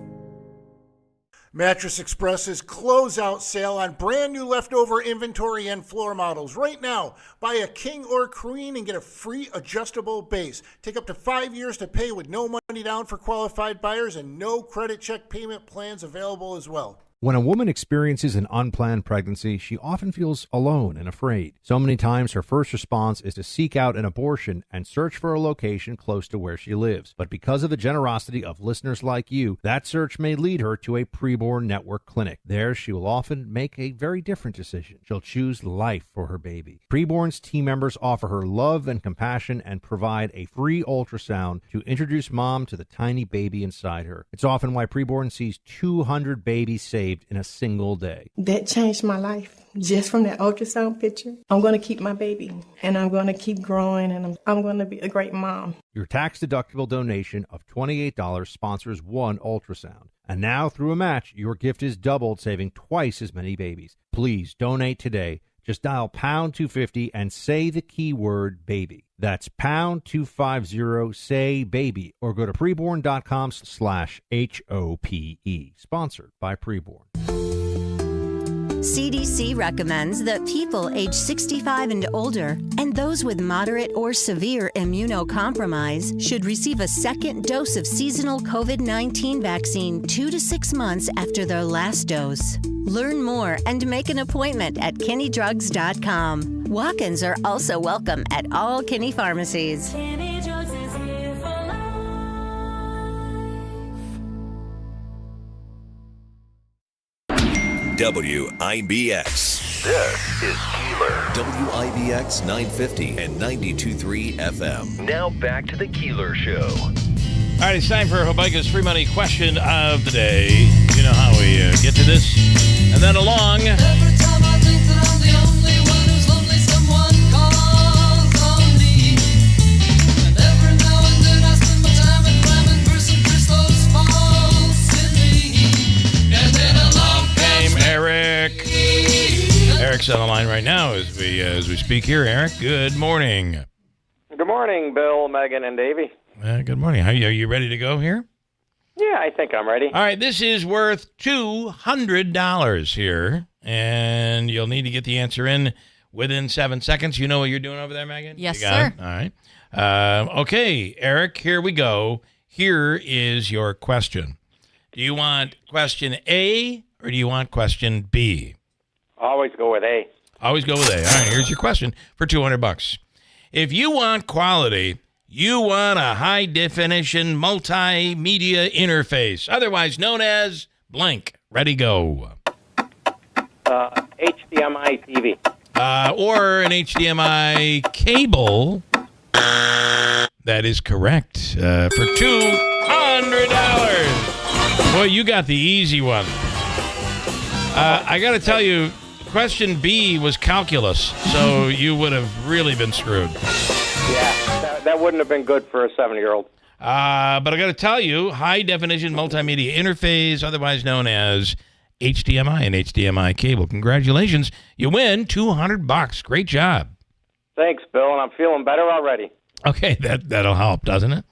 Mattress Express's closeout sale on brand new leftover inventory and floor models. Right now, buy a king or queen and get a free adjustable base. Take up to 5 years to pay with no money down for qualified buyers and no credit check payment plans available as well. When a woman experiences an unplanned pregnancy, she often feels alone and afraid. So many times her first response is to seek out an abortion and search for a location close to where she lives. But because of the generosity of listeners like you, that search may lead her to a preborn network clinic. There, she will often make a very different decision. She'll choose life for her baby. Preborn's team members offer her love and compassion and provide a free ultrasound to introduce mom to the tiny baby inside her. It's often why Preborn sees 200 babies saved in a single day. That changed my life. Just from that ultrasound picture, I'm going to keep my baby, and I'm going to keep growing, and I'm going to be a great mom. Your tax-deductible donation of $28 sponsors one ultrasound. And now, through a match, your gift is doubled, saving twice as many babies. Please donate today. Just dial pound 250 and say the keyword baby. That's pound 250, say baby, or go to preborn.com/HOPE. Sponsored by Preborn. CDC recommends that people age 65 and older and those with moderate or severe immunocompromise should receive a second dose of seasonal COVID-19 vaccine 2 to 6 months after their last dose. Learn more and make an appointment at KinneyDrugs.com. Walk-ins are also welcome at all Kinney pharmacies. Kinney Drugs is here for WIBX. This is Keeler. WIBX 950 and 92.3 FM. Now back to the Keeler Show. All right, it's time for Hobica's free money question of the day. You know how we get to this. And then along. Every time I think that I'm the only one who's lonely, someone calls on me. And every now and then I spend my time in climbing Bruce and Christos falls in me. And then along came Eric. Eric's on the line right now as we speak here. Eric, good morning. Good morning, Bill, Megan, and Davey. Good morning. Are you ready to go here? Yeah, I think I'm ready. All right, this is worth $200 here, and you'll need to get the answer in within 7 seconds. You know what you're doing over there, Megan? Yes, you got sir. it? All right. Okay, Eric, here we go. Here is your question. Do you want question A or do you want question B? Always go with A. Always go with A. All right, here's your question for $200. If you want quality, you want a high-definition multimedia interface, otherwise known as blank. Ready, go. HDMI TV. Or an HDMI cable. That is correct. For $200. Boy, you got the easy one. I got to tell you, question B was calculus, so you would have really been screwed. Yeah, that wouldn't have been good for a 7-year-old. But I got to tell you, high-definition multimedia interface, otherwise known as HDMI and HDMI cable. Congratulations. You win $200. Great job. Thanks, Bill, and I'm feeling better already. Okay, that'll help, doesn't it?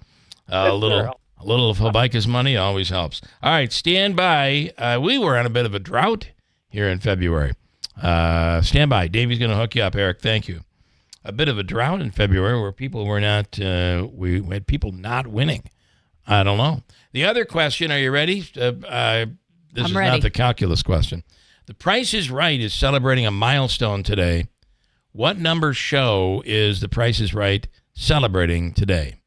A little of Hobica's money always helps. All right, stand by. We were on a bit of a drought here in February. Stand by. Davey's going to hook you up, Eric. Thank you. A bit of a drought in February where people were not, we had people not winning. I don't know. The other question, are you ready? This is ready. not the calculus question. The Price is Right is celebrating a milestone today. What number show is The Price is Right celebrating today?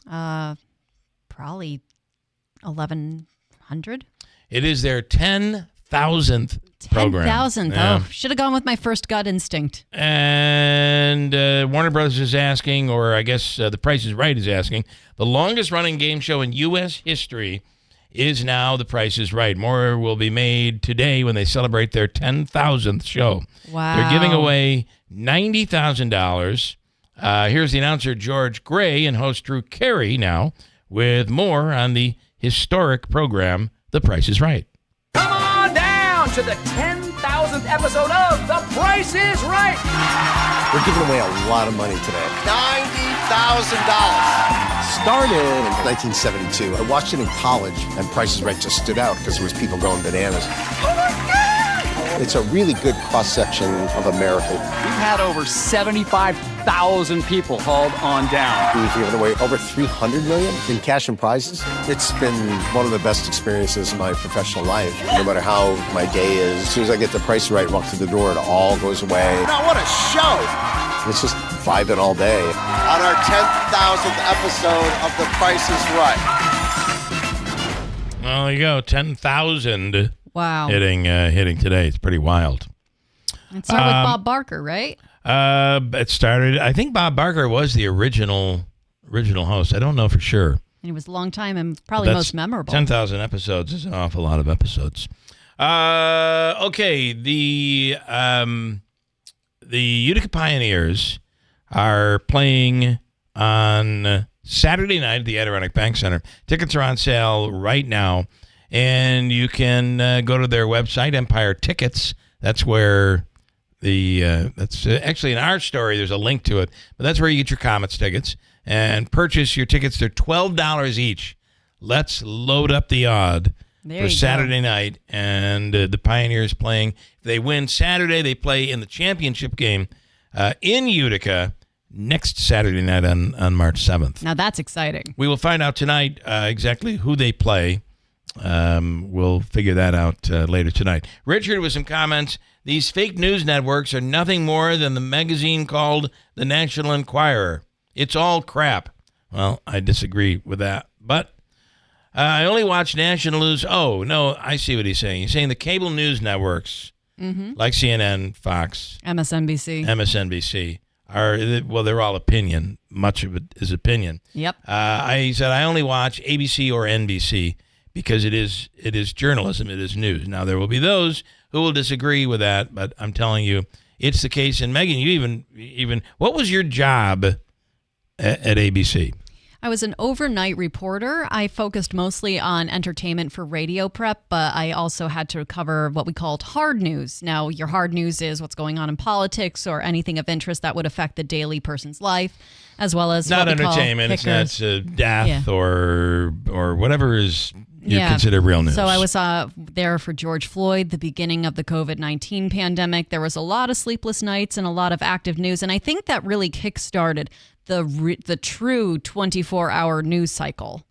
Probably 1,100. It is their 10,000th program. 10,000th. Yeah. Oh, should have gone with my first gut instinct. And Warner Brothers is asking, or I guess The Price is Right is asking, the longest running game show in U.S. history is now The Price is Right. More will be made today when they celebrate their 10,000th show. Wow. They're giving away $90,000. Here's the announcer, George Gray, and host Drew Carey now with more on the historic program, The Price is Right. Come on down to the 10,000th episode of The Price is Right. We're giving away a lot of money today. $90,000. Started in 1972. I watched it in college, and Price is Right just stood out because there was people going bananas. It's a really good cross-section of America. We've had over 75,000 people hauled on down. We've given away over $300 million in cash and prizes. It's been one of the best experiences of my professional life. No matter how my day is, as soon as I get the price right, walk through the door, it all goes away. Now, what a show! It's just vibing all day. On our 10,000th episode of The Price is Right. Well, there you go. 10,000 hitting today. It's pretty wild. It started with Bob Barker, right? It started, I think Bob Barker was the original host. I don't know for sure. And he was a long time and probably most memorable. 10,000 episodes is an awful lot of episodes. Okay, the Utica Pioneers are playing on Saturday night at the Adirondack Bank Center. Tickets are on sale right now, and you can go to their website, Empire Tickets. That's where that's actually in our story. There's a link to it, but that's where you get your Comets tickets and purchase your tickets. They're $12 each. Let's load up the odd for Saturday night, and the Pioneers playing. If they win Saturday, they play in the championship game in Utica next Saturday night on March 7th. Now that's exciting. We will find out tonight exactly who they play. We'll figure that out later tonight. Richard with some comments. These fake news networks are nothing more than the magazine called the National Enquirer. It's all crap. Well, I disagree with that. But I only watch national news. Oh, no, I see what he's saying. He's saying the cable news networks, like CNN, Fox, MSNBC, they're all opinion. Much of it is opinion. Yep. He said, I only watch ABC or NBC because it is journalism. It is news. Now, there will be those who will disagree with that, but I'm telling you, it's the case. And Megan, you even what was your job at ABC? I was an overnight reporter. I focused mostly on entertainment for radio prep, but I also had to cover what we called hard news. Now, your hard news is what's going on in politics or anything of interest that would affect the daily person's life, as well as not what we entertainment. Call it's not death or whatever is you consider real news. So I was there for George Floyd, the beginning of the COVID-19 pandemic. There was a lot of sleepless nights and a lot of active news, and I think that really kickstarted the true 24-hour news cycle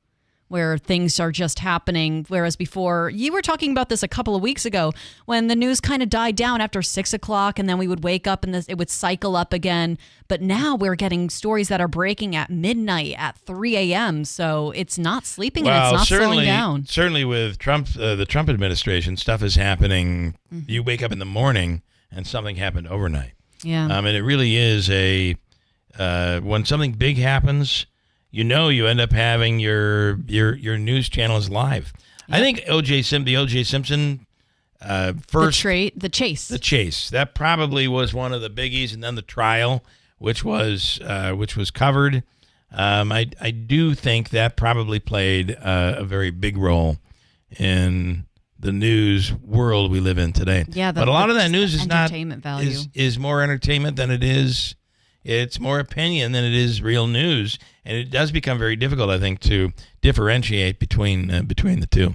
where things are just happening. Whereas before, you were talking about this a couple of weeks ago when the news kind of died down after 6 o'clock and then we would wake up and it would cycle up again. But now we're getting stories that are breaking at midnight, at 3 a.m. So it's not sleeping and it's not slowing down. Certainly with Trump, the Trump administration, stuff is happening. Mm-hmm. You wake up in the morning and something happened overnight. Yeah. And it really is when something big happens, you end up having your news channels live. Yep. I think the O.J. Simpson first the chase that probably was one of the biggies, and then the trial, which was covered. I do think that probably played a very big role in the news world we live in today. Yeah, but a lot of that news is more entertainment than it is. It's more opinion than it is real news, and it does become very difficult, I think, to differentiate between the two.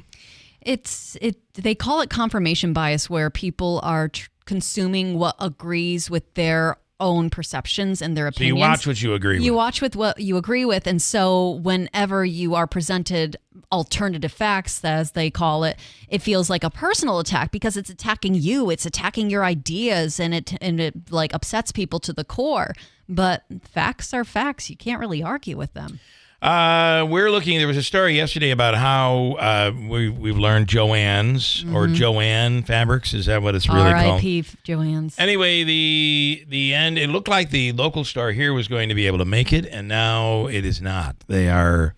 They call it confirmation bias, where people are consuming what agrees with their own perceptions and their opinions. So you watch what you agree with. You watch with what you agree with, and so whenever you are presented alternative facts, as they call it, it feels like a personal attack because it's attacking you, it's attacking your ideas, and it like upsets people to the core. But facts are facts. You can't really argue with them. There was a story yesterday about how we've learned Joann's or Joann Fabrics. Is that what it's really called? R.I.P. Joann's. Anyway, the end, it looked like the local store here was going to be able to make it, and now it is not. They are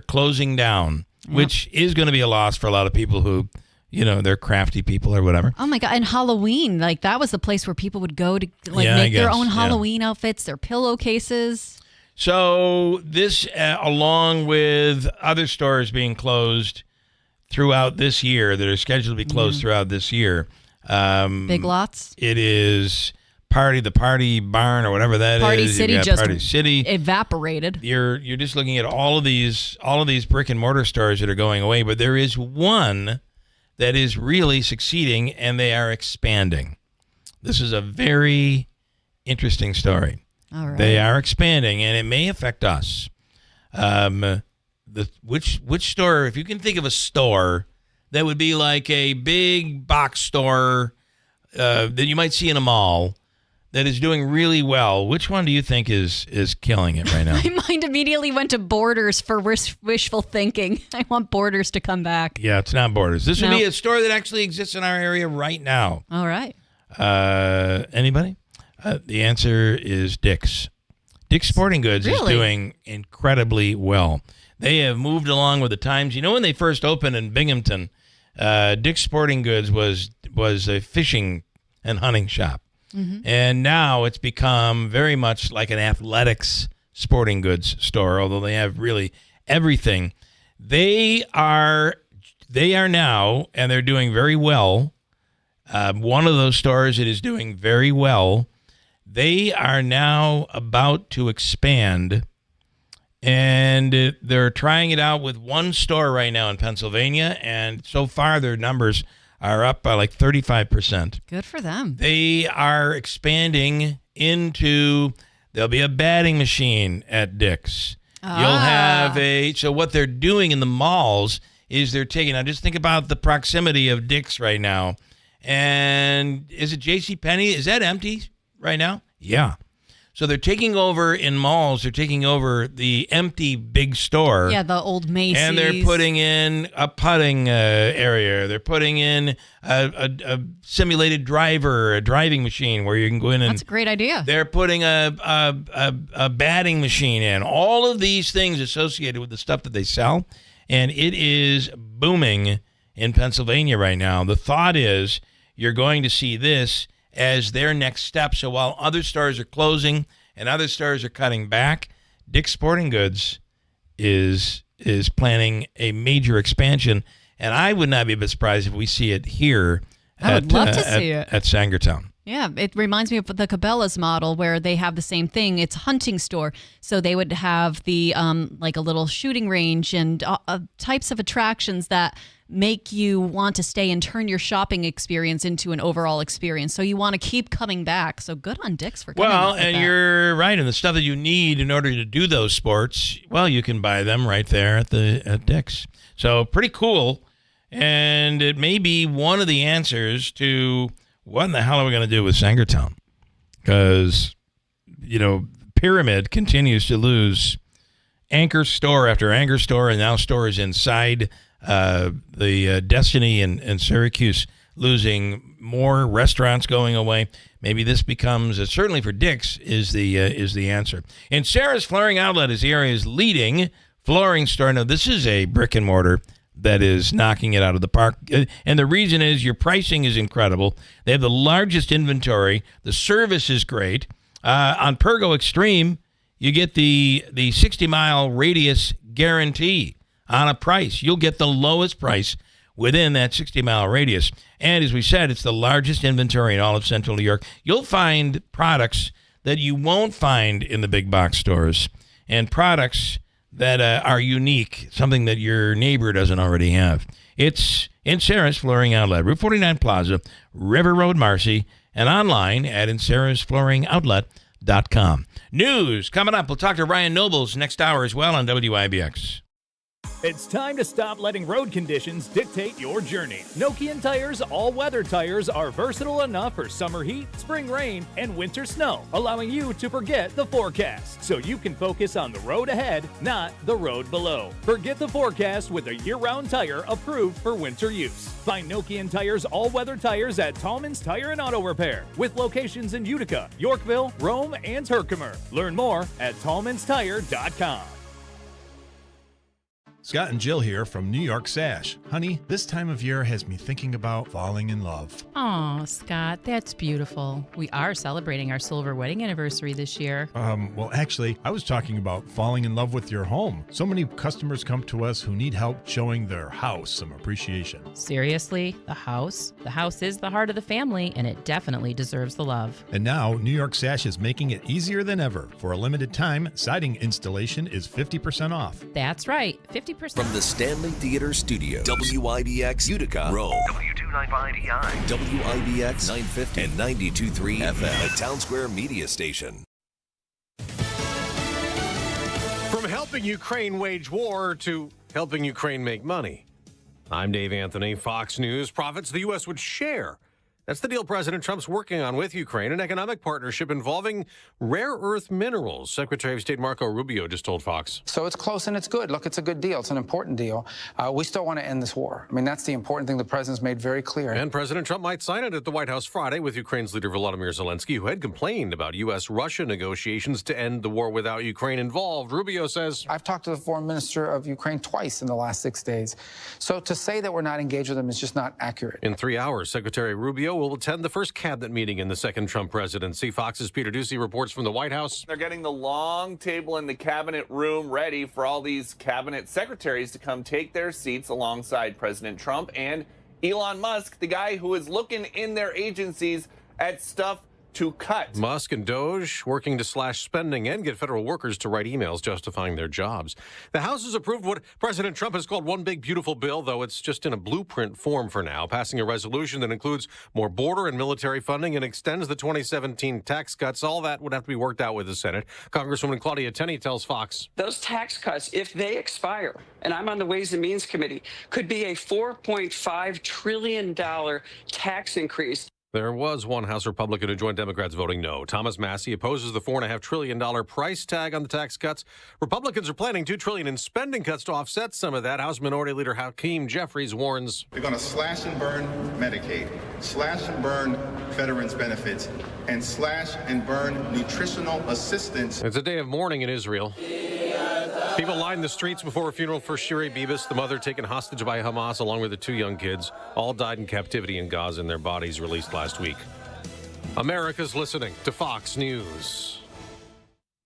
closing down, which is going to be a loss for a lot of people who, they're crafty people or whatever. Oh my God. And Halloween, that was the place where people would go to make their own Halloween outfits, their pillowcases. So this, along with other stores being closed throughout this year, that are scheduled to be closed throughout this year. Big Lots. It is the Party Barn or whatever that Party is. City Party City evaporated. You're just looking at all of these brick and mortar stores that are going away, but there is one that is really succeeding, and they are expanding. This is a very interesting story. All right. They are expanding, and it may affect us. Which store, if you can think of a store that would be like a big box store that you might see in a mall that is doing really well, which one do you think is killing it right now? My mind immediately went to Borders for wishful thinking. I want Borders to come back. Yeah, it's not Borders. This would be a store that actually exists in our area right now. All right. Anybody? The answer is Dick's. Dick's Sporting Goods is doing incredibly well. They have moved along with the times. You know, when they first opened in Binghamton, Dick's Sporting Goods was a fishing and hunting shop. Mm-hmm. And now it's become very much like an athletics sporting goods store, although they have really everything. They are now, and they're doing very well. One of those stores that is doing very well, they are now about to expand, and they're trying it out with one store right now in Pennsylvania, and so far their numbers are up by like 35%. Good for them. They are expanding into, there'll be a batting machine at Dick's. You'll have so what they're doing in the malls is they're taking, now just think about the proximity of Dick's right now. And is it JCPenney? Is that empty right now? Yeah. So they're taking over in malls. They're taking over the empty big store. Yeah, the old Macy's. And they're putting in a putting area. They're putting in a simulated driver, a driving machine where you can go in and. That's a great idea. They're putting a batting machine in. All of these things associated with the stuff that they sell, and it is booming in Pennsylvania right now. The thought is you're going to see this as their next step. So while other stores are closing and other stores are cutting back, Dick's Sporting Goods is planning a major expansion, and I would not be a bit surprised if we see it here. I would love to see it at Sangertown. Yeah, it reminds me of the Cabela's model where they have the same thing. It's a hunting store, so they would have the like a little shooting range and types of attractions that make you want to stay and turn your shopping experience into an overall experience. So you want to keep coming back. So good on Dick's for coming up with that. You're right. And the stuff that you need in order to do those sports, well, you can buy them right there at Dick's. So pretty cool. And it may be one of the answers to what in the hell are we going to do with Sangertown? Because, Pyramid continues to lose anchor store after anchor store, and now stores inside the Destiny and Syracuse losing more, restaurants going away. Maybe this becomes, certainly for Dick's, is the answer. And Sarah's Flooring Outlet is the area's leading flooring store. Now, this is a brick and mortar that is knocking it out of the park. And the reason is your pricing is incredible. They have the largest inventory. The service is great. On Pergo Extreme, you get the 60-mile radius guarantee on a price. You'll get the lowest price within that 60-mile radius. And as we said, it's the largest inventory in all of Central New York. You'll find products that you won't find in the big box stores, and products that are unique, something that your neighbor doesn't already have. It's in Sarah's Flooring Outlet, Route 49 Plaza, River Road, Marcy, and online at insarahsflooringoutlet.com. News coming up. We'll talk to Ryan Nobles next hour as well on WIBX. It's time to stop letting road conditions dictate your journey. Nokian Tires all-weather tires are versatile enough for summer heat, spring rain, and winter snow, allowing you to forget the forecast so you can focus on the road ahead, not the road below. Forget the forecast with a year-round tire approved for winter use. Find Nokian Tires all-weather tires at Tallman's Tire and Auto Repair, with locations in Utica, Yorkville, Rome, and Herkimer. Learn more at tallmanstire.com. Scott and Jill here from New York Sash. Honey, this time of year has me thinking about falling in love. Aw, Scott, that's beautiful. We are celebrating our silver wedding anniversary this year. Well, actually, I was talking about falling in love with your home. So many customers come to us who need help showing their house some appreciation. Seriously? The house? The house is the heart of the family, and it definitely deserves the love. And now, New York Sash is making it easier than ever. For a limited time, siding installation is 50% off. That's right, 50% 50%. From the Stanley Theater Studio, WIBX Utica, Rome. W295EI. WIBX 950 and 92.3 FM. A Town Square media station. From helping Ukraine wage war to helping Ukraine make money. I'm Dave Anthony. Fox News. Profits the U.S. would share. That's the deal President Trump's working on with Ukraine, an economic partnership involving rare earth minerals. Secretary of State Marco Rubio just told Fox. So it's close and it's good. Look, it's a good deal. It's an important deal. We still want to end this war. I mean, that's the important thing the president's made very clear. And President Trump might sign it at the White House Friday with Ukraine's leader Volodymyr Zelensky, who had complained about U.S.-Russia negotiations to end the war without Ukraine involved. Rubio says, I've talked to the foreign minister of Ukraine twice in the last 6 days. So to say that we're not engaged with them is just not accurate. In 3 hours, Secretary Rubio will attend the first cabinet meeting in the second Trump presidency. Fox's Peter Ducey reports from the White House. They're getting the long table in the cabinet room ready for all these cabinet secretaries to come take their seats alongside President Trump and Elon Musk, the guy who is looking in their agencies at stuff to cut. Musk and Doge working to slash spending and get federal workers to write emails justifying their jobs. The House has approved what President Trump has called one big beautiful bill, though it's just in a blueprint form for now, passing a resolution that includes more border and military funding and extends the 2017 tax cuts. All that would have to be worked out with the Senate. Congresswoman Claudia Tenney tells Fox. Those tax cuts, if they expire, and I'm on the Ways and Means Committee, could be a $4.5 trillion tax increase. There was one House Republican who joined Democrats voting no. Thomas Massey opposes the $4.5 trillion price tag on the tax cuts. Republicans are planning $2 trillion in spending cuts to offset some of that. House Minority Leader Hakeem Jeffries warns. They're going to slash and burn Medicaid, slash and burn veterans benefits, and slash and burn nutritional assistance. It's a day of mourning in Israel. People lined the streets before a funeral for Shiri Bibas, the mother taken hostage by Hamas, along with the 2 young kids. All died in captivity in Gaza and their bodies released last week. America's listening to Fox News.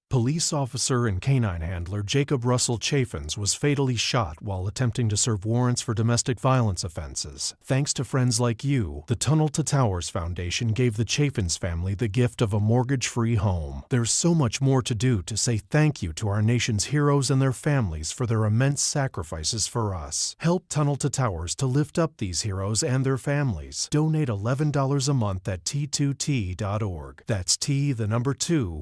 Police officer and canine handler Jacob Russell Chaffins was fatally shot while attempting to serve warrants for domestic violence offenses. Thanks to friends like you, the Tunnel to Towers Foundation gave the Chaffins family the gift of a mortgage-free home. There's so much more to do to say thank you to our nation's heroes and their families for their immense sacrifices for us. Help Tunnel to Towers to lift up these heroes and their families. Donate $11 a month at T2T.org. That's T2T.org.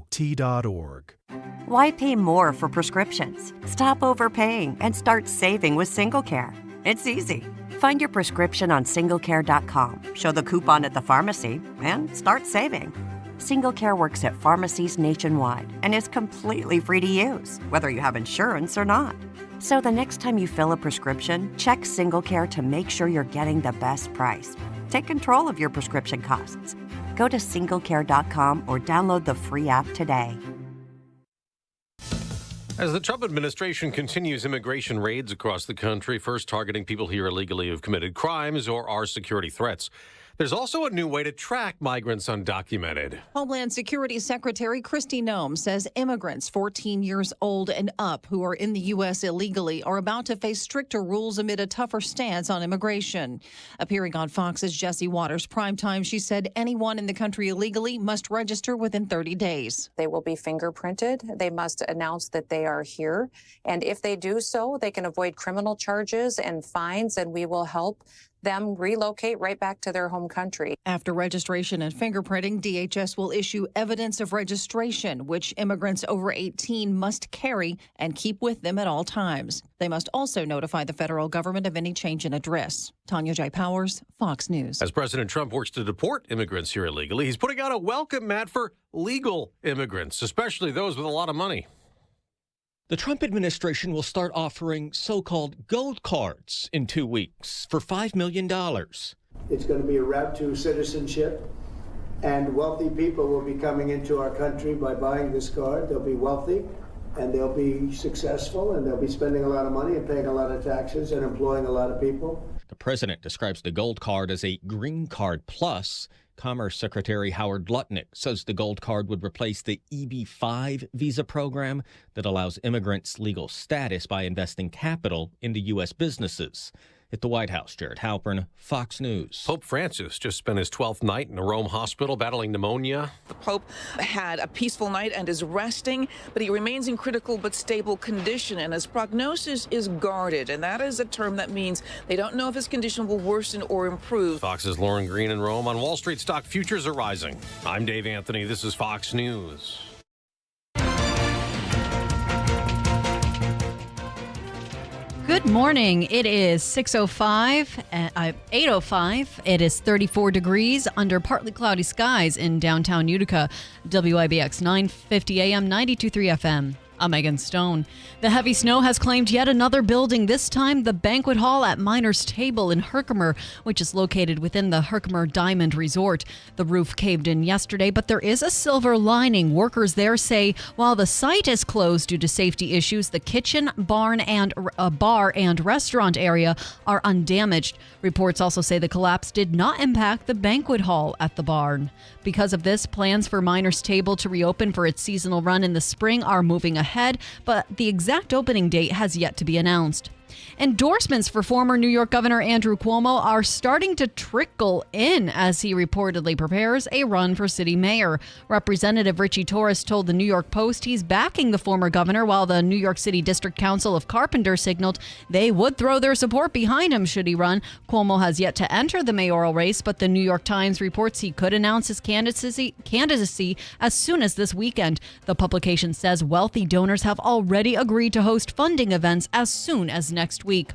Why pay more for prescriptions? Stop overpaying and start saving with SingleCare. It's easy. Find your prescription on SingleCare.com, show the coupon at the pharmacy, and start saving. SingleCare works at pharmacies nationwide and is completely free to use, whether you have insurance or not. So the next time you fill a prescription, check SingleCare to make sure you're getting the best price. Take control of your prescription costs. Go to SingleCare.com or download the free app today. As the Trump administration continues immigration raids across the country, first targeting people here illegally who've committed crimes or are security threats, there's also a new way to track migrants undocumented. Homeland Security Secretary Kristi Noem says immigrants 14 years old and up who are in the U.S. illegally are about to face stricter rules amid a tougher stance on immigration. Appearing on Fox's Jesse Waters Primetime, she said anyone in the country illegally must register within 30 days. They will be fingerprinted. They must announce that they are here. And if they do so, they can avoid criminal charges and fines, and we will help them relocate right back to their home country. After registration and fingerprinting, DHS will issue evidence of registration, which immigrants over 18 must carry and keep with them at all times. They must also notify the federal government of any change in address. Tanya J. Powers, Fox News. As President Trump works to deport immigrants here illegally, he's putting out a welcome mat for legal immigrants, especially those with a lot of money. The Trump administration will start offering so-called gold cards in 2 weeks for $5 million. It's going to be a route to citizenship, and wealthy people will be coming into our country by buying this card. They'll be wealthy, and they'll be successful, and they'll be spending a lot of money and paying a lot of taxes and employing a lot of people. The president describes the gold card as a green card plus. Commerce Secretary Howard Lutnick says the gold card would replace the EB-5 visa program that allows immigrants legal status by investing capital into U.S. businesses. At the White House, Jared Halpern, Fox News. Pope Francis just spent his 12th night in a Rome hospital battling pneumonia. The Pope had a peaceful night and is resting, but he remains in critical but stable condition, and his prognosis is guarded, and that is a term that means they don't know if his condition will worsen or improve. Fox's Lauren Green in Rome. On Wall Street, stock futures are rising. I'm Dave Anthony. This is Fox News. Good morning. It is 8:05. It is 34 degrees under partly cloudy skies in downtown Utica. WIBX 950 AM, 92.3 FM. I'm Megan Stone. The heavy snow has claimed yet another building, this time the banquet hall at Miners Table in Herkimer, which is located within the Herkimer Diamond Resort. The roof caved in yesterday, but there is a silver lining. Workers there say while the site is closed due to safety issues, the kitchen, bar and restaurant area are undamaged. Reports also say the collapse did not impact the banquet hall at the barn. Because of this, plans for Miners Table to reopen for its seasonal run in the spring are moving ahead, but the exact opening date has yet to be announced. Endorsements for former New York Governor Andrew Cuomo are starting to trickle in as he reportedly prepares a run for city mayor. Representative Richie Torres told the New York Post he's backing the former governor, while the New York City District Council of Carpenters signaled they would throw their support behind him should he run. Cuomo has yet to enter the mayoral race, but the New York Times reports he could announce his candidacy as soon as this weekend. The publication says wealthy donors have already agreed to host funding events as soon as next week.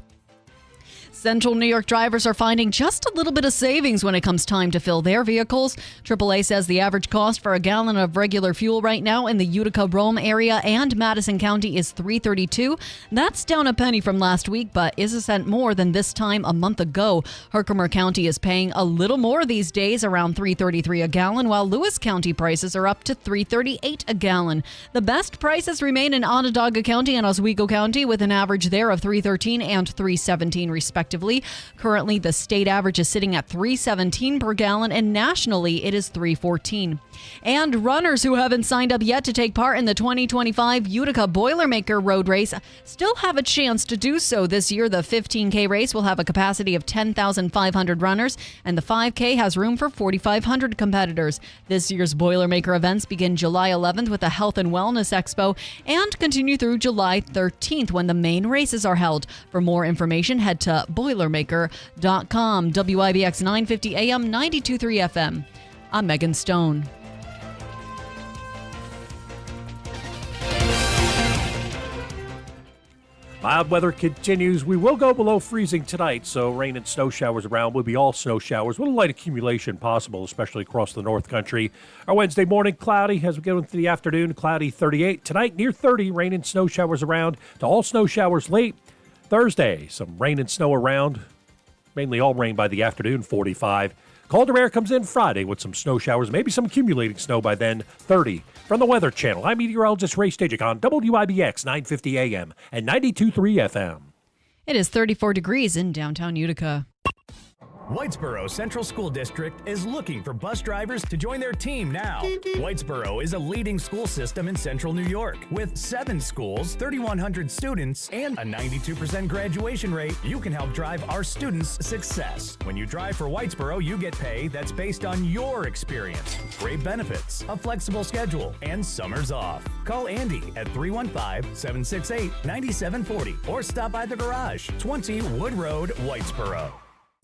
Central New York drivers are finding just a little bit of savings when it comes time to fill their vehicles. AAA says the average cost for a gallon of regular fuel right now in the Utica-Rome area and Madison County is $3.32. That's down a penny from last week, but is a cent more than this time a month ago. Herkimer County is paying a little more these days, around $3.33 a gallon, while Lewis County prices are up to $3.38 a gallon. The best prices remain in Onondaga County and Oswego County, with an average there of $3.13 and $3.17 respectively. Currently, the state average is sitting at $3.17 per gallon, and nationally it is $3.14. And runners who haven't signed up yet to take part in the 2025 Utica Boilermaker Road Race still have a chance to do so this year. The 15K race will have a capacity of 10,500 runners, and the 5K has room for 4,500 competitors. This year's Boilermaker events begin July 11th with a Health and Wellness Expo and continue through July 13th when the main races are held. For more information, head to Boilermaker.com. WIBX 950 AM, 92.3 FM. I'm Megan Stone. Mild weather continues. We will go below freezing tonight, so rain and snow showers around will be all snow showers with a light accumulation possible, especially across the North Country. Our Wednesday morning, cloudy. As we get into the afternoon, cloudy 38. Tonight, near 30, rain and snow showers around to all snow showers late. Thursday, some rain and snow around, mainly all rain by the afternoon, 45. Colder air comes in Friday with some snow showers, maybe some accumulating snow by then, 30. From the Weather Channel, I'm meteorologist Ray Stajic on WIBX 950 AM and 92.3 FM. It is 34 degrees in downtown Utica. Whitesboro Central School District is looking for bus drivers to join their team now. Whitesboro is a leading school system in Central New York. With 7 schools, 3,100 students, and a 92% graduation rate, you can help drive our students' success. When you drive for Whitesboro, you get pay that's based on your experience. Great benefits, a flexible schedule, and summers off. Call Andy at 315-768-9740 or stop by the garage, 20 Wood Road, Whitesboro.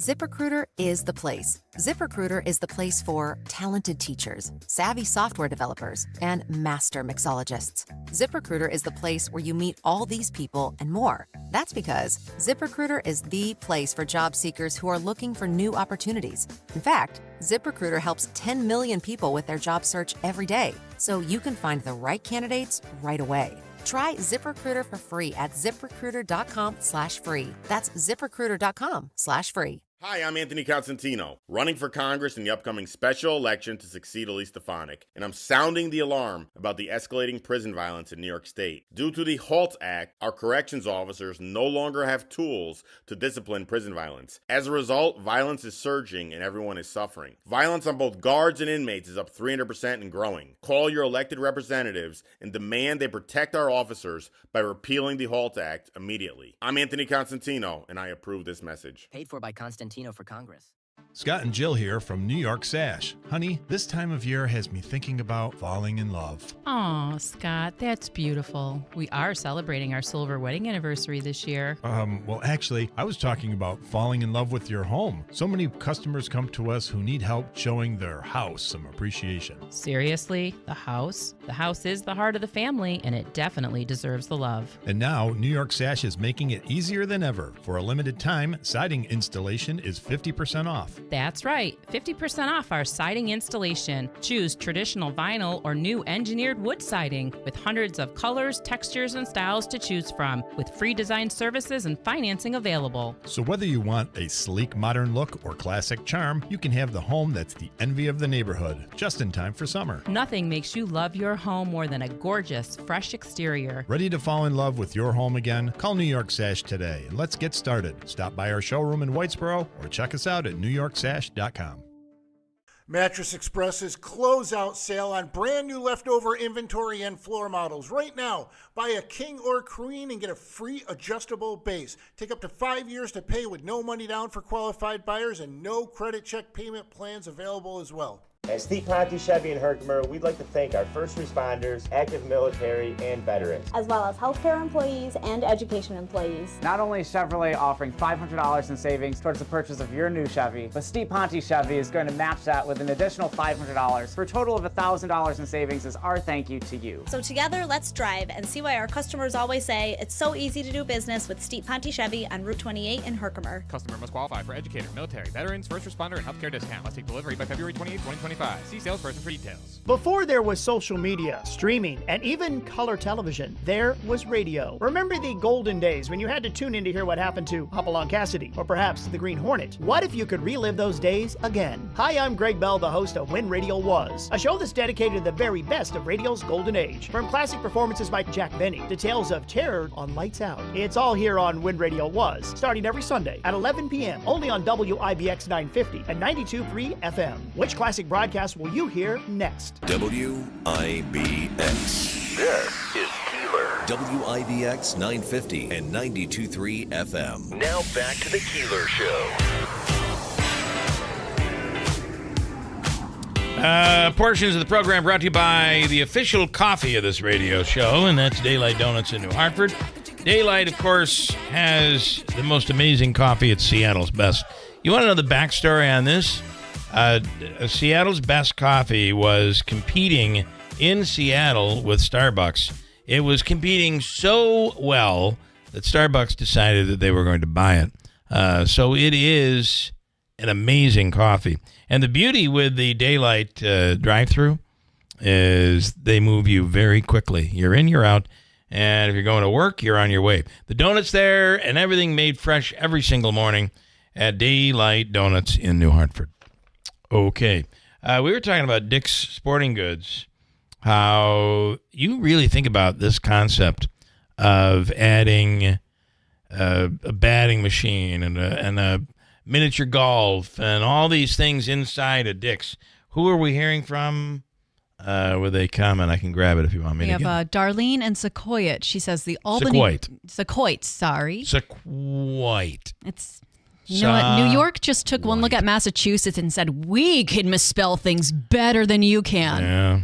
ZipRecruiter is the place. ZipRecruiter is the place for talented teachers, savvy software developers, and master mixologists. ZipRecruiter is the place where you meet all these people and more. That's because ZipRecruiter is the place for job seekers who are looking for new opportunities. In fact, ZipRecruiter helps 10 million people with their job search every day, so you can find the right candidates right away. Try ZipRecruiter for free at ZipRecruiter.com/free. That's ZipRecruiter.com/free. Hi, I'm Anthony Constantino, running for Congress in the upcoming special election to succeed Elise Stefanik, and I'm sounding the alarm about the escalating prison violence in New York State. Due to the HALT Act, our corrections officers no longer have tools to discipline prison violence. As a result, violence is surging and everyone is suffering. Violence on both guards and inmates is up 300% and growing. Call your elected representatives and demand they protect our officers by repealing the HALT Act immediately. I'm Anthony Constantino, and I approve this message. Paid for by Constantino for Congress. Scott and Jill here from New York Sash. Honey, this time of year has me thinking about falling in love. Aw, Scott, that's beautiful. We are celebrating our silver wedding anniversary this year. Well, actually, I was talking about falling in love with your home. So many customers come to us who need help showing their house some appreciation. Seriously, the house? The house is the heart of the family, and it definitely deserves the love. And now, New York Sash is making it easier than ever. For a limited time, siding installation is 50% off. That's right, 50% off our siding installation. Choose traditional vinyl or new engineered wood siding with hundreds of colors, textures, and styles to choose from, with free design services and financing available. So whether you want a sleek modern look or classic charm, you can have the home that's the envy of the neighborhood, just in time for summer. Nothing makes you love your home more than a gorgeous, fresh exterior. Ready to fall in love with your home again? Call New York Sash today and let's get started. Stop by our showroom in Whitesboro or check us out at NewYorkSash.com. Mattress Express's closeout sale on brand new leftover inventory and floor models. Right now, buy a king or queen and get a free adjustable base. Take up to 5 years to pay with no money down for qualified buyers and no credit check payment plans available as well. At Steve Ponte Chevy in Herkimer, we'd like to thank our first responders, active military, and veterans, as well as healthcare employees and education employees. Not only is Chevrolet offering $500 in savings towards the purchase of your new Chevy, but Steve Ponte Chevy is going to match that with an additional $500 for a total of $1,000 in savings as our thank you to you. So together, let's drive and see why our customers always say it's so easy to do business with Steve Ponte Chevy on Route 28 in Herkimer. Customer must qualify for educator, military, veterans, first responder, and healthcare discount. Must take delivery by February 28, 2025. See salesperson for details. Before there was social media, streaming, and even color television, there was radio. Remember the golden days when you had to tune in to hear what happened to Hopalong Cassidy, or perhaps the Green Hornet? What if you could relive those days again? Hi, I'm Greg Bell, the host of When Radio Was, a show that's dedicated to the very best of radio's golden age. From classic performances by Jack Benny to tales of terror on Lights Out. It's all here on When Radio Was, starting every Sunday at 11 p.m., only on WIBX 950 and 92.3 FM. Which classic broadcast will you hear next? WIBX. This is Keeler. WIBX 950 and 92.3 FM. Now back to the Keeler Show. Portions of the program brought to you by the official coffee of this radio show, and that's Daylight Donuts in New Hartford. Daylight, of course, has the most amazing coffee. It's Seattle's best. You want to know the backstory on this? Seattle's best coffee was competing in Seattle with Starbucks. It was competing so well that Starbucks decided that they were going to buy it. So it is an amazing coffee. And the beauty with the Daylight drive-thru is they move you very quickly. You're in, you're out. And if you're going to work, you're on your way. The donuts there and everything made fresh every single morning at Daylight Donuts in New Hartford. Okay. We were talking about Dick's Sporting Goods, how you really think about this concept of adding a batting machine and a miniature golf and all these things inside of Dick's. Who are we hearing from with a comment? I can grab it if you want me We to. have Darlene and Sequoyat. She says the Albany... Sequoyat, sorry. Sequoyat. It's... You know what? New York just took one look at Massachusetts and said, we can misspell things better than you can. Yeah.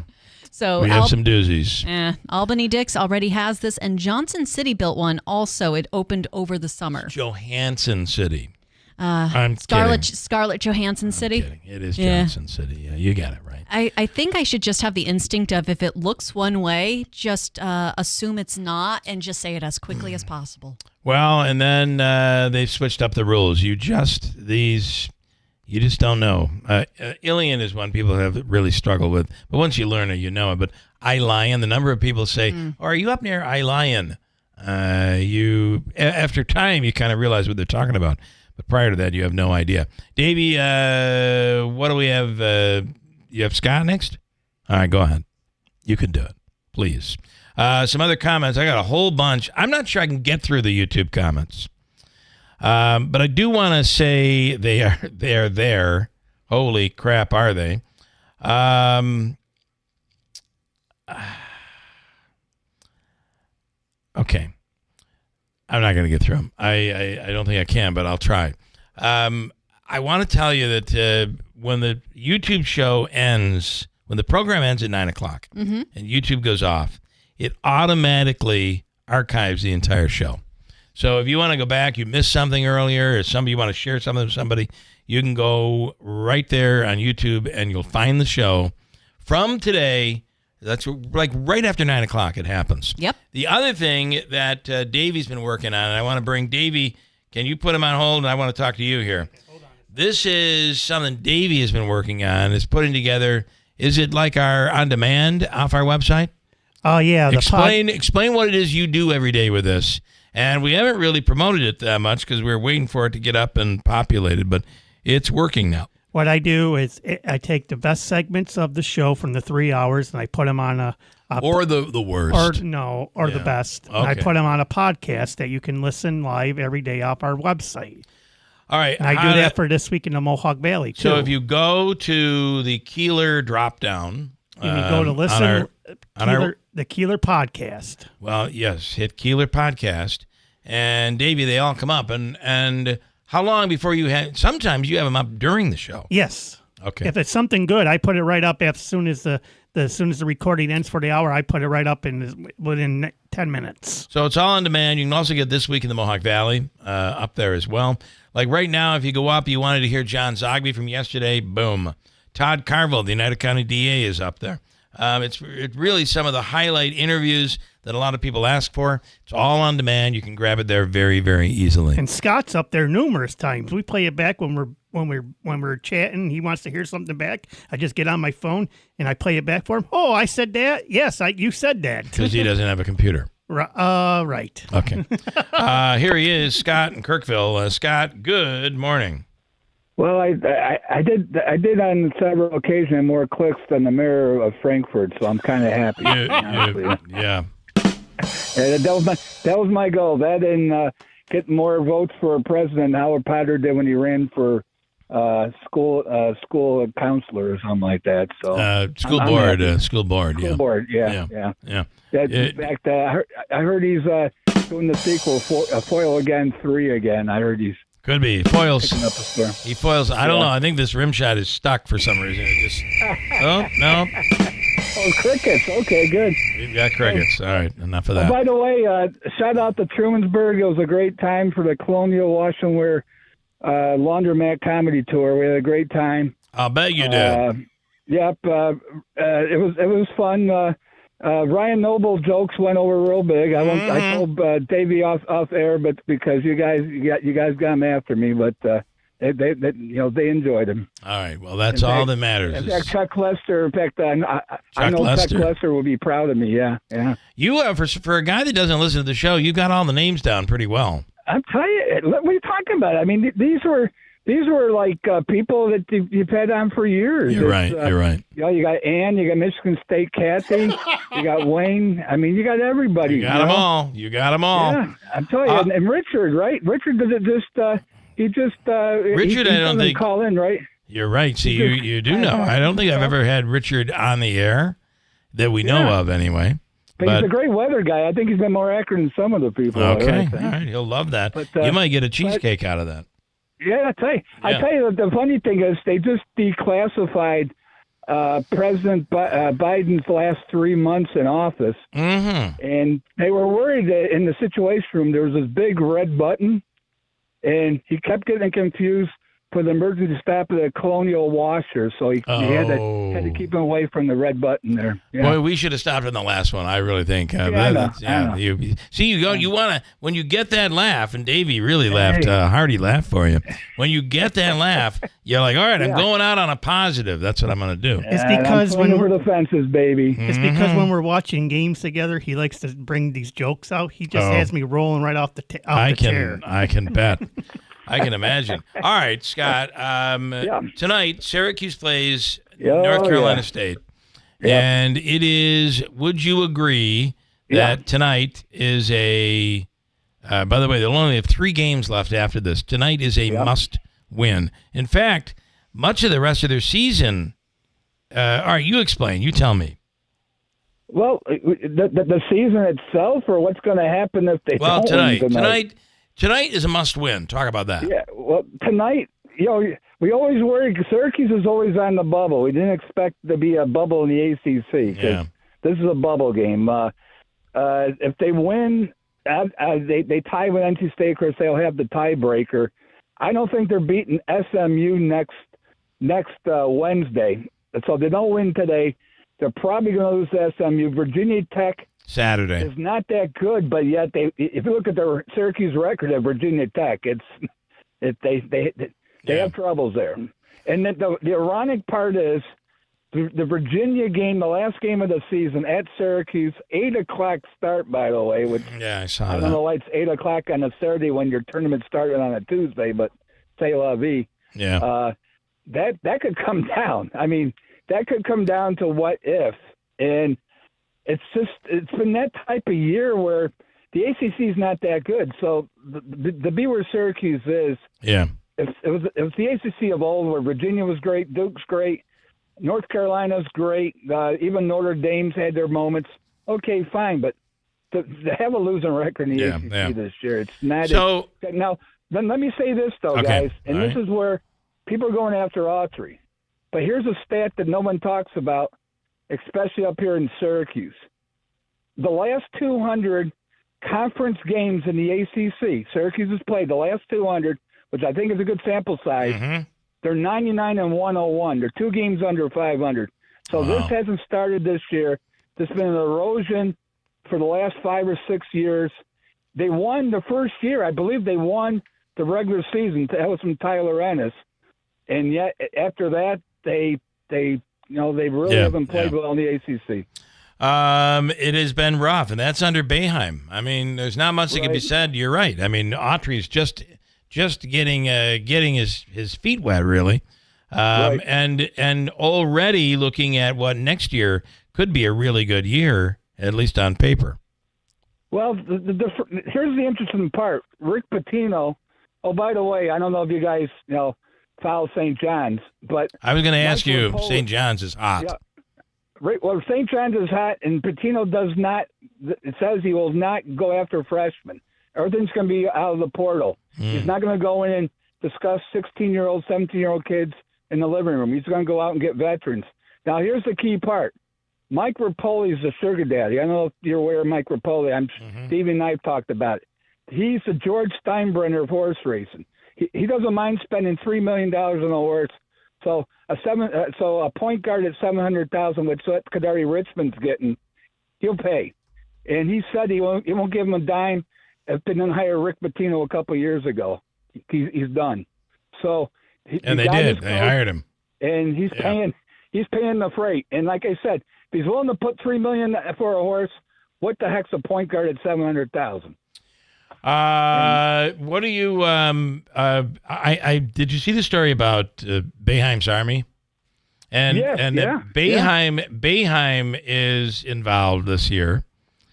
So we have some doozies. Albany Dix already has this, and Johnson City built one also. It opened over the summer. Johansson City. I'm Scarlett kidding. Scarlett Johansson City. Kidding. It is Johnson City. Yeah, you got it right. I think I should just have the instinct of if it looks one way, just assume it's not and just say it as quickly as possible. Well, and then they've switched up the rules. You just don't know. Ilion is one people have really struggled with, but once you learn it, you know it. But Ilion, the number of people say, oh, are you up near Ilion? After time, you kind of realize what they're talking about. But prior to that, you have no idea. Davey, what do we have? You have Scott next? All right, go ahead. You can do it, please. Some other comments. I got a whole bunch. I'm not sure I can get through the YouTube comments. But I do want to say they are there. Holy crap, are they? Okay. I'm not going to get through them. I don't think I can, but I'll try. I want to tell you that when the YouTube show ends, when the program ends at 9 o'clock and YouTube goes off, it automatically archives the entire show. So if you want to go back, you missed something earlier, or you want to share something with somebody, you can go right there on YouTube and you'll find the show from today. That's like right after 9 o'clock it happens. Yep. The other thing that Davey's been working on, and I want to bring Davey, can you put him on hold? And I want to talk to you here. Hold on. This is something Davey has been working on, is putting together, is it like our on-demand off our website? Oh, yeah. Explain what it is you do every day with this. And we haven't really promoted it that much because we were waiting for it to get up and populated, but it's working now. What I do is I take the best segments of the show from the 3 hours and I put them on or the worst. Or the best. Okay. And I put them on a podcast that you can listen live every day off our website. All right. And I do that for This Week in the Mohawk Valley, too. So if you go to the Keeler drop-down. And you go to listen the Keeler podcast. Well, yes, hit Keeler podcast. And, Davey, they all come up. And how long before you have – sometimes you have them up during the show. Yes. Okay. If it's something good, I put it right up as soon as the recording ends for the hour. I put it right up within 10 minutes. So it's all on demand. You can also get This Week in the Mohawk Valley up there as well. Like right now, if you go up, you wanted to hear John Zogby from yesterday, boom. Todd Carville, the United County DA, is up there. It's really some of the highlight interviews that a lot of people ask for. It's all on demand. You can grab it there very, very easily. And Scott's up there numerous times. We play it back when we're chatting. He wants to hear something back. I just get on my phone and I play it back for him. Oh, I said that? Yes, you said that. Because he doesn't have a computer. Right. Okay. Here he is, Scott in Kirkville. Scott, good morning. Well, I did on several occasions more clicks than the mayor of Frankfurt, so I'm kind of happy. Yeah. That was my goal. That and get more votes for president Howard Potter did when he ran for school counselor or something like that. So school board. Yeah. In fact, I heard he's doing the sequel, Foil Again 3 again. I heard he's. Could be. Foils. He foils. I don't know. I think this rim shot is stuck for some reason. It just. Oh, no. Oh, crickets. Okay, good. We've got crickets. All right. Enough of that. By the way, shout out to Trumansburg. It was a great time for the Colonial Wash and Wear Laundromat Comedy Tour. We had a great time. I'll bet you did. Yep. It was fun. Ryan Noble's jokes went over real big. I told Davey off air, but because you guys got him after me, but they enjoyed him. All right, well that's all that matters. In fact, Chuck Lester. In fact, I know Chuck Lester will be proud of me. Yeah. You for a guy that doesn't listen to the show, you got all the names down pretty well. I'm telling you, what are you talking about? I mean, these were like people that you've had on for years. You're right. You got Ann, you got Michigan State Kathy, you got Wayne. I mean, you got everybody. You got them all. Yeah, I'm telling you. And Richard, right? Richard did it just. Richard, I don't think call in, right? You're right. See, you do know. I don't think I've ever had Richard on the air that we know of, anyway. But he's a great weather guy. I think he's been more accurate than some of the people. Okay, all right. He'll love that. But, you might get a cheesecake out of that. Yeah, I tell you, the funny thing is they just declassified President Biden's last 3 months in office, and they were worried that in the Situation Room there was this big red button, and he kept getting confused for the emergency stop of the Colonial Washer, so he had to keep him away from the red button there. Yeah. Boy, we should have stopped in the last one. I really think. I know. You want to when you get that laugh, and Davey really laughed. Hardy laughed for you. When you get that laugh, you're like, all right, I'm going out on a positive. That's what I'm going to do. It's because when over the fences, baby. It's because when we're watching games together, he likes to bring these jokes out. He just has me rolling right off the chair. I can bet. I can imagine. All right, Scott. Tonight, Syracuse plays North Carolina State. Yeah. And it is, would you agree that tonight is a, by the way, they'll only have 3 games left after this. Tonight is a must win. In fact, much of the rest of their season, all right, you explain. You tell me. Well, the season itself, or what's going to happen if they don't win tonight? Tonight is a must win. Talk about that. Yeah, well, tonight, we always worry. Syracuse is always on the bubble. We didn't expect to be a bubble in the ACC. Yeah. This is a bubble game. If they win, they tie with NC State. Of course, they'll have the tiebreaker. I don't think they're beating SMU next Wednesday. So if they don't win today, they're probably going to lose to SMU. Virginia Tech Saturday is not that good, but yet if you look at their Syracuse record at Virginia Tech, they have troubles there. And then the ironic part is the Virginia game, the last game of the season at Syracuse, 8:00 start, by the way. Which I saw that. I don't know why it's 8:00 on a Saturday when your tournament started on a Tuesday, but c'est la vie. Yeah. That could come down. I mean, that could come down to what if. And it's been that type of year where the ACC is not that good. So the be where Syracuse is. Yeah. It was the ACC of old where Virginia was great, Duke's great, North Carolina's great, even Notre Dame's had their moments. Okay, fine, but to have a losing record in the ACC this year, it's not. So now, then let me say this though, guys, and this is where people are going after Autry. But here's a stat that no one talks about, especially up here in Syracuse. The last 200 conference games in the ACC, Syracuse has played the last 200, which I think is a good sample size. Mm-hmm. They're 99 and 101. They're 2 games under 500. So this hasn't started this year. There's been an erosion for the last 5 or 6 years. They won the first year. I believe they won the regular season. That was from Tyler Ennis. And yet after that, they really haven't played well in the ACC. It has been rough, and that's under Boeheim. I mean, there's not much that can be said. You're right. I mean, Autry's just getting his feet wet, really, and already looking at what next year could be a really good year, at least on paper. Well, here's the interesting part. Rick Pitino. Oh, by the way, I don't know if you guys follow St. John's, but I was going to ask you. St. John's is hot. Yeah. Right. Well, St. John's is hot, and Pitino does not. It says he will not go after freshmen. Everything's going to be out of the portal. He's not going to go in and discuss 16-year-old, 17-year-old kids in the living room. He's going to go out and get veterans. Now, here's the key part. Mike Rapoli is the sugar daddy. I don't know if you're aware of Mike Rapoli. Stevie and I have talked about it. He's the George Steinbrenner of horse racing. He doesn't mind spending $3 million on a horse. So a point guard at $700,000, which Kadari Richmond's getting, he'll pay. And he said he won't give him a dime. If they didn't hire Rick Pitino a couple of years ago, he's done. So they did. They hired him, and he's paying. He's paying the freight. And like I said, if he's willing to put $3 million for a horse, what the heck's a point guard at $700,000? What do you? I did you see the story about Boeheim's Army? And Boeheim is involved this year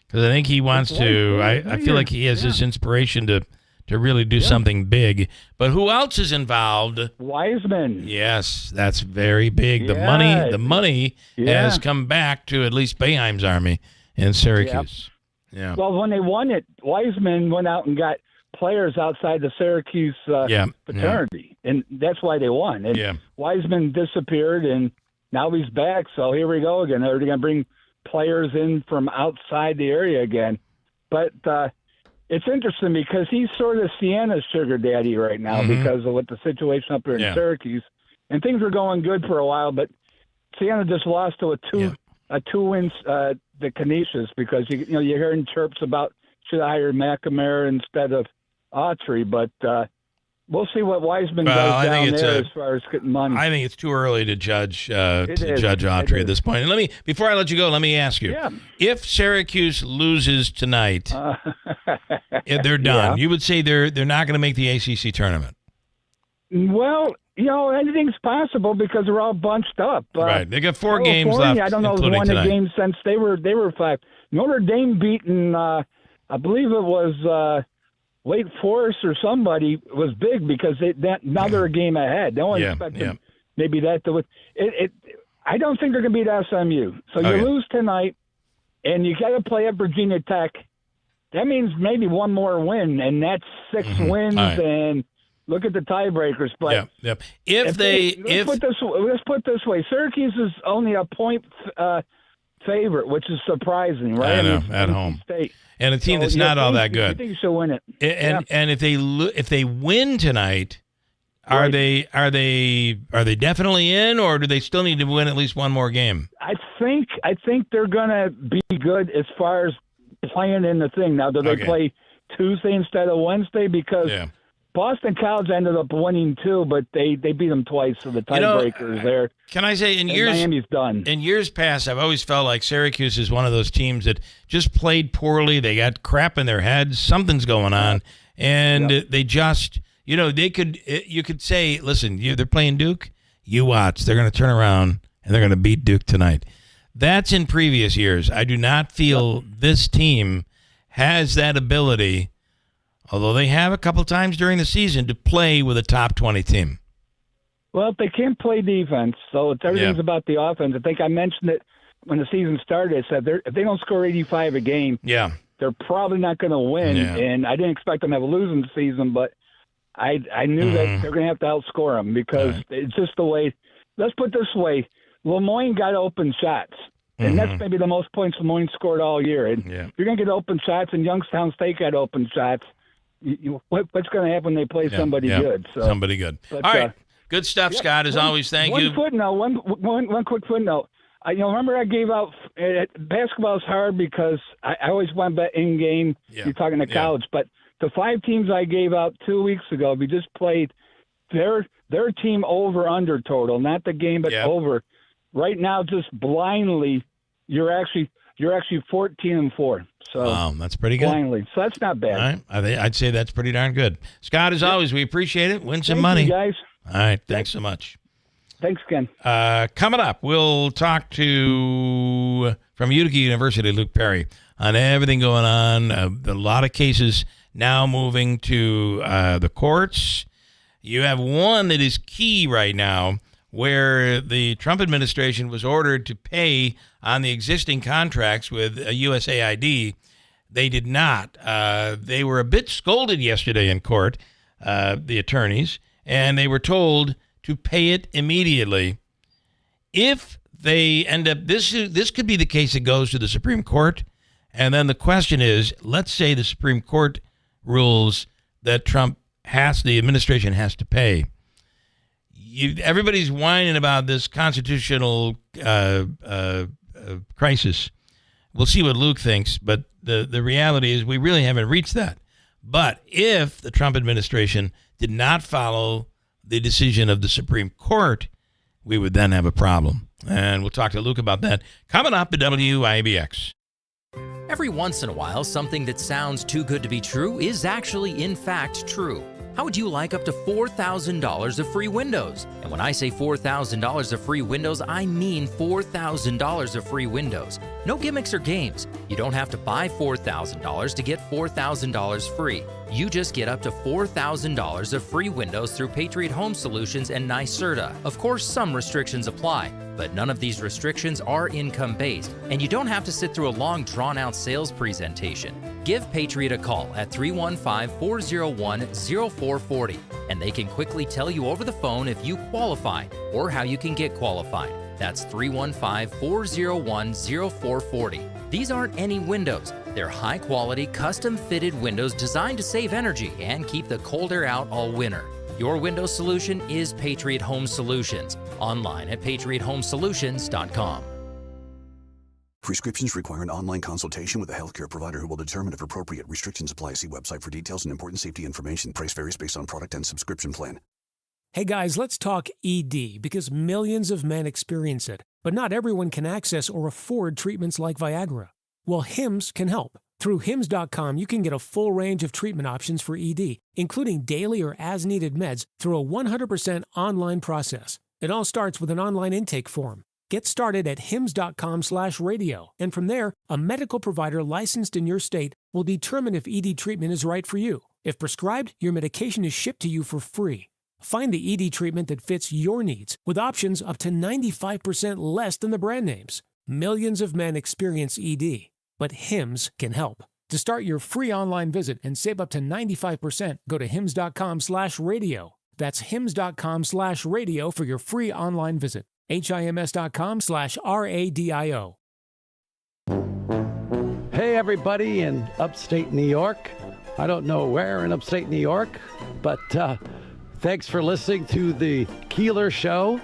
because I think he wants to. I feel like he has this inspiration to really do something big. But who else is involved? Wiseman. Yes, that's very big. The money has come back to at least Boeheim's Army in Syracuse. Yeah. Well, when they won it, Wiseman went out and got players outside the Syracuse fraternity, and that's why they won. And Wiseman disappeared, and now he's back. So here we go again. They're going to bring players in from outside the area again. But it's interesting because he's sort of Sienna's sugar daddy right now because of what the situation up there in Syracuse, and things were going good for a while. But Sienna just lost to a two wins. The Canisius, because you're hearing chirps about should I hire McNamara instead of Autry, but we'll see what Wiseman does down there as far as getting money. I think it's too early to judge Autry at this point. And before I let you go, let me ask you: if Syracuse loses tonight, if they're done. You would say they're not going to make the ACC tournament. Well, anything's possible because they're all bunched up. Right. They got 4 California, games left, I don't know, including won tonight. a game since they were 5. Notre Dame beaten, I believe it was Wake Forest or somebody was big because now they're a game ahead. They only expected maybe that to win. I don't think they're going to beat SMU. So you lose tonight, and you got to play at Virginia Tech. That means maybe one more win, and that's 6 wins. Right. And look at the tiebreakers. But let's put this way: Syracuse is only a point favorite, which is surprising, right? I know, mean, at home. State. And a team that's not all that good. I think you should win it. And if they win tonight, are they definitely in, or do they still need to win at least one more game? I think they're gonna be good as far as playing in the thing. Now, do they play Tuesday instead of Wednesday? Because Boston College ended up winning too, but they beat them twice, so the tiebreakers there. Can I say, Miami's done. In years past, I've always felt like Syracuse is one of those teams that just played poorly. They got crap in their heads. Something's going on, and they just, you could say, listen, they're playing Duke. You watch. They're going to turn around and they're going to beat Duke tonight. That's in previous years. I do not feel this team has that ability, although they have a couple times during the season, to play with a top 20 team. Well, they can't play defense, so everything's about the offense. I think I mentioned it when the season started. I said if they don't score 85 a game, they're probably not going to win. Yeah. And I didn't expect them to have a losing season, but I knew that they're going to have to outscore them because it's just the way. Let's put it this way. Lemoyne got open shots, and that's maybe the most points Lemoyne scored all year. And if you're going to get open shots, and Youngstown State got open shots, what's going to happen when they play somebody good? So, somebody good. But, all right. Good stuff, Scott, as always. Thank you. One quick footnote. Remember I gave out basketball is hard because I always want to bet in game. You're talking to college, but the 5 teams I gave out 2 weeks ago, we just played their team over under total, not the game, but over. Right now, just blindly, you're actually 14-4. So wow, that's pretty good. Blindly, so that's not bad. All right, I'd say that's pretty darn good. Scott, as always, we appreciate it. Win some money, you guys. All right, thanks so much. Thanks, Ken. Coming up, we'll talk to from Utica University, Luke Perry, on everything going on. A lot of cases now moving to the courts. You have one that is key right now, where the Trump administration was ordered to pay on the existing contracts with USAID. They did not. They were a bit scolded yesterday in court, the attorneys, and they were told to pay it immediately. If they end up, this could be the case that goes to the Supreme Court, and then the question is, let's say the Supreme Court rules that the administration has to pay. Everybody's whining about this constitutional crisis. We'll see what Luke thinks, but the reality is we really haven't reached that. But if the Trump administration did not follow the decision of the Supreme Court, we would then have a problem. And we'll talk to Luke about that coming up at WIBX. Every once in a while, something that sounds too good to be true is actually, in fact, true. How would you like up to $4,000 of free windows? And when I say $4,000 of free windows, I mean $4,000 of free windows. No gimmicks or games. You don't have to buy $4,000 to get $4,000 free. You just get up to $4,000 of free windows through Patriot Home Solutions and NYSERDA. Of course, some restrictions apply, but none of these restrictions are income-based, and you don't have to sit through a long, drawn-out sales presentation. Give Patriot a call at 315-401-0440, and they can quickly tell you over the phone if you qualify or how you can get qualified. That's 315-401-0440. These aren't any windows. They're high-quality, custom-fitted windows designed to save energy and keep the cold air out all winter. Your window solution is Patriot Home Solutions. Online at patriothomesolutions.com. Prescriptions require an online consultation with a healthcare provider who will determine if appropriate. Restrictions apply. See website for details and important safety information. Price varies based on product and subscription plan. Hey guys, let's talk ED because millions of men experience it, but not everyone can access or afford treatments like Viagra. Well, Hims can help. Through Hims.com, you can get a full range of treatment options for ED, including daily or as-needed meds through a 100% online process. It all starts with an online intake form. Get started at hims.com/radio, and from there, a medical provider licensed in your state will determine if ED treatment is right for you. If prescribed, your medication is shipped to you for free. Find the ED treatment that fits your needs, with options up to 95% less than the brand names. Millions of men experience ED, but Hims can help. To start your free online visit and save up to 95%, go to hims.com/radio. That's hims.com/radio for your free online visit. HIMS.com/RADIO. Hey, everybody in upstate New York. I don't know where in upstate New York, but thanks for listening to the Keeler Show.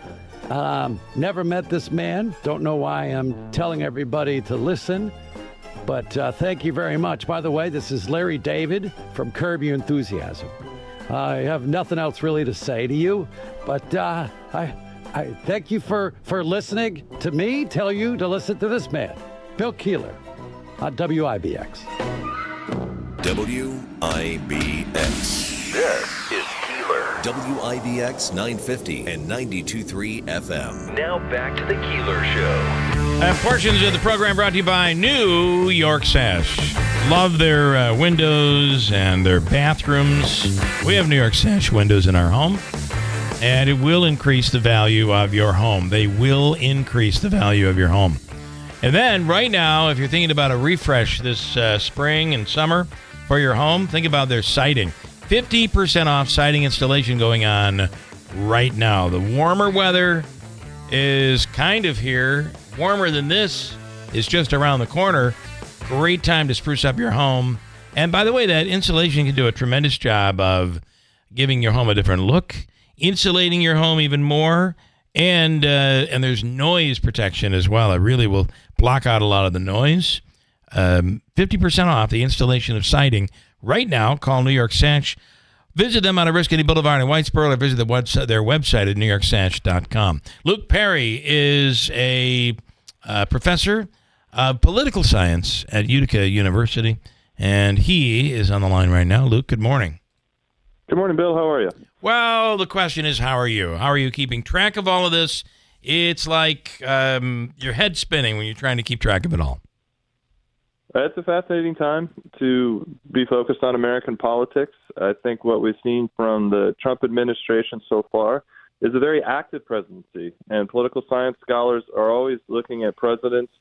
Never met this man. Don't know why I'm telling everybody to listen, but thank you very much. By the way, this is Larry David from Curb Your Enthusiasm. I have nothing else really to say to you, but I thank you for listening to me tell you to listen to this man, Bill Keeler, on WIBX. WIBX. This is Keeler. WIBX 950 and 92.3 FM. Now back to the Keeler Show. Portions of the program brought to you by New York Sash. Love their windows and their bathrooms. We have New York Sash windows in our home, and it will increase the value of your home. They will increase the value of your home. And then right now, if you're thinking about a refresh this spring and summer for your home, think about their siding. 50% off siding installation going on right now. The warmer weather is kind of here. Warmer than this is just around the corner. Great time to spruce up your home. And by the way, that insulation can do a tremendous job of giving your home a different look, insulating your home even more, and there's noise protection as well. It really will block out a lot of the noise. 50% off the installation of siding right now. Call New York Sash. Visit them on Oriskany Boulevard in Whitesboro, or visit their website at newyorksash.com. Luke Perry is a professor of political science at Utica University, and he is on the line right now. Luke, good morning. Good morning, Bill. How are you? Well, the question is, how are you? How are you keeping track of all of this? It's like your head's spinning when you're trying to keep track of it all. It's a fascinating time to be focused on American politics. I think what we've seen from the Trump administration so far is a very active presidency, and political science scholars are always looking at presidents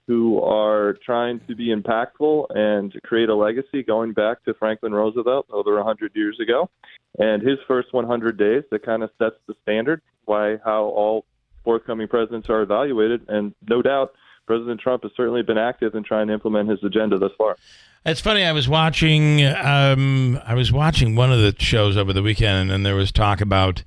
who are trying to be impactful and create a legacy going back to Franklin Roosevelt over 100 years ago. And his first 100 days, that kind of sets the standard how all forthcoming presidents are evaluated. And no doubt, President Trump has certainly been active in trying to implement his agenda thus far. It's funny. I was watching one of the shows over the weekend, and there was talk about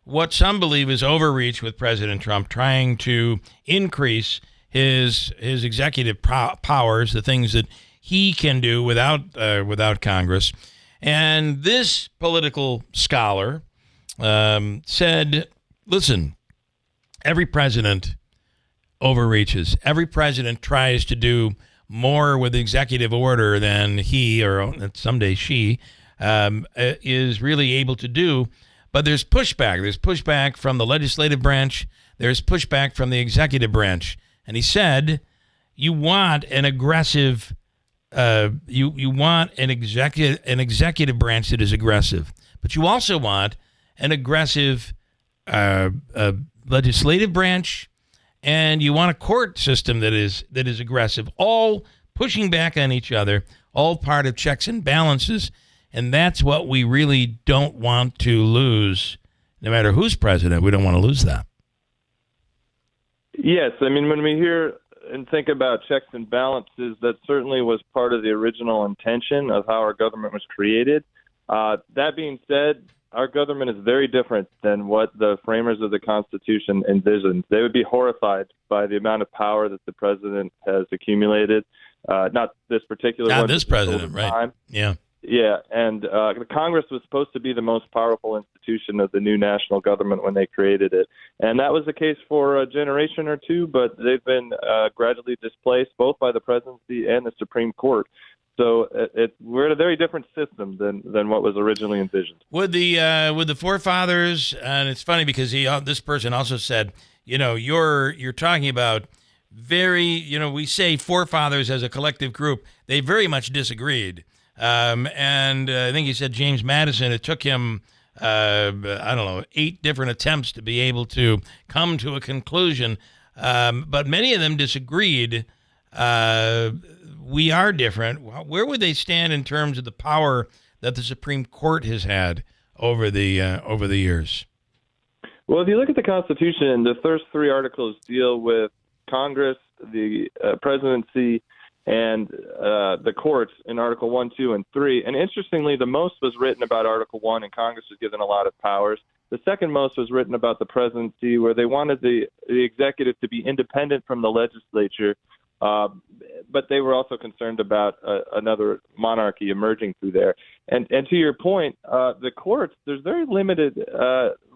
what some believe is overreach with President Trump, trying to increase his executive powers, the things that he can do without Congress. And this political scholar said, "Listen, every president overreaches. Every president tries to do more with executive order than he, or someday she, is really able to do. But there's pushback. There's pushback from the legislative branch. There's pushback from the executive branch." And he said, "You want an aggressive, you want an executive branch that is aggressive, but you also want an aggressive legislative branch, and you want a court system that is aggressive, all pushing back on each other, all part of checks and balances." And that's what we really don't want to lose. No matter who's president, we don't want to lose that. Yes. I mean, when we hear and think about checks and balances, that certainly was part of the original intention of how our government was created. That being said, our government is very different than what the framers of the Constitution envisioned. They would be horrified by the amount of power that the president has accumulated. Not this particular one. Not this president, right? Time. Yeah. Yeah, and the Congress was supposed to be the most powerful constitution of the new national government when they created it. And that was the case for a generation or two, but they've been gradually displaced both by the presidency and the Supreme Court. So we're in a very different system than what was originally envisioned. With the forefathers, and it's funny because this person also said, you're talking about we say forefathers as a collective group. They very much disagreed. And I think he said James Madison, it took him, 8 different attempts to be able to come to a conclusion. But many of them disagreed. We are different. Where would they stand in terms of the power that the Supreme Court has had over the years? Well, if you look at the Constitution, the first 3 articles deal with Congress, the presidency, and the courts in Article 1, 2, and 3. And interestingly, the most was written about Article 1, and Congress was given a lot of powers. The second most was written about the presidency, where they wanted the executive to be independent from the legislature, but they were also concerned about another monarchy emerging through there. And to your point, the courts, there's very limited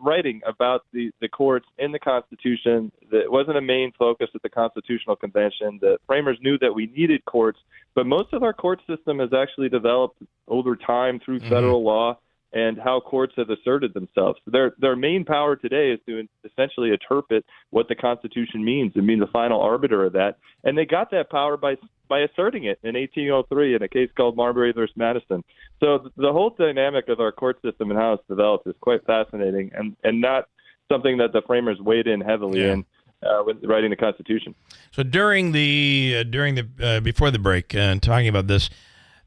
writing about the courts in the Constitution. It wasn't a main focus at the Constitutional Convention. The framers knew that we needed courts, but most of our court system has actually developed over time through federal law and how courts have asserted themselves. Their main power today is to essentially interpret what the Constitution means and be the final arbiter of that. And they got that power by asserting it in 1803 in a case called Marbury v. Madison. So the whole dynamic of our court system and how it's developed is quite fascinating and not something that the framers weighed in heavily in with writing the Constitution. So during the before the break, and talking about this,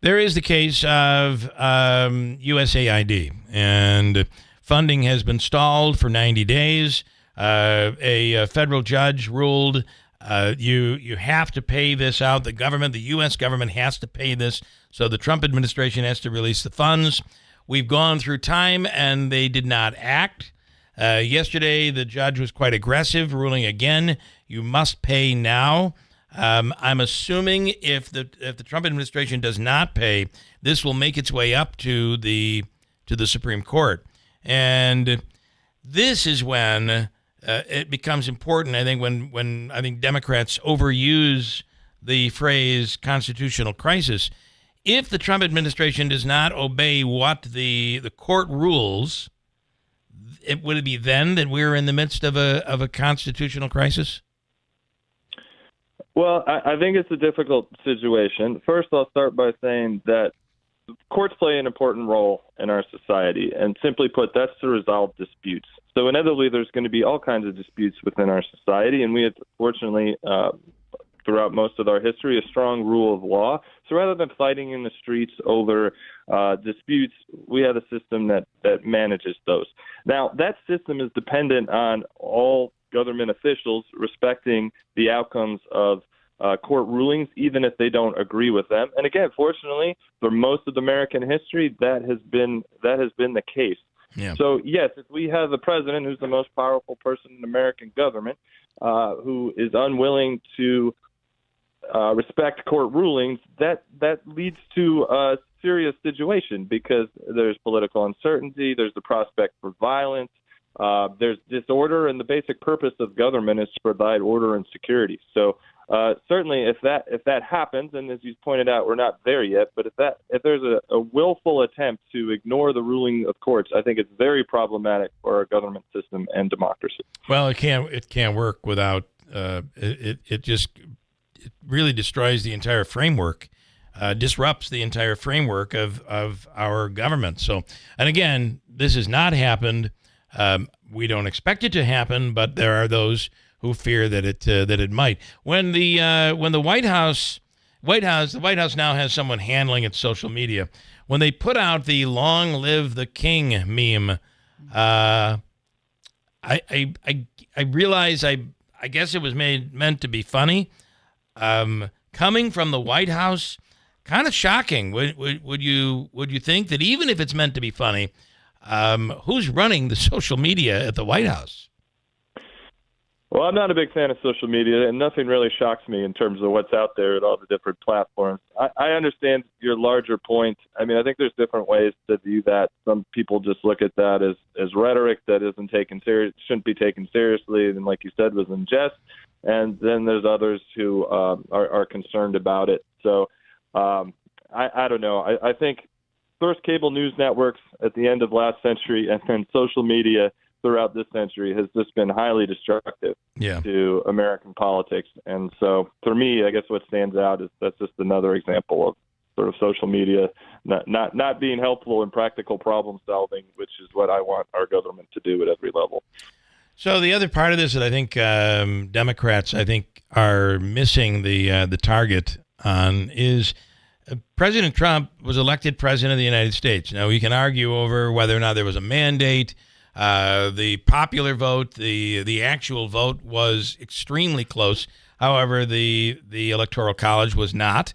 there is the case of USAID, and funding has been stalled for 90 days. A federal judge ruled you have to pay this out. The U.S. government has to pay this, so the Trump administration has to release the funds. We've gone through time, and they did not act. Yesterday, the judge was quite aggressive, ruling again, you must pay now. I'm assuming if the Trump administration does not pay, this will make its way up to the Supreme Court, and this is when it becomes important. I think when I think Democrats overuse the phrase constitutional crisis. If the Trump administration does not obey what the court rules, would it be then that we're in the midst of a constitutional crisis? Well, I think it's a difficult situation. First, I'll start by saying that courts play an important role in our society, and simply put, that's to resolve disputes. So inevitably, there's going to be all kinds of disputes within our society, and we have, fortunately, throughout most of our history, a strong rule of law. So rather than fighting in the streets over disputes, we have a system that manages those. Now, that system is dependent on all government officials respecting the outcomes of court rulings, even if they don't agree with them. And again, fortunately, for most of American history, that has been the case. Yeah. So yes, if we have the president, who's the most powerful person in American government, who is unwilling to respect court rulings, that leads to a serious situation because there's political uncertainty, there's the prospect for violence, there's disorder, and the basic purpose of government is to provide order and security. So certainly, if that happens, and as you pointed out, we're not there yet, but if there's a willful attempt to ignore the ruling of courts, I think it's very problematic for our government system and democracy. Well, it can't work without it really destroys the entire framework, disrupts the entire framework of our government. So, and again, this has not happened. We don't expect it to happen, but there are those who fear that it might. When the White House now has someone handling its social media. When they put out the "Long Live the King" meme, I realize I guess it was meant to be funny. Coming from the White House, kind of shocking. Would you think that even if it's meant to be funny, who's running the social media at the White House? Well, I'm not a big fan of social media, and nothing really shocks me in terms of what's out there at all the different platforms. I understand your larger point. I mean, I think there's different ways to view that. Some people just look at that as rhetoric that shouldn't be taken seriously, and like you said, was in jest. And then there's others who are concerned about it. So I don't know. I think first cable news networks at the end of last century, and then social media throughout this century has just been highly destructive to American politics. And so for me, I guess what stands out is that's just another example of sort of social media not being helpful in practical problem solving, which is what I want our government to do at every level. So the other part of this that I think Democrats, are missing the target on is President Trump was elected president of the United States. Now, we can argue over whether or not there was a mandate. The popular vote, the actual vote was extremely close. However, the Electoral College was not.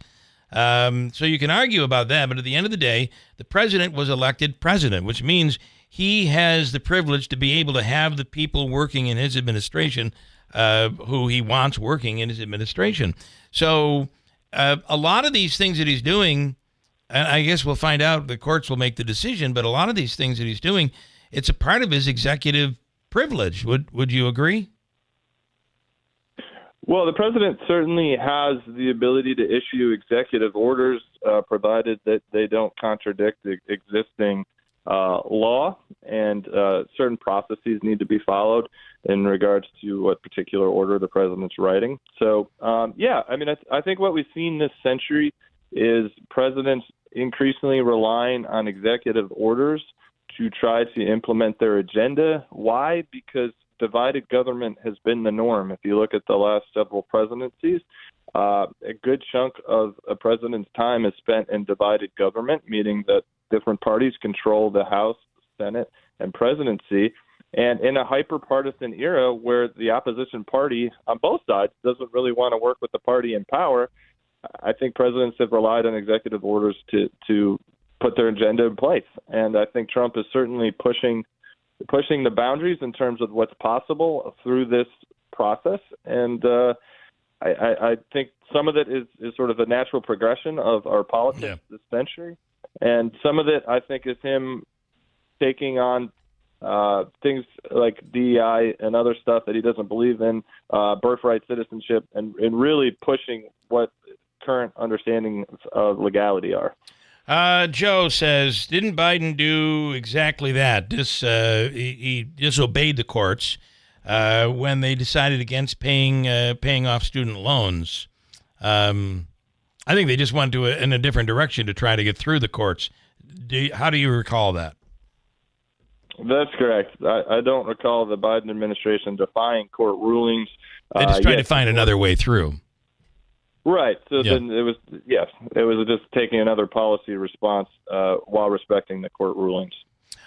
So you can argue about that. But at the end of the day, the president was elected president, which means he has the privilege to be able to have the people working in his administration who he wants working in his administration. So a lot of these things that he's doing, and I guess we'll find out, the courts will make the decision, but a lot of these things that he's doing, it's a part of his executive privilege. Would you agree? Well, the president certainly has the ability to issue executive orders, provided that they don't contradict the existing law, and certain processes need to be followed in regards to what particular order the president's writing. So, I think what we've seen this century is presidents increasingly relying on executive orders to try to implement their agenda. Why? Because divided government has been the norm. If you look at the last several presidencies, a good chunk of a president's time is spent in divided government, meaning that different parties control the House, Senate, and presidency. And in a hyper-partisan era where the opposition party on both sides doesn't really want to work with the party in power, I think presidents have relied on executive orders to put their agenda in place. And I think Trump is certainly pushing the boundaries in terms of what's possible through this process. And I think some of it is sort of a natural progression of our politics this century. And some of it, I think, is him taking on things like DEI and other stuff that he doesn't believe in, birthright citizenship, and really pushing what current understandings of legality are. Joe says, didn't Biden do exactly that? He disobeyed the courts when they decided against paying off student loans. I think they just went in a different direction to try to get through the courts. How do you recall that? That's correct. I don't recall the Biden administration defying court rulings. They just tried to find another way through. Right. So then it was just taking another policy response while respecting the court rulings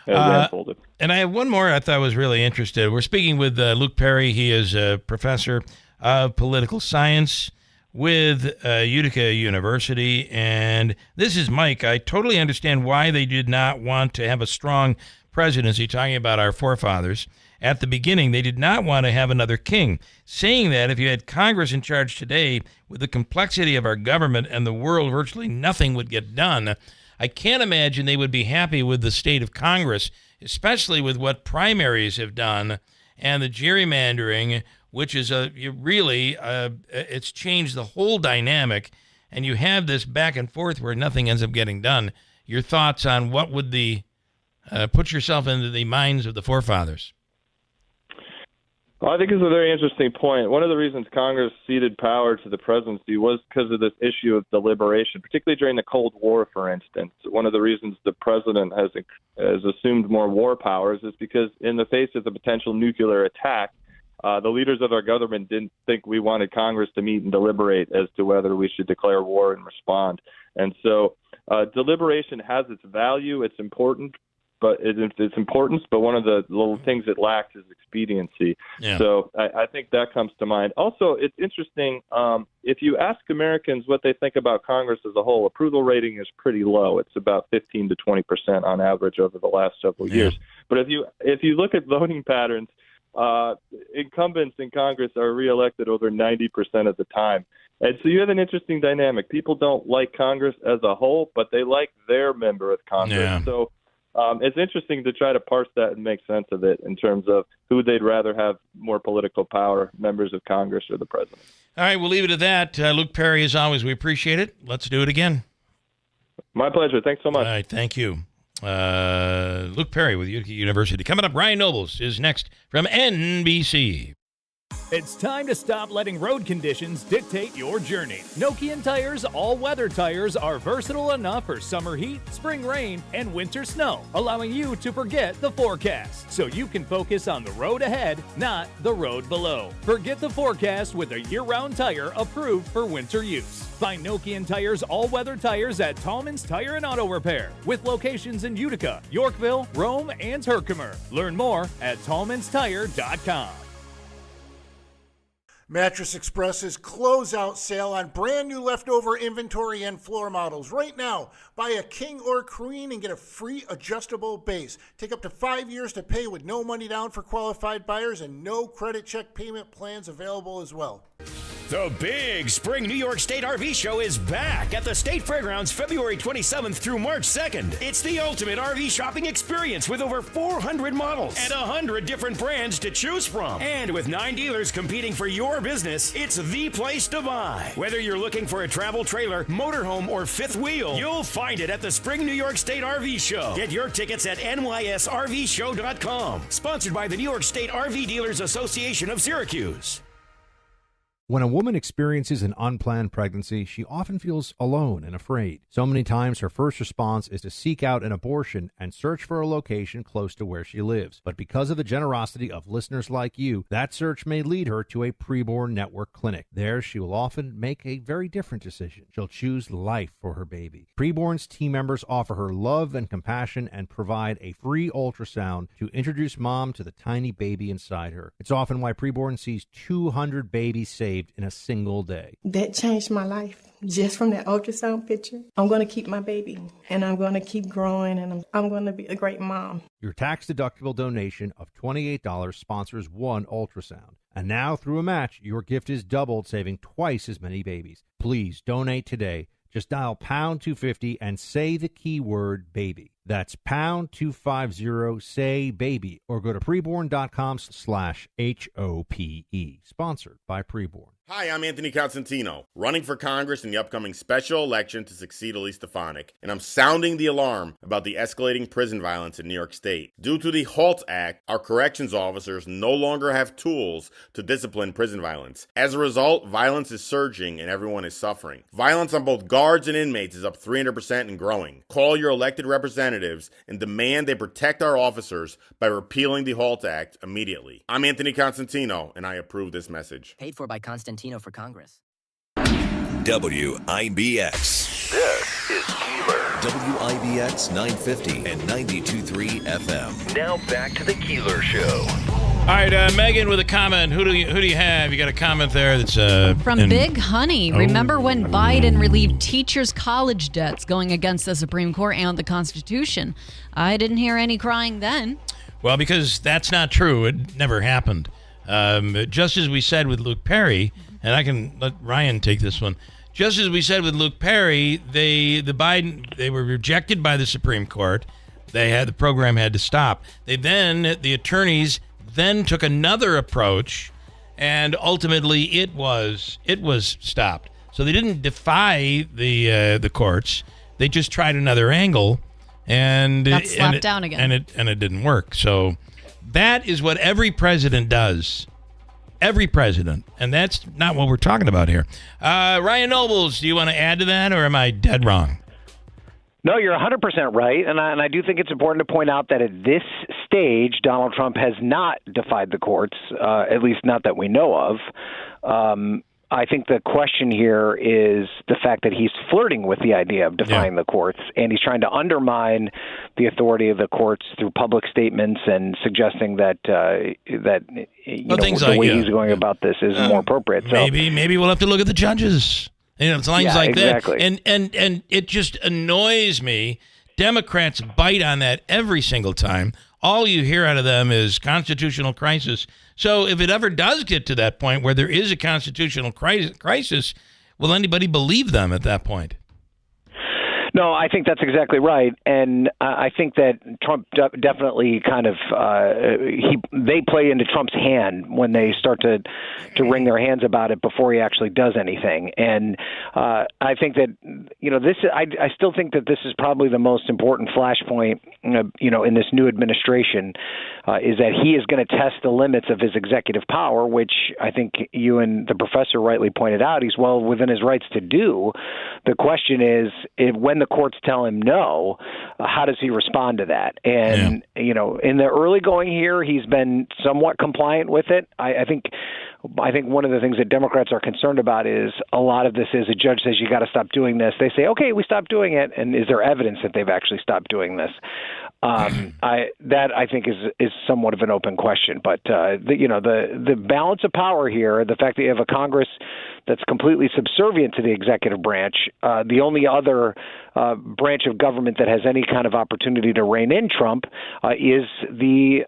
as they unfolded. And I have one more I thought was really interesting. We're speaking with Luke Perry. He is a professor of political science with Utica University. And this is Mike. I totally understand why they did not want to have a strong presidency, talking about our forefathers. At the beginning, they did not want to have another king, saying that if you had Congress in charge today, with the complexity of our government and the world, virtually nothing would get done. I can't imagine they would be happy with the state of Congress, especially with what primaries have done and the gerrymandering, which is it's changed the whole dynamic, and you have this back and forth where nothing ends up getting done. Your thoughts on what would put yourself into the minds of the forefathers? Well, I think it's a very interesting point. One of the reasons Congress ceded power to the presidency was because of this issue of deliberation, particularly during the Cold War, for instance. One of the reasons the president has assumed more war powers is because in the face of the potential nuclear attack, the leaders of our government didn't think we wanted Congress to meet and deliberate as to whether we should declare war and respond. And so deliberation has its value. It's important. But it's importance, but one of the little things it lacks is expediency. Yeah. So I think that comes to mind. Also, it's interesting, if you ask Americans what they think about Congress as a whole, approval rating is pretty low. It's about 15 to 20% on average over the last several years. But if you look at voting patterns, incumbents in Congress are reelected over 90% of the time. And so you have an interesting dynamic. People don't like Congress as a whole, but they like their member of Congress. Yeah. So it's interesting to try to parse that and make sense of it in terms of who they'd rather have more political power, members of Congress or the president. All right, we'll leave it at that. Luke Perry, as always, we appreciate it. Let's do it again. My pleasure. Thanks so much. All right, thank you. Luke Perry with Utica University. Coming up, Ryan Nobles is next from NBC. It's time to stop letting road conditions dictate your journey. Nokian Tires all-weather tires are versatile enough for summer heat, spring rain, and winter snow, allowing you to forget the forecast so you can focus on the road ahead, not the road below. Forget the forecast with a year-round tire approved for winter use. Find Nokian Tires all-weather tires at Tallman's Tire and Auto Repair with locations in Utica, Yorkville, Rome, and Herkimer. Learn more at tallmanstire.com. Mattress Express's closeout sale on brand new leftover inventory and floor models. Right now, buy a king or queen and get a free adjustable base. Take up to 5 years to pay with no money down for qualified buyers and no credit check payment plans available as well. The big Spring New York State RV Show is back at the State Fairgrounds February 27th through March 2nd. It's the ultimate RV shopping experience with over 400 models and 100 different brands to choose from. And with 9 dealers competing for your business, it's the place to buy. Whether you're looking for a travel trailer, motorhome, or fifth wheel, you'll find it at the Spring New York State RV Show. Get your tickets at nysrvshow.com. Sponsored by the New York State RV Dealers Association of Syracuse. When a woman experiences an unplanned pregnancy, she often feels alone and afraid. So many times her first response is to seek out an abortion and search for a location close to where she lives. But because of the generosity of listeners like you, that search may lead her to a preborn network clinic. There, she will often make a very different decision. She'll choose life for her baby. Preborn's team members offer her love and compassion and provide a free ultrasound to introduce mom to the tiny baby inside her. It's often why Preborn sees 200 babies saved in a single day. That changed my life. Just from that ultrasound picture, I'm going to keep my baby, and I'm going to keep growing, and I'm going to be a great mom. Your tax-deductible donation of $28 sponsors one ultrasound. And now, through a match, your gift is doubled, saving twice as many babies. Please donate today. Just dial pound 250 and say the keyword baby. That's pound 250, say baby, or go to preborn.com/HOPE. Sponsored by Preborn. Hi, I'm Anthony Constantino, running for Congress in the upcoming special election to succeed Elise Stefanik, and I'm sounding the alarm about the escalating prison violence in New York State. Due to the HALT Act, our corrections officers no longer have tools to discipline prison violence. As a result, violence is surging and everyone is suffering. Violence on both guards and inmates is up 300% and growing. Call your elected representatives and demand they protect our officers by repealing the HALT Act immediately. I'm Anthony Constantino, and I approve this message. Paid for by Constantino for Congress. WIBX. This is Keeler. WIBX 950 and 92.3 FM. Now back to the Keeler Show. All right, Megan with a comment. Who do you have? You got a comment there that's from Big Honey. Remember when Biden relieved teachers' college debts going against the Supreme Court and the Constitution? I didn't hear any crying then. Well, because that's not true. It never happened. Just as we said with Luke Perry, and I can let Ryan take this one. Just as we said with Luke Perry, they were rejected by the Supreme Court. The program had to stop. The attorneys then took another approach, and ultimately it was stopped. So they didn't defy the courts. They just tried another angle, and got slapped down again. And it didn't work. So that is what every president does. Every president. And that's not what we're talking about here. Ryan Nobles, do you want to add to that, or am I dead wrong? No, you're 100% right, and I do think it's important to point out that at this stage, Donald Trump has not defied the courts, at least not that we know of. I think the question here is the fact that he's flirting with the idea of defying the courts, and he's trying to undermine the authority of the courts through public statements and suggesting that the way he's going about this is more appropriate. So maybe we'll have to look at the judges. It's lines like exactly. that. And it just annoys me. Democrats bite on that every single time. all you hear out of them is constitutional crisis. So if it ever does get to that point where there is a constitutional crisis, will anybody believe them at that point? No, I think that's exactly right, and I think that Trump definitely kind of they play into Trump's hand when they start to wring their hands about it before he actually does anything. And I think that this I still think that this is probably the most important flashpoint in this new administration is that he is going to test the limits of his executive power, which I think you and the professor rightly pointed out he's well within his rights to do. The question is when the courts tell him no, how does he respond to that? And, in the early going here, he's been somewhat compliant with it. I think one of the things that Democrats are concerned about is a lot of this is a judge says you got to stop doing this. They say, okay, we stopped doing it. And is there evidence that they've actually stopped doing this? I think is somewhat of an open question. But, the balance of power here, the fact that you have a Congress that's completely subservient to the executive branch, the only other branch of government that has any kind of opportunity to rein in Trump is the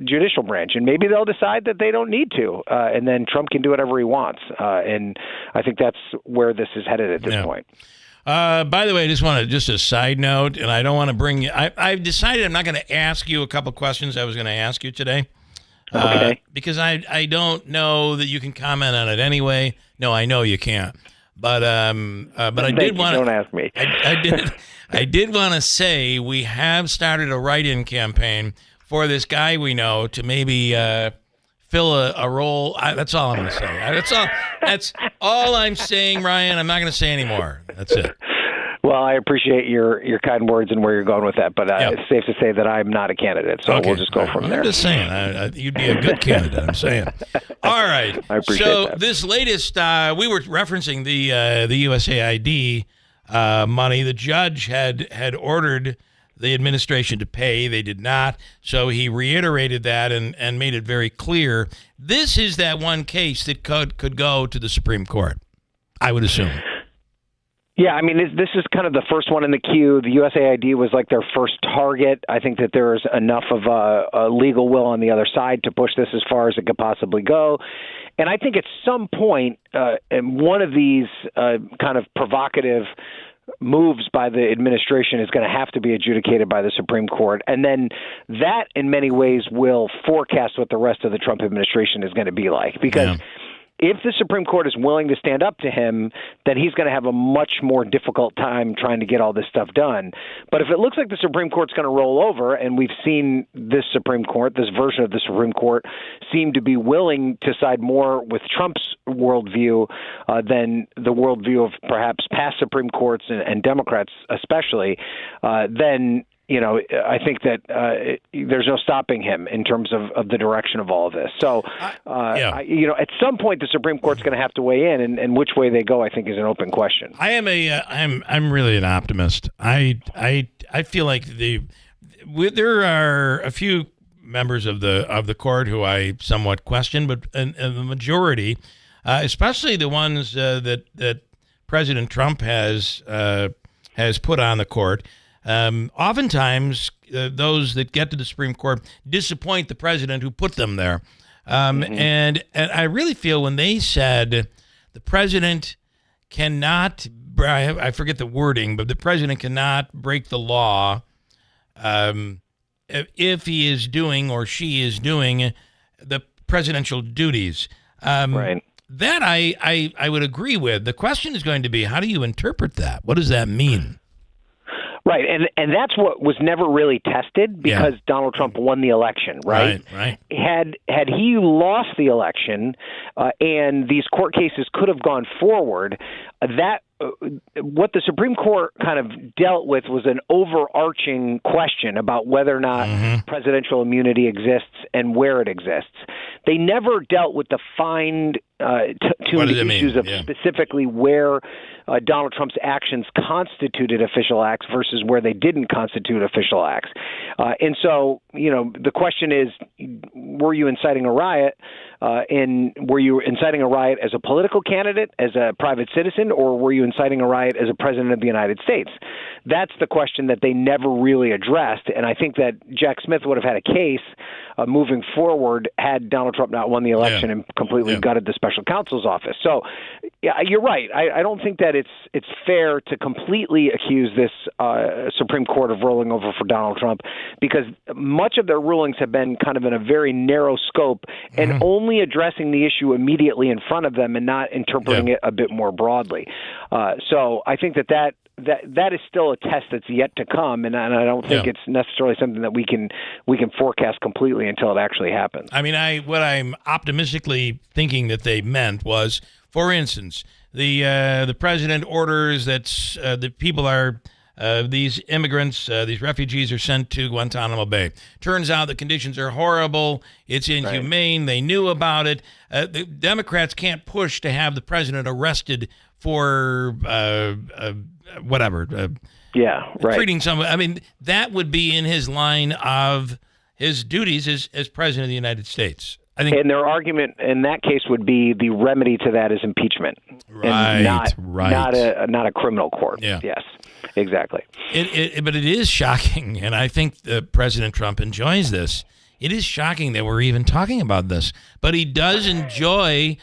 judicial branch. And maybe they'll decide that they don't need to, and then Trump can do whatever he wants. And I think that's where this is headed at this point. By the way, I just want to, just a side note, and I don't want to bring you, I've decided I'm not going to ask you a couple questions I was going to ask you today. Okay. Because I don't know that you can comment on it anyway. No, I know you can't. But I did want to. Don't ask me. I did want to say we have started a write-in campaign for this guy we know to maybe fill a role. That's all I'm going to say. That's all I'm saying, Ryan. I'm not going to say any more. That's it. Well, I appreciate your kind words and where you're going with that, but it's safe to say that I'm not a candidate, so we'll just go from there. I'm just saying, you'd be a good candidate, I'm saying. All right. I appreciate that. This latest, we were referencing the USAID money. The judge had ordered the administration to pay. They did not, so he reiterated that and made it very clear. This is that one case that could go to the Supreme Court, I would assume. Yeah, I mean, this is kind of the first one in the queue. The USAID was like their first target. I think that there's enough of a legal will on the other side to push this as far as it could possibly go. And I think at some point, one of these kind of provocative moves by the administration is going to have to be adjudicated by the Supreme Court. And then that, in many ways, will forecast what the rest of the Trump administration is going to be like. Because if the Supreme Court is willing to stand up to him, then he's going to have a much more difficult time trying to get all this stuff done. But if it looks like the Supreme Court's going to roll over, and we've seen this Supreme Court, this version of the Supreme Court, seem to be willing to side more with Trump's worldview than the worldview of perhaps past Supreme Courts and Democrats especially, then I think that there's no stopping him in terms of the direction of all of this. So, at some point, the Supreme Court's going to have to weigh in, and which way they go, I think, is an open question. I'm really an optimist. I feel like there are a few members of the court who I somewhat question, but the majority, especially the ones that President Trump has put on the court. Oftentimes, those that get to the Supreme Court disappoint the president who put them there. And I really feel when they said the president cannot, I forget the wording, but the president cannot break the law if he is doing or she is doing the presidential duties. Right. That I would agree with. The question is going to be, how do you interpret that? What does that mean? Right, and that's what was never really tested because Donald Trump won the election, right? Right. Had he lost the election and these court cases could have gone forward, what the Supreme Court kind of dealt with was an overarching question about whether or not presidential immunity exists and where it exists. They never dealt with the fine tuned issues of specifically where Donald Trump's actions constituted official acts versus where they didn't constitute official acts. And so, the question is, were you inciting a riot? And were you inciting a riot as a political candidate, as a private citizen, or were you inciting a riot as a president of the United States? that's the question that they never really addressed. And I think that Jack Smith would have had a case moving forward had Donald Trump not won the election and completely gutted the special counsel's office. So, yeah, you're right. I don't think that it's fair to completely accuse this Supreme Court of rolling over for Donald Trump, because much of their rulings have been kind of in a very narrow scope and only addressing the issue immediately in front of them and not interpreting it a bit more broadly. So I think that is still a test that's yet to come, and I don't think it's necessarily something that we can forecast completely until it actually happens. I mean, what I'm optimistically thinking that they meant was, for instance, the president orders that the people are these immigrants, these refugees are sent to Guantanamo Bay. Turns out the conditions are horrible. It's inhumane. Right. They knew about it. The Democrats can't push to have the president arrested for whatever. Treating someone. I mean, that would be in his line of his duties as president of the United States. I think, and their argument in that case would be the remedy to that is impeachment, and not a criminal court. Yeah. Yes, exactly. But it is shocking, and I think President Trump enjoys this. It is shocking that we're even talking about this, but he does enjoy,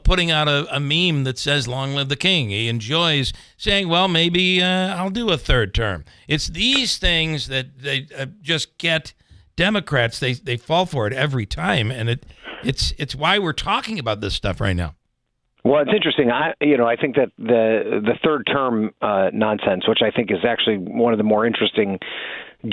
putting out a meme that says "Long live the King." He enjoys saying, "Well, maybe I'll do a third term." It's these things that they just get Democrats. They fall for it every time, and it's why we're talking about this stuff right now. Well, it's interesting. I think that the third term nonsense, which I think is actually one of the more interesting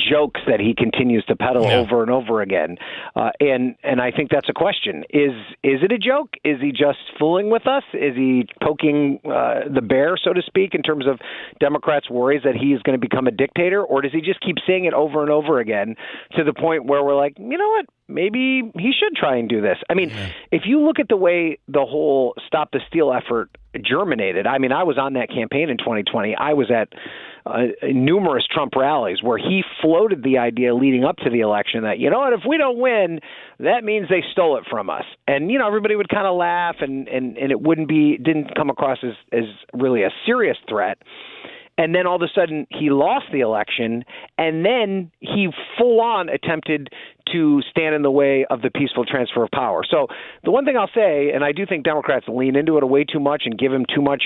jokes that he continues to peddle over and over again, and I think that's a question. Is it a joke? Is he just fooling with us? Is he poking the bear, so to speak, in terms of Democrats' worries that he is going to become a dictator, or does he just keep saying it over and over again to the point where we're like, you know what? Maybe he should try and do this. I mean, if you look at the way the whole Stop the Steal effort germinated, I mean, I was on that campaign in 2020. I was at numerous Trump rallies where he floated the idea leading up to the election that, if we don't win, that means they stole it from us. And, everybody would kind of laugh and it didn't come across as really a serious threat. And then all of a sudden he lost the election, and then he full-on attempted to stand in the way of the peaceful transfer of power. So the one thing I'll say, and I do think Democrats lean into it way too much and give him too much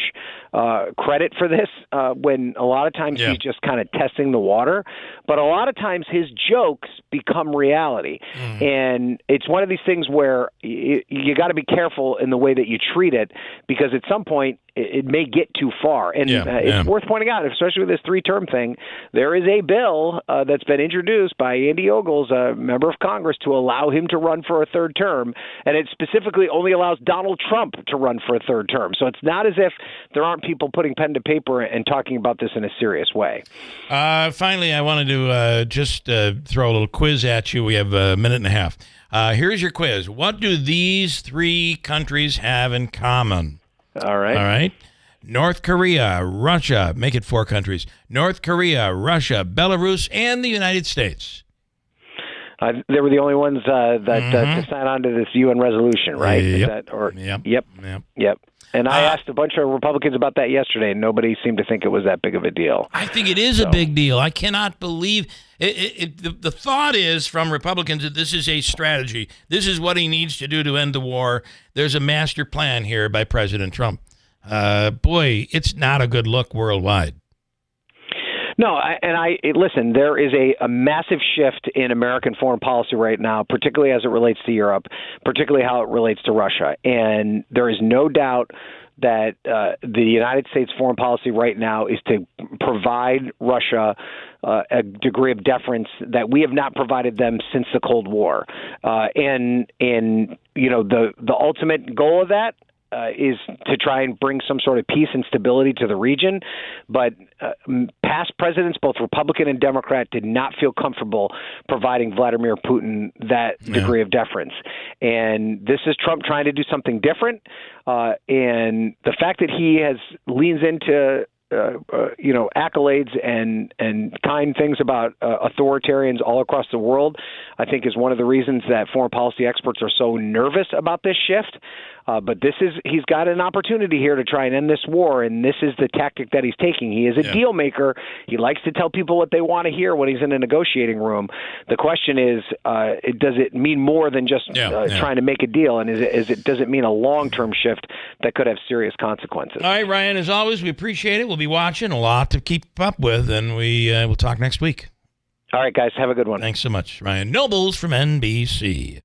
credit for this, when a lot of times he's just kind of testing the water. But a lot of times his jokes become reality. And it's one of these things where you got to be careful in the way that you treat it, because at some point it may get too far. And it's worth pointing out, especially with this three-term thing, there is a bill that's been introduced by Andy Ogles, a member of Congress, to allow him to run for a third term. And it specifically only allows Donald Trump to run for a third term. So it's not as if there aren't people putting pen to paper and talking about this in a serious way. Finally, I wanted to just throw a little quiz at you. We have a minute and a half. Here's your quiz. What do these three countries have in common? All right. North Korea, Russia, make it 4 countries. North Korea, Russia, Belarus, and the United States. They were the only ones to sign on to this UN resolution, right? Yep. And I asked a bunch of Republicans about that yesterday, and nobody seemed to think it was that big of a deal. I think it is a big deal. I cannot believe it. The thought is from Republicans that this is a strategy. This is what he needs to do to end the war. There's a master plan here by President Trump. Boy, it's not a good look worldwide. No, listen, there is a massive shift in American foreign policy right now, particularly as it relates to Europe, particularly how it relates to Russia. And there is no doubt that the United States foreign policy right now is to provide Russia a degree of deference that we have not provided them since the Cold War. And the ultimate goal of that is to try and bring some sort of peace and stability to the region. But past presidents, both Republican and Democrat, did not feel comfortable providing Vladimir Putin that degree of deference. And this is Trump trying to do something different. And the fact that he leans into accolades and kind things about authoritarians all across the world, I think is one of the reasons that foreign policy experts are so nervous about this shift. But he's got an opportunity here to try and end this war, and this is the tactic that he's taking. He is a deal maker. He likes to tell people what they want to hear when he's in a negotiating room. The question is, does it mean more than just trying to make a deal, and does it mean a long-term shift that could have serious consequences? All right, Ryan, as always, we appreciate it. We'll be watching, a lot to keep up with, and we'll talk next week. All right, guys, have a good one. Thanks so much. Ryan Nobles from NBC.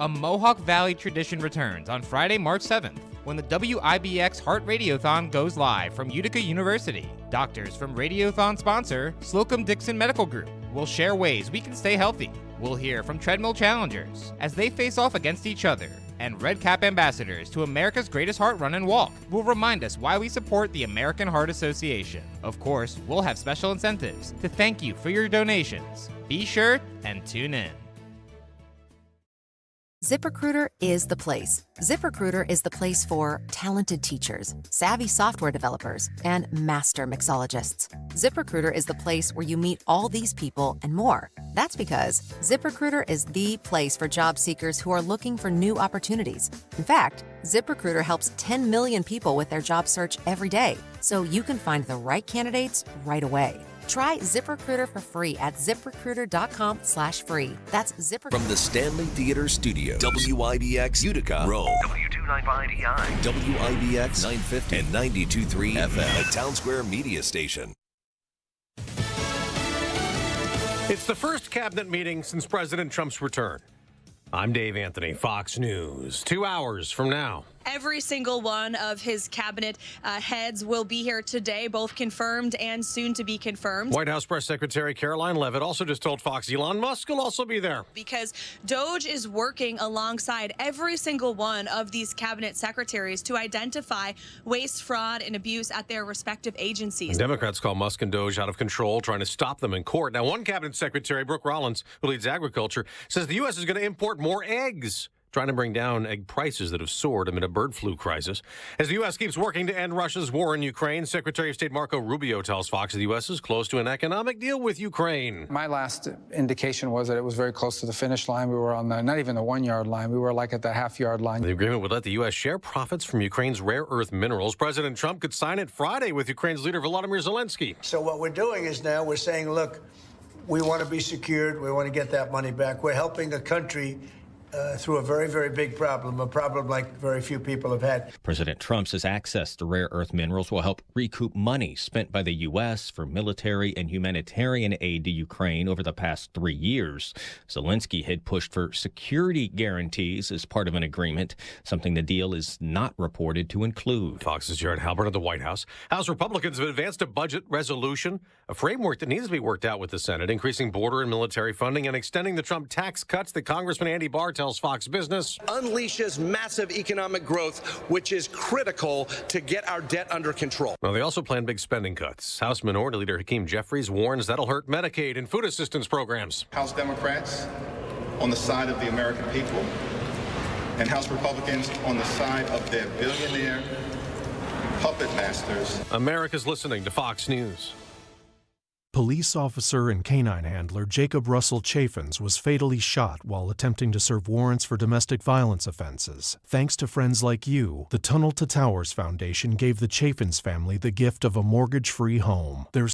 A Mohawk Valley tradition returns on Friday, March 7th, when the WIBX Heart Radiothon goes live from Utica University. Doctors from Radiothon sponsor Slocum Dixon Medical Group will share ways we can stay healthy. We'll hear from treadmill challengers as they face off against each other, and Red Cap ambassadors to America's Greatest Heart Run and Walk will remind us why we support the American Heart Association. Of course, we'll have special incentives to thank you for your donations. Be sure and tune in. ZipRecruiter is the place. ZipRecruiter is the place for talented teachers, savvy software developers, and master mixologists. ZipRecruiter is the place where you meet all these people and more. That's because ZipRecruiter is the place for job seekers who are looking for new opportunities. In fact, ZipRecruiter helps 10 million people with their job search every day, so you can find the right candidates right away. Try ZipRecruiter for free at ZipRecruiter.com/free. That's ZipRecruiter. From the Stanley Theater Studio, WIBX Utica, Rome. W295DI. WIBX 950 and 92.3 FM, a Town Square media station. It's the first cabinet meeting since President Trump's return. I'm Dave Anthony, Fox News. 2 hours from now. Every single one of his cabinet heads will be here today, both confirmed and soon to be confirmed. White House Press Secretary Caroline Leavitt also just told Fox Elon Musk will also be there. Because DOJ is working alongside every single one of these cabinet secretaries to identify waste, fraud, and abuse at their respective agencies. And Democrats call Musk and DOJ out of control, trying to stop them in court. Now, one cabinet secretary, Brooke Rollins, who leads agriculture, says the U.S. is going to import more eggs, trying to bring down egg prices that have soared amid a bird flu crisis. As the U.S. keeps working to end Russia's war in Ukraine, Secretary of State Marco Rubio tells Fox the U.S. is close to an economic deal with Ukraine. My last indication was that it was very close to the finish line. We were on not even the 1 yard line. We were like at the half-yard line. The agreement would let the U.S. share profits from Ukraine's rare earth minerals. President Trump could sign it Friday with Ukraine's leader Volodymyr Zelensky. So what we're doing is now we're saying, look, we want to be secured. We want to get that money back. We're helping a country through a very, very big problem, a problem like very few people have had. President Trump says access to rare earth minerals will help recoup money spent by the U.S. for military and humanitarian aid to Ukraine over the past 3 years. Zelensky had pushed for security guarantees as part of an agreement, something the deal is not reported to include. Fox's Jared Halpern at the White House. House Republicans have advanced a budget resolution, a framework that needs to be worked out with the Senate, increasing border and military funding and extending the Trump tax cuts that Congressman Andy Barr tells Fox Business unleashes massive economic growth, which is critical to get our debt under control. Now, they also plan big spending cuts. House Minority Leader Hakeem Jeffries warns that'll hurt Medicaid and food assistance programs. House Democrats on the side of the American people, and House Republicans on the side of their billionaire puppet masters. America's listening to Fox News. Police officer and canine handler Jacob Russell Chaffins was fatally shot while attempting to serve warrants for domestic violence offenses. Thanks to friends like you, the Tunnel to Towers Foundation gave the Chaffins family the gift of a mortgage-free home. There's